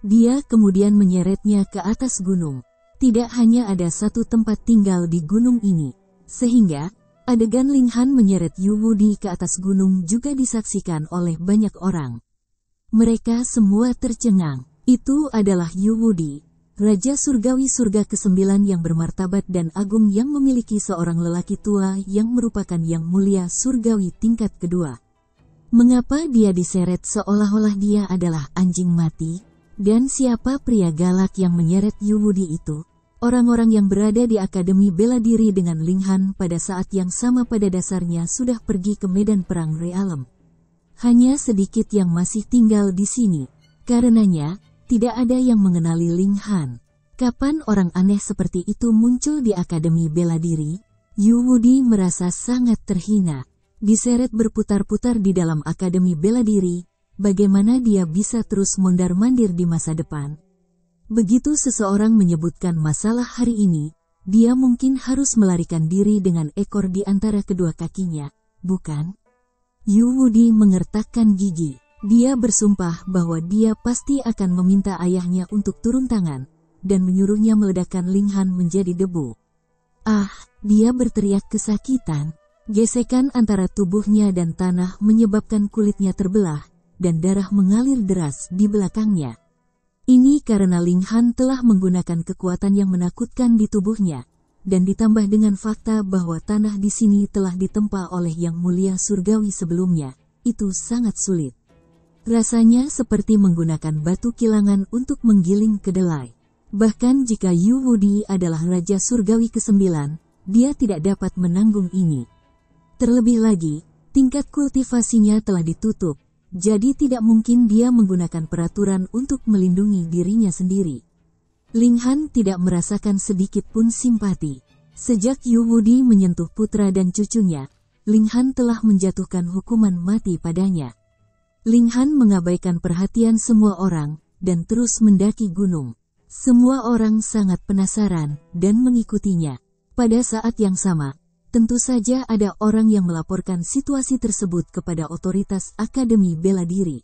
Dia kemudian menyeretnya ke atas gunung. Tidak hanya ada satu tempat tinggal di gunung ini, sehingga adegan Ling Han menyeret Yu Wudi ke atas gunung juga disaksikan oleh banyak orang. Mereka semua tercengang. Itu adalah Yu Wudi, Raja Surgawi Surga ke-9 yang bermartabat dan agung yang memiliki seorang lelaki tua yang merupakan Yang Mulia Surgawi tingkat kedua. Mengapa dia diseret seolah-olah dia adalah anjing mati? Dan siapa pria galak yang menyeret Yu Wudi itu? Orang-orang yang berada di Akademi Bela Diri dengan Ling Han pada saat yang sama pada dasarnya sudah pergi ke medan perang realem. Hanya sedikit yang masih tinggal di sini. Karenanya, tidak ada yang mengenali Ling Han. Kapan orang aneh seperti itu muncul di Akademi Bela Diri? Yu Wudi merasa sangat terhina. Diseret berputar-putar di dalam Akademi Bela Diri, bagaimana dia bisa terus mondar-mandir di masa depan? Begitu seseorang menyebutkan masalah hari ini, dia mungkin harus melarikan diri dengan ekor di antara kedua kakinya, bukan? Yu Wudi mengertakkan gigi. Dia bersumpah bahwa dia pasti akan meminta ayahnya untuk turun tangan, dan menyuruhnya meledakkan Ling Han menjadi debu. Ah, dia berteriak kesakitan. Gesekan antara tubuhnya dan tanah menyebabkan kulitnya terbelah, dan darah mengalir deras di belakangnya. Ini karena Ling Han telah menggunakan kekuatan yang menakutkan di tubuhnya, dan ditambah dengan fakta bahwa tanah di sini telah ditempa oleh Yang Mulia Surgawi sebelumnya, itu sangat sulit. Rasanya seperti menggunakan batu kilangan untuk menggiling kedelai. Bahkan jika Yu Wudi adalah Raja Surgawi ke-9, dia tidak dapat menanggung ini. Terlebih lagi, tingkat kultivasinya telah ditutup, jadi tidak mungkin dia menggunakan peraturan untuk melindungi dirinya sendiri. Ling Han tidak merasakan sedikit pun simpati. Sejak Yu Wudi menyentuh putra dan cucunya, Ling Han telah menjatuhkan hukuman mati padanya. Ling Han mengabaikan perhatian semua orang, dan terus mendaki gunung. Semua orang sangat penasaran, dan mengikutinya. Pada saat yang sama, tentu saja ada orang yang melaporkan situasi tersebut kepada otoritas Akademi Bela Diri.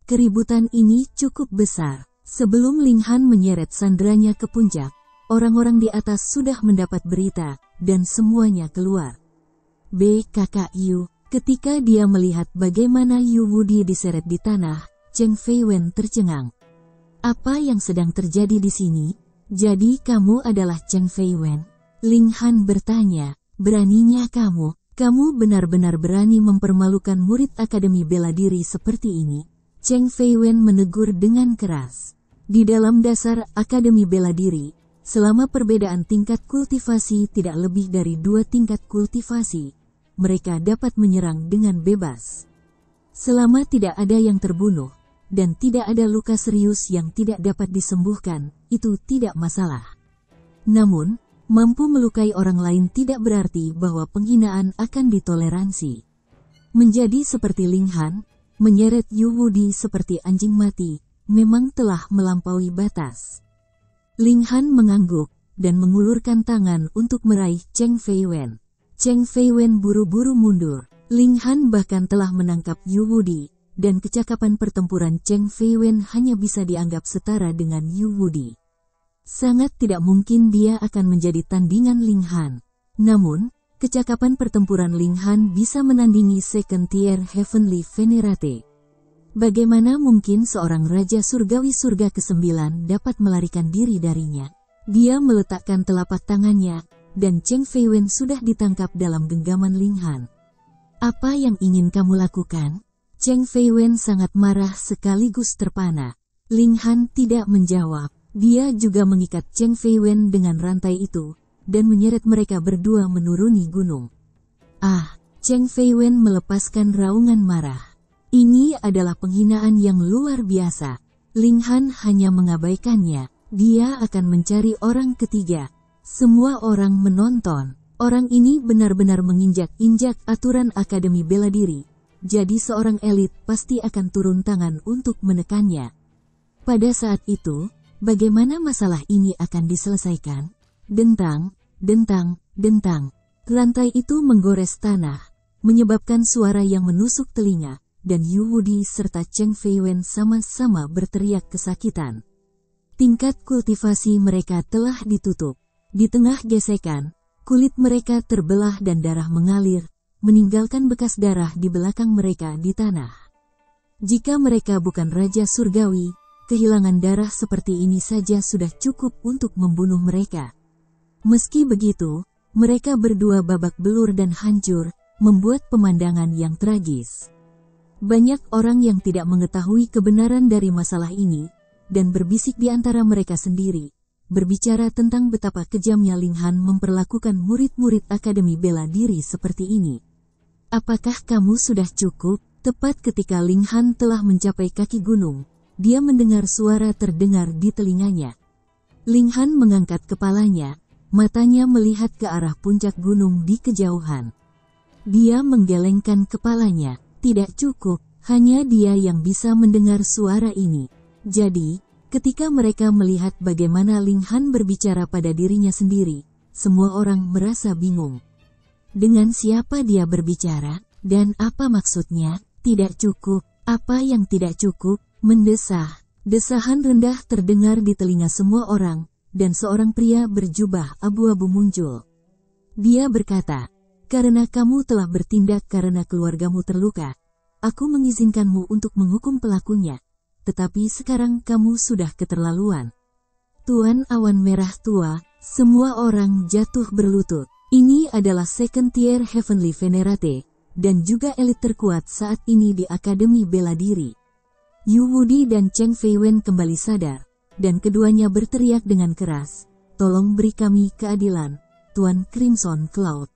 Keributan ini cukup besar. Sebelum Ling Han menyeret sandranya ke puncak, orang-orang di atas sudah mendapat berita, dan semuanya keluar. BKKU. Ketika dia melihat bagaimana Yu Wudi diseret di tanah, Cheng Fei Wen tercengang. Apa yang sedang terjadi di sini? Jadi kamu adalah Cheng Fei Wen? Ling Han bertanya. Beraninya kamu? Kamu benar-benar berani mempermalukan murid Akademi Bela Diri seperti ini? Cheng Fei Wen menegur dengan keras. Di dalam dasar Akademi Bela Diri, selama perbedaan tingkat kultivasi tidak lebih dari 2 tingkat kultivasi, mereka dapat menyerang dengan bebas. Selama tidak ada yang terbunuh, dan tidak ada luka serius yang tidak dapat disembuhkan, itu tidak masalah. Namun, mampu melukai orang lain tidak berarti bahwa penghinaan akan ditoleransi. Menjadi seperti Ling Han, menyeret Yu Wudi seperti anjing mati, memang telah melampaui batas. Ling Han mengangguk, dan mengulurkan tangan untuk meraih Cheng Fei Wen. Cheng Fei Wen buru-buru mundur. Ling Han bahkan telah menangkap Yu Wudi, dan kecakapan pertempuran Cheng Fei Wen hanya bisa dianggap setara dengan Yu Wudi. Sangat tidak mungkin dia akan menjadi tandingan Ling Han. Namun, kecakapan pertempuran Ling Han bisa menandingi Second Tier Heavenly Venerate. Bagaimana mungkin seorang Raja Surgawi Surga ke-9 dapat melarikan diri darinya? Dia meletakkan telapak tangannya, dan Cheng Feiwen sudah ditangkap dalam genggaman Ling Han. Apa yang ingin kamu lakukan? Cheng Feiwen sangat marah sekaligus terpana. Ling Han tidak menjawab. Dia juga mengikat Cheng Feiwen dengan rantai itu, dan menyeret mereka berdua menuruni gunung. Cheng Feiwen melepaskan raungan marah. Ini adalah penghinaan yang luar biasa. Ling Han hanya mengabaikannya. Dia akan mencari orang ketiga. Semua orang menonton. Orang ini benar-benar menginjak-injak aturan Akademi Bela Diri. Jadi seorang elit pasti akan turun tangan untuk menekannya. Pada saat itu, bagaimana masalah ini akan diselesaikan? Dentang, dentang, dentang. Rantai itu menggores tanah, menyebabkan suara yang menusuk telinga, dan Yu Wudi serta Cheng Feiwen sama-sama berteriak kesakitan. Tingkat kultivasi mereka telah ditutup. Di tengah gesekan, kulit mereka terbelah dan darah mengalir, meninggalkan bekas darah di belakang mereka di tanah. Jika mereka bukan Raja Surgawi, kehilangan darah seperti ini saja sudah cukup untuk membunuh mereka. Meski begitu, mereka berdua babak belur dan hancur, membuat pemandangan yang tragis. Banyak orang yang tidak mengetahui kebenaran dari masalah ini, dan berbisik di antara mereka sendiri, berbicara tentang betapa kejamnya Ling Han memperlakukan murid-murid Akademi Bela Diri seperti ini. Apakah kamu sudah cukup? Tepat ketika Ling Han telah mencapai kaki gunung, dia mendengar suara terdengar di telinganya. Ling Han mengangkat kepalanya, matanya melihat ke arah puncak gunung di kejauhan. Dia menggelengkan kepalanya. Tidak cukup, hanya dia yang bisa mendengar suara ini. Jadi, ketika mereka melihat bagaimana Ling Han berbicara pada dirinya sendiri, semua orang merasa bingung. Dengan siapa dia berbicara, dan apa maksudnya? Tidak cukup. Apa yang tidak cukup? Mendesah. Desahan rendah terdengar di telinga semua orang, dan seorang pria berjubah abu-abu muncul. Dia berkata, "Karena kamu telah bertindak karena keluargamu terluka, aku mengizinkanmu untuk menghukum pelakunya. Tetapi sekarang kamu sudah keterlaluan." Tuan Awan Merah Tua, semua orang jatuh berlutut. Ini adalah Second Tier Heavenly Venerate, dan juga elit terkuat saat ini di Akademi Bela Diri. Yu Wudi dan Cheng Feiwen kembali sadar, dan keduanya berteriak dengan keras, "Tolong beri kami keadilan, Tuan Crimson Cloud."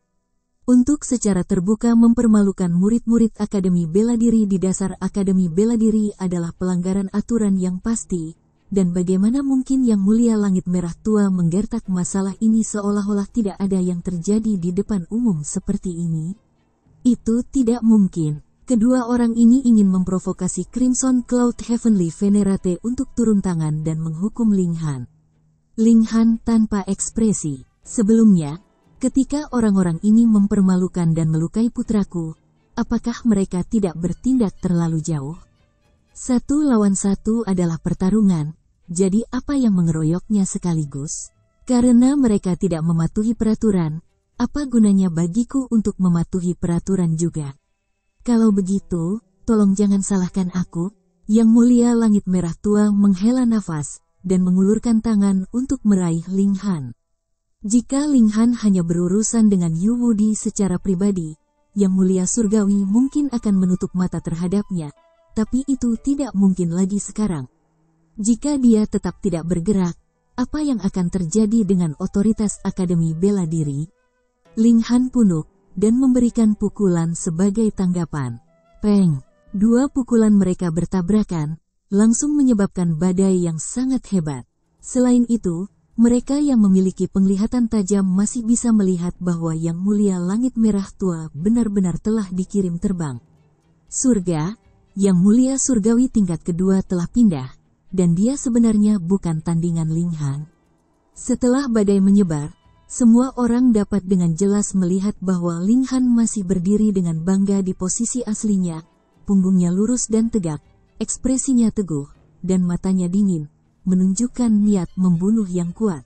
Untuk secara terbuka mempermalukan murid-murid Akademi Bela Diri di dasar Akademi Bela Diri adalah pelanggaran aturan yang pasti, dan bagaimana mungkin Yang Mulia Langit Merah Tua menggertak masalah ini seolah-olah tidak ada yang terjadi di depan umum seperti ini? Itu tidak mungkin. Kedua orang ini ingin memprovokasi Crimson Cloud Heavenly Venerate untuk turun tangan dan menghukum Ling Han. Ling Han tanpa ekspresi. Sebelumnya, ketika orang-orang ini mempermalukan dan melukai putraku, apakah mereka tidak bertindak terlalu jauh? 1 lawan 1 adalah pertarungan, jadi apa yang mengeroyoknya sekaligus? Karena mereka tidak mematuhi peraturan, apa gunanya bagiku untuk mematuhi peraturan juga? Kalau begitu, tolong jangan salahkan aku. Yang Mulia Langit Merah Tua menghela nafas, dan mengulurkan tangan untuk meraih Ling Han. Jika Ling Han hanya berurusan dengan Yu Wudi secara pribadi, Yang Mulia Surgawi mungkin akan menutup mata terhadapnya, tapi itu tidak mungkin lagi sekarang. Jika dia tetap tidak bergerak, apa yang akan terjadi dengan otoritas Akademi Bela Diri? Ling Han punuk, dan memberikan pukulan sebagai tanggapan. Peng! 2 pukulan mereka bertabrakan, langsung menyebabkan badai yang sangat hebat. Selain itu, mereka yang memiliki penglihatan tajam masih bisa melihat bahwa Yang Mulia Langit Merah Tua benar-benar telah dikirim terbang. Surga, Yang Mulia Surgawi tingkat kedua telah pindah, dan dia sebenarnya bukan tandingan Ling Han. Setelah badai menyebar, semua orang dapat dengan jelas melihat bahwa Ling Han masih berdiri dengan bangga di posisi aslinya, punggungnya lurus dan tegak, ekspresinya teguh, dan matanya dingin. menunjukkan niat membunuh yang kuat.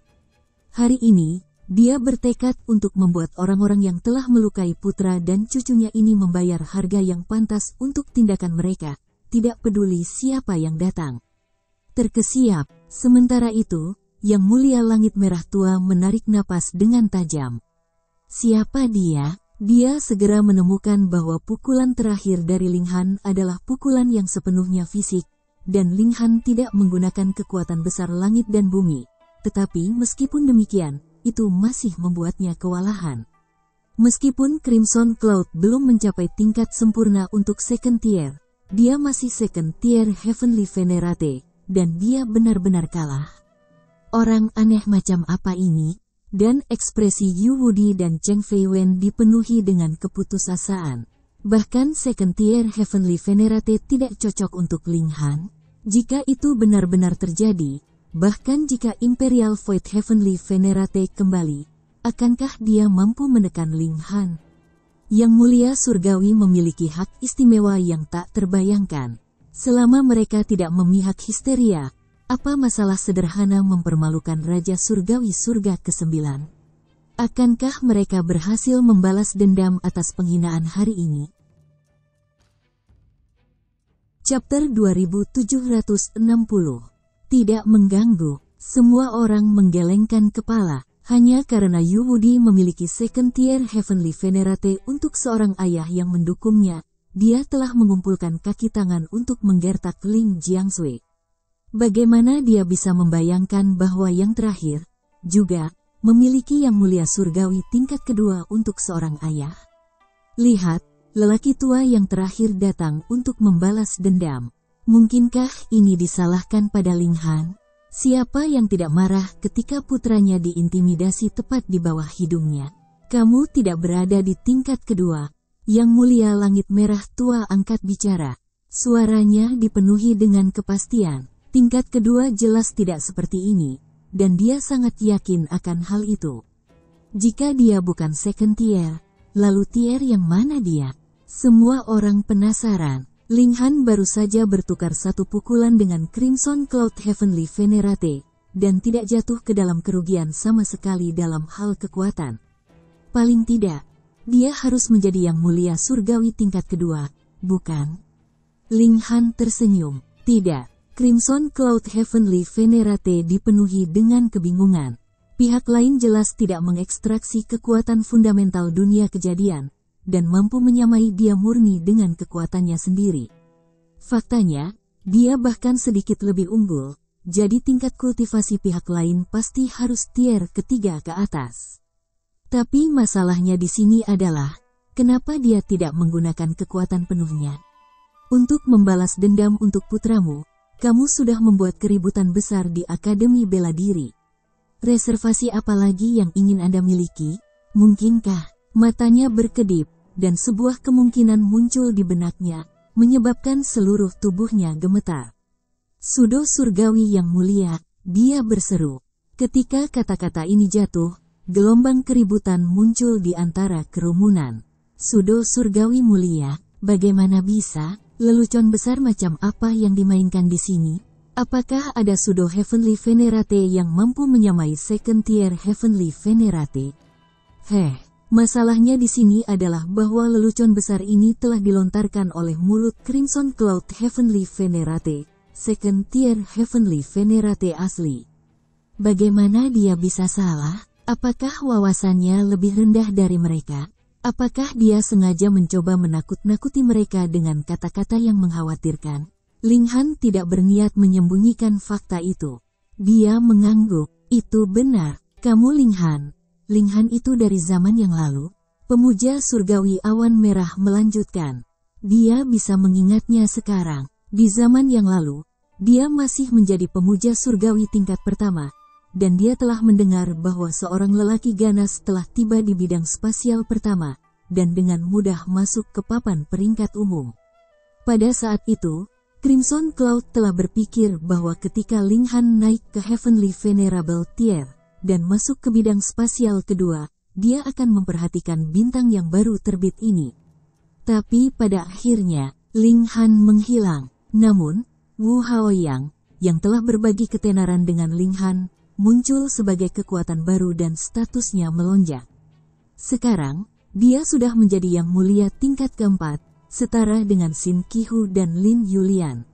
Hari ini, dia bertekad untuk membuat orang-orang yang telah melukai putra dan cucunya ini membayar harga yang pantas untuk tindakan mereka, tidak peduli siapa yang datang. Terkesiap, sementara itu, Yang Mulia Langit Merah Tua menarik napas dengan tajam. Siapa dia? Dia segera menemukan bahwa pukulan terakhir dari Ling Han adalah pukulan yang sepenuhnya fisik, dan Ling Han tidak menggunakan kekuatan besar langit dan bumi. Tetapi meskipun demikian, itu masih membuatnya kewalahan. Meskipun Crimson Cloud belum mencapai tingkat sempurna untuk second tier, dia masih second tier Heavenly Venerate, dan dia benar-benar kalah. Orang aneh macam apa ini? Dan ekspresi Yu Wudi dan Cheng Feiwen dipenuhi dengan keputusasaan. Bahkan second tier Heavenly Venerate tidak cocok untuk Ling Han. Jika itu benar-benar terjadi, bahkan jika Imperial Void Heavenly Venerate kembali, akankah dia mampu menekan Ling Han? Yang Mulia Surgawi memiliki hak istimewa yang tak terbayangkan. Selama mereka tidak memihak histeria, apa masalah sederhana mempermalukan Raja Surgawi Surga ke-9? Akankah mereka berhasil membalas dendam atas penghinaan hari ini? Chapter 2760. Tidak mengganggu. Semua orang menggelengkan kepala, hanya karena Yu Wudi memiliki second tier Heavenly Venerate untuk seorang ayah yang mendukungnya, dia telah mengumpulkan kaki tangan untuk menggertak Ling Jiangshui. Bagaimana dia bisa membayangkan bahwa yang terakhir, juga, memiliki Yang Mulia Surgawi tingkat kedua untuk seorang ayah? Lihat, lelaki tua yang terakhir datang untuk membalas dendam. Mungkinkah ini disalahkan pada Ling Han? Siapa yang tidak marah ketika putranya diintimidasi tepat di bawah hidungnya? Kamu tidak berada di tingkat kedua. Yang Mulia Langit Merah Tua angkat bicara. Suaranya dipenuhi dengan kepastian. Tingkat kedua jelas tidak seperti ini, dan dia sangat yakin akan hal itu. Jika dia bukan second tier, lalu tier yang mana dia? Semua orang penasaran. Ling Han baru saja bertukar satu pukulan dengan Crimson Cloud Heavenly Venerate, dan tidak jatuh ke dalam kerugian sama sekali dalam hal kekuatan. Paling tidak, dia harus menjadi Yang Mulia Surgawi tingkat kedua, bukan? Ling Han tersenyum. Tidak. Crimson Cloud Heavenly Venerate dipenuhi dengan kebingungan. Pihak lain jelas tidak mengekstraksi kekuatan fundamental dunia kejadian, dan mampu menyamai dia murni dengan kekuatannya sendiri. Faktanya, dia bahkan sedikit lebih unggul, jadi tingkat kultivasi pihak lain pasti harus tier ketiga ke atas. Tapi masalahnya di sini adalah, kenapa dia tidak menggunakan kekuatan penuhnya? Untuk membalas dendam untuk putramu, kamu sudah membuat keributan besar di Akademi Bela Diri. Reservasi apa lagi yang ingin Anda miliki? Mungkinkah? Matanya berkedip, dan sebuah kemungkinan muncul di benaknya, menyebabkan seluruh tubuhnya gemetar. Sudo Surgawi yang mulia, dia berseru. Ketika kata-kata ini jatuh, gelombang keributan muncul di antara kerumunan. Sudo Surgawi mulia, bagaimana bisa? Lelucon besar macam apa yang dimainkan di sini? Apakah ada Sudo Heavenly Venerate yang mampu menyamai second tier Heavenly Venerate? Masalahnya di sini adalah bahwa lelucon besar ini telah dilontarkan oleh mulut Crimson Cloud Heavenly Venerate, second tier Heavenly Venerate asli. Bagaimana dia bisa salah? Apakah wawasannya lebih rendah dari mereka? Apakah dia sengaja mencoba menakut-nakuti mereka dengan kata-kata yang mengkhawatirkan? Ling Han tidak berniat menyembunyikan fakta itu. Dia mengangguk. Itu benar. Kamu Ling Han. Ling Han itu dari zaman yang lalu. Pemuja surgawi awan merah melanjutkan. Dia bisa mengingatnya sekarang. Di zaman yang lalu, dia masih menjadi pemuja surgawi tingkat pertama. Dan dia telah mendengar bahwa seorang lelaki ganas telah tiba di bidang spasial pertama, dan dengan mudah masuk ke papan peringkat umum. Pada saat itu, Crimson Cloud telah berpikir bahwa ketika Ling Han naik ke Heavenly Venerable Tier, dan masuk ke bidang spasial kedua, dia akan memperhatikan bintang yang baru terbit ini. Tapi pada akhirnya, Ling Han menghilang. Namun, Wu Haoyang, yang telah berbagi ketenaran dengan Ling Han, muncul sebagai kekuatan baru dan statusnya melonjak. Sekarang, dia sudah menjadi yang mulia tingkat keempat, setara dengan Xin Qihu dan Lin Yulian.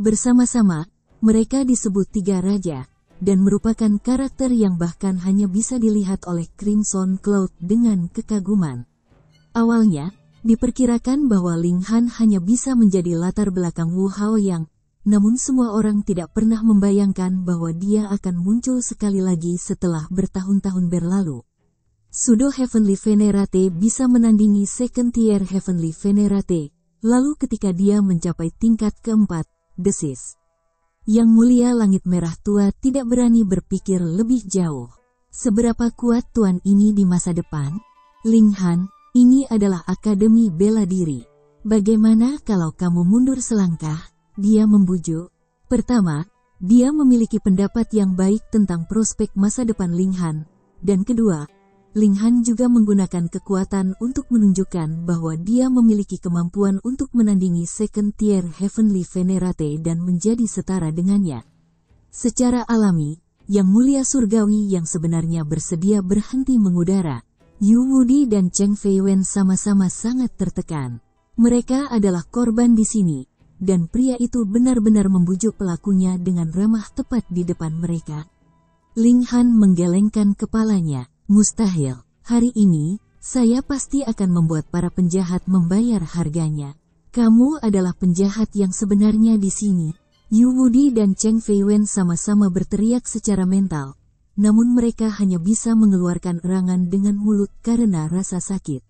Bersama-sama, mereka disebut Tiga Raja, dan merupakan karakter yang bahkan hanya bisa dilihat oleh Crimson Cloud dengan kekaguman. Awalnya, diperkirakan bahwa Ling Han hanya bisa menjadi latar belakang Wu Haoyang, namun semua orang tidak pernah membayangkan bahwa dia akan muncul sekali lagi setelah bertahun-tahun berlalu. Pseudo Heavenly Venerate bisa menandingi Second Tier Heavenly Venerate, lalu ketika dia mencapai tingkat keempat, desis. Yang Mulia Langit Merah Tua tidak berani berpikir lebih jauh. Seberapa kuat tuan ini di masa depan? Ling Han, ini adalah Akademi Bela Diri. Bagaimana kalau kamu mundur selangkah? Dia membujuk. Pertama, dia memiliki pendapat yang baik tentang prospek masa depan Ling Han. Dan kedua, Ling Han juga menggunakan kekuatan untuk menunjukkan bahwa dia memiliki kemampuan untuk menandingi Second Tier Heavenly Venerate dan menjadi setara dengannya. Secara alami, Yang Mulia Surgawi yang sebenarnya bersedia berhenti mengudara, Yu Wudi dan Cheng Feiwen sama-sama sangat tertekan. Mereka adalah korban di sini, dan pria itu benar-benar membujuk pelakunya dengan ramah tepat di depan mereka. Ling Han menggelengkan kepalanya. Mustahil. Hari ini, saya pasti akan membuat para penjahat membayar harganya. Kamu adalah penjahat yang sebenarnya di sini. Yu Wudi dan Cheng Feiwen sama-sama berteriak secara mental. Namun mereka hanya bisa mengeluarkan erangan dengan mulut karena rasa sakit.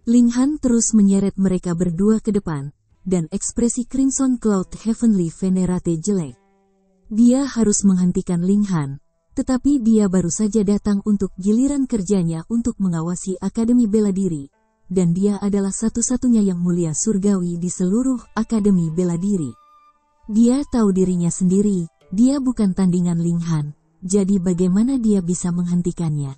Ling Han terus menyeret mereka berdua ke depan, dan ekspresi Crimson Cloud Heavenly Venerate jelek. Dia harus menghentikan Ling Han. Tetapi dia baru saja datang untuk giliran kerjanya untuk mengawasi Akademi Bela Diri, dan dia adalah satu-satunya yang mulia surgawi di seluruh Akademi Bela Diri. Dia tahu dirinya sendiri, dia bukan tandingan Ling Han, jadi bagaimana dia bisa menghentikannya?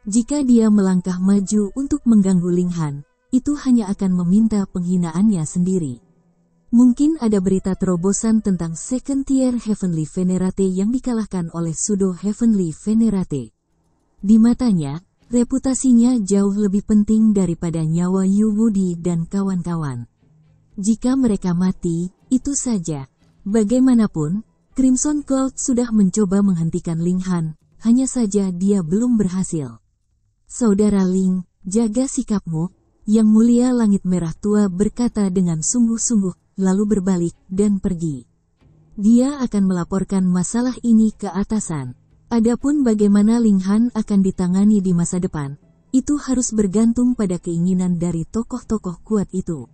Jika dia melangkah maju untuk mengganggu Ling Han, itu hanya akan meminta penghinaannya sendiri. Mungkin ada berita terobosan tentang Second Tier Heavenly Venerate yang dikalahkan oleh Pseudo Heavenly Venerate. Di matanya, reputasinya jauh lebih penting daripada nyawa Yu Wudi dan kawan-kawan. Jika mereka mati, itu saja. Bagaimanapun, Crimson Cloud sudah mencoba menghentikan Ling Han, hanya saja dia belum berhasil. Saudara Ling, jaga sikapmu, Yang Mulia Langit Merah Tua berkata dengan sungguh-sungguh, lalu berbalik dan pergi. Dia akan melaporkan masalah ini ke atasan. Adapun bagaimana Ling Han akan ditangani di masa depan, itu harus bergantung pada keinginan dari tokoh-tokoh kuat itu.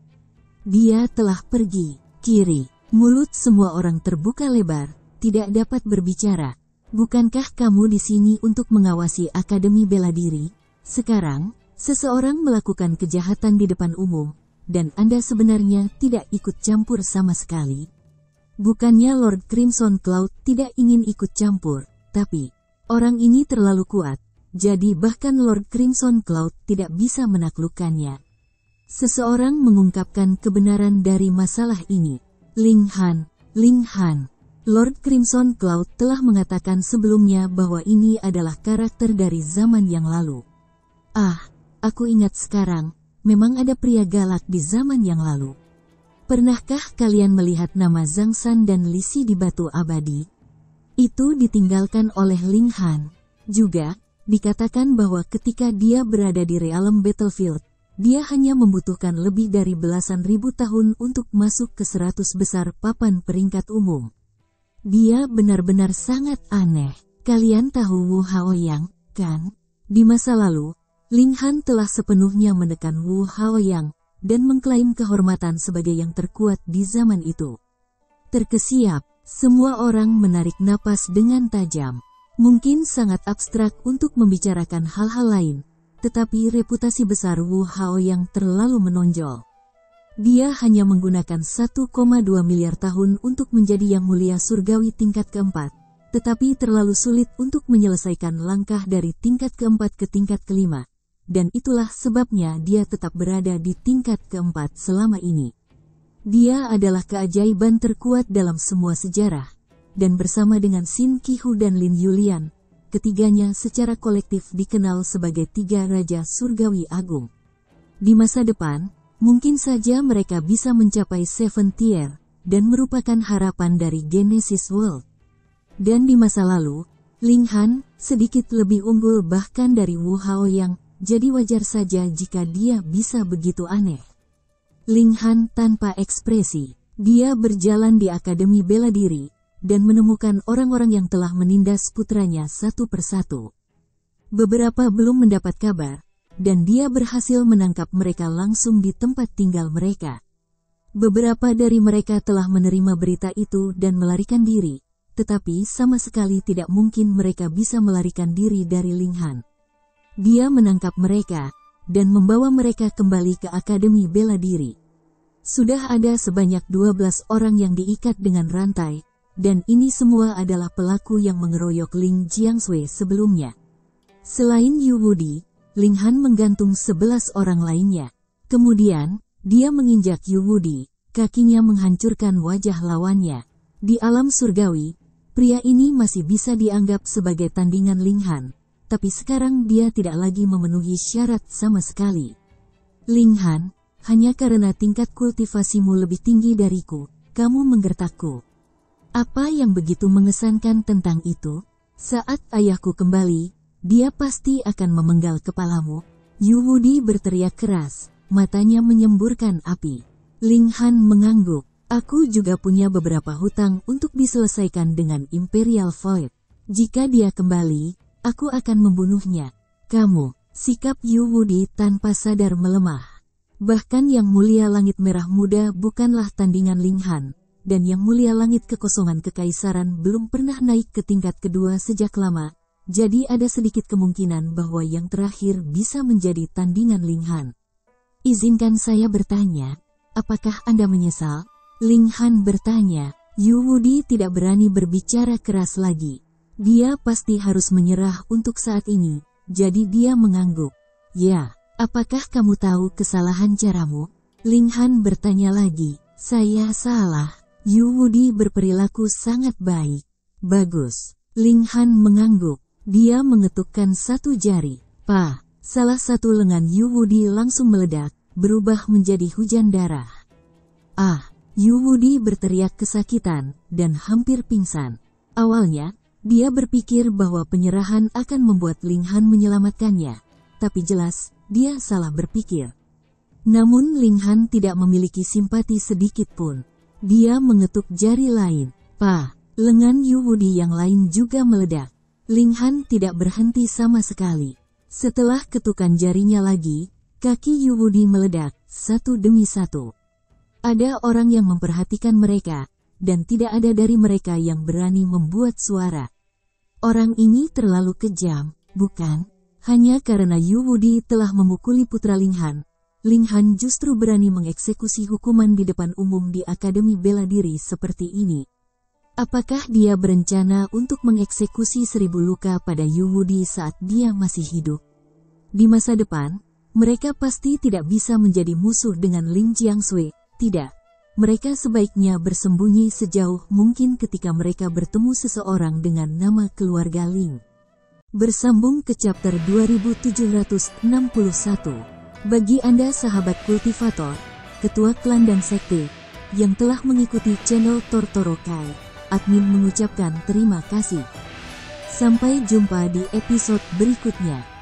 Dia telah pergi. Kiri, mulut semua orang terbuka lebar, tidak dapat berbicara. Bukankah kamu di sini untuk mengawasi Akademi Bela Diri? Sekarang, seseorang melakukan kejahatan di depan umum, dan Anda sebenarnya tidak ikut campur sama sekali. Bukannya Lord Crimson Cloud tidak ingin ikut campur, tapi orang ini terlalu kuat, jadi bahkan Lord Crimson Cloud tidak bisa menaklukkannya. Seseorang mengungkapkan kebenaran dari masalah ini. Ling Han, Lord Crimson Cloud telah mengatakan sebelumnya bahwa ini adalah karakter dari zaman yang lalu. Ah, aku ingat sekarang. Memang ada pria galak di zaman yang lalu. Pernahkah kalian melihat nama Zhang San dan Li Si di batu abadi? Itu ditinggalkan oleh Ling Han. Juga, dikatakan bahwa ketika dia berada di Realm Battlefield, dia hanya membutuhkan lebih dari belasan ribu tahun untuk masuk ke 100 besar papan peringkat umum. Dia benar-benar sangat aneh. Kalian tahu Wu Haoyang, kan? Di masa lalu, Ling Han telah sepenuhnya menekan Wu Haoyang dan mengklaim kehormatan sebagai yang terkuat di zaman itu. Terkesiap, semua orang menarik napas dengan tajam. Mungkin sangat abstrak untuk membicarakan hal-hal lain, tetapi reputasi besar Wu Haoyang terlalu menonjol. Dia hanya menggunakan 1,2 miliar tahun untuk menjadi yang mulia surgawi tingkat keempat, tetapi terlalu sulit untuk menyelesaikan langkah dari tingkat keempat ke tingkat kelima. Dan itulah sebabnya dia tetap berada di tingkat keempat selama ini. Dia adalah keajaiban terkuat dalam semua sejarah. dan bersama dengan Shin Ki-hu dan Lin Yulian, ketiganya secara kolektif dikenal sebagai tiga Raja Surgawi Agung. Di masa depan, mungkin saja mereka bisa mencapai Seven Tier, dan merupakan harapan dari Genesis World. Dan di masa lalu, Ling Han sedikit lebih unggul bahkan dari Wu Haoyang, jadi wajar saja jika dia bisa begitu aneh. Ling Han tanpa ekspresi, dia berjalan di Akademi Bela Diri, dan menemukan orang-orang yang telah menindas putranya satu persatu. Beberapa belum mendapat kabar, dan dia berhasil menangkap mereka langsung di tempat tinggal mereka. Beberapa dari mereka telah menerima berita itu dan melarikan diri, tetapi sama sekali tidak mungkin mereka bisa melarikan diri dari Ling Han. Dia menangkap mereka, dan membawa mereka kembali ke Akademi Bela Diri. Sudah ada sebanyak 12 orang yang diikat dengan rantai, dan ini semua adalah pelaku yang mengeroyok Ling Jiangshui sebelumnya. Selain Yu Wudi, Ling Han menggantung 11 orang lainnya. Kemudian, dia menginjak Yu Wudi, kakinya menghancurkan wajah lawannya. Di alam surgawi, pria ini masih bisa dianggap sebagai tandingan Ling Han, tapi sekarang dia tidak lagi memenuhi syarat sama sekali. Ling Han, hanya karena tingkat kultivasimu lebih tinggi dariku, kamu menggertakku. Apa yang begitu mengesankan tentang itu? Saat ayahku kembali, dia pasti akan memenggal kepalamu. Yu Wudi berteriak keras, matanya menyemburkan api. Ling Han mengangguk. Aku juga punya beberapa hutang untuk diselesaikan dengan Imperial Void. Jika dia kembali, aku akan membunuhnya. Kamu, sikap Yu Wudi tanpa sadar melemah. Bahkan Yang Mulia Langit Merah Muda bukanlah tandingan Ling Han. Dan Yang Mulia Langit Kekosongan Kekaisaran belum pernah naik ke tingkat kedua sejak lama, jadi ada sedikit kemungkinan bahwa yang terakhir bisa menjadi tandingan Ling Han. Izinkan saya bertanya, apakah Anda menyesal? Ling Han bertanya. Yu Wudi tidak berani berbicara keras lagi. Dia pasti harus menyerah untuk saat ini, jadi dia mengangguk. Ya, apakah kamu tahu kesalahan caramu? Ling Han bertanya lagi. Saya salah. Yu Wudi berperilaku sangat baik. Bagus. Ling Han mengangguk. Dia mengetukkan satu jari. Salah satu lengan Yu Wudi langsung meledak, berubah menjadi hujan darah. Yu Wudi berteriak kesakitan, dan hampir pingsan. Awalnya, dia berpikir bahwa penyerahan akan membuat Ling Han menyelamatkannya. Tapi jelas, dia salah berpikir. Namun Ling Han tidak memiliki simpati sedikit pun. Dia mengetuk jari lain. Lengan Yu Wudi yang lain juga meledak. Ling Han tidak berhenti sama sekali. Setelah ketukan jarinya lagi, kaki Yu Wudi meledak, satu demi satu. Ada orang yang memperhatikan mereka, dan tidak ada dari mereka yang berani membuat suara. Orang ini terlalu kejam, bukan? Hanya karena Yu Wudi telah memukuli putra Ling Han justru berani mengeksekusi hukuman di depan umum di Akademi Bela Diri seperti ini. Apakah dia berencana untuk mengeksekusi 1000 luka pada Yu Wudi saat dia masih hidup? Di masa depan, mereka pasti tidak bisa menjadi musuh dengan Ling Jiangshui. Tidak. Mereka sebaiknya bersembunyi sejauh mungkin ketika mereka bertemu seseorang dengan nama keluarga Ling. Bersambung ke chapter 2761. Bagi Anda sahabat kultivator, ketua klan dan sekte, yang telah mengikuti channel Tortorokai, admin mengucapkan terima kasih. Sampai jumpa di episode berikutnya.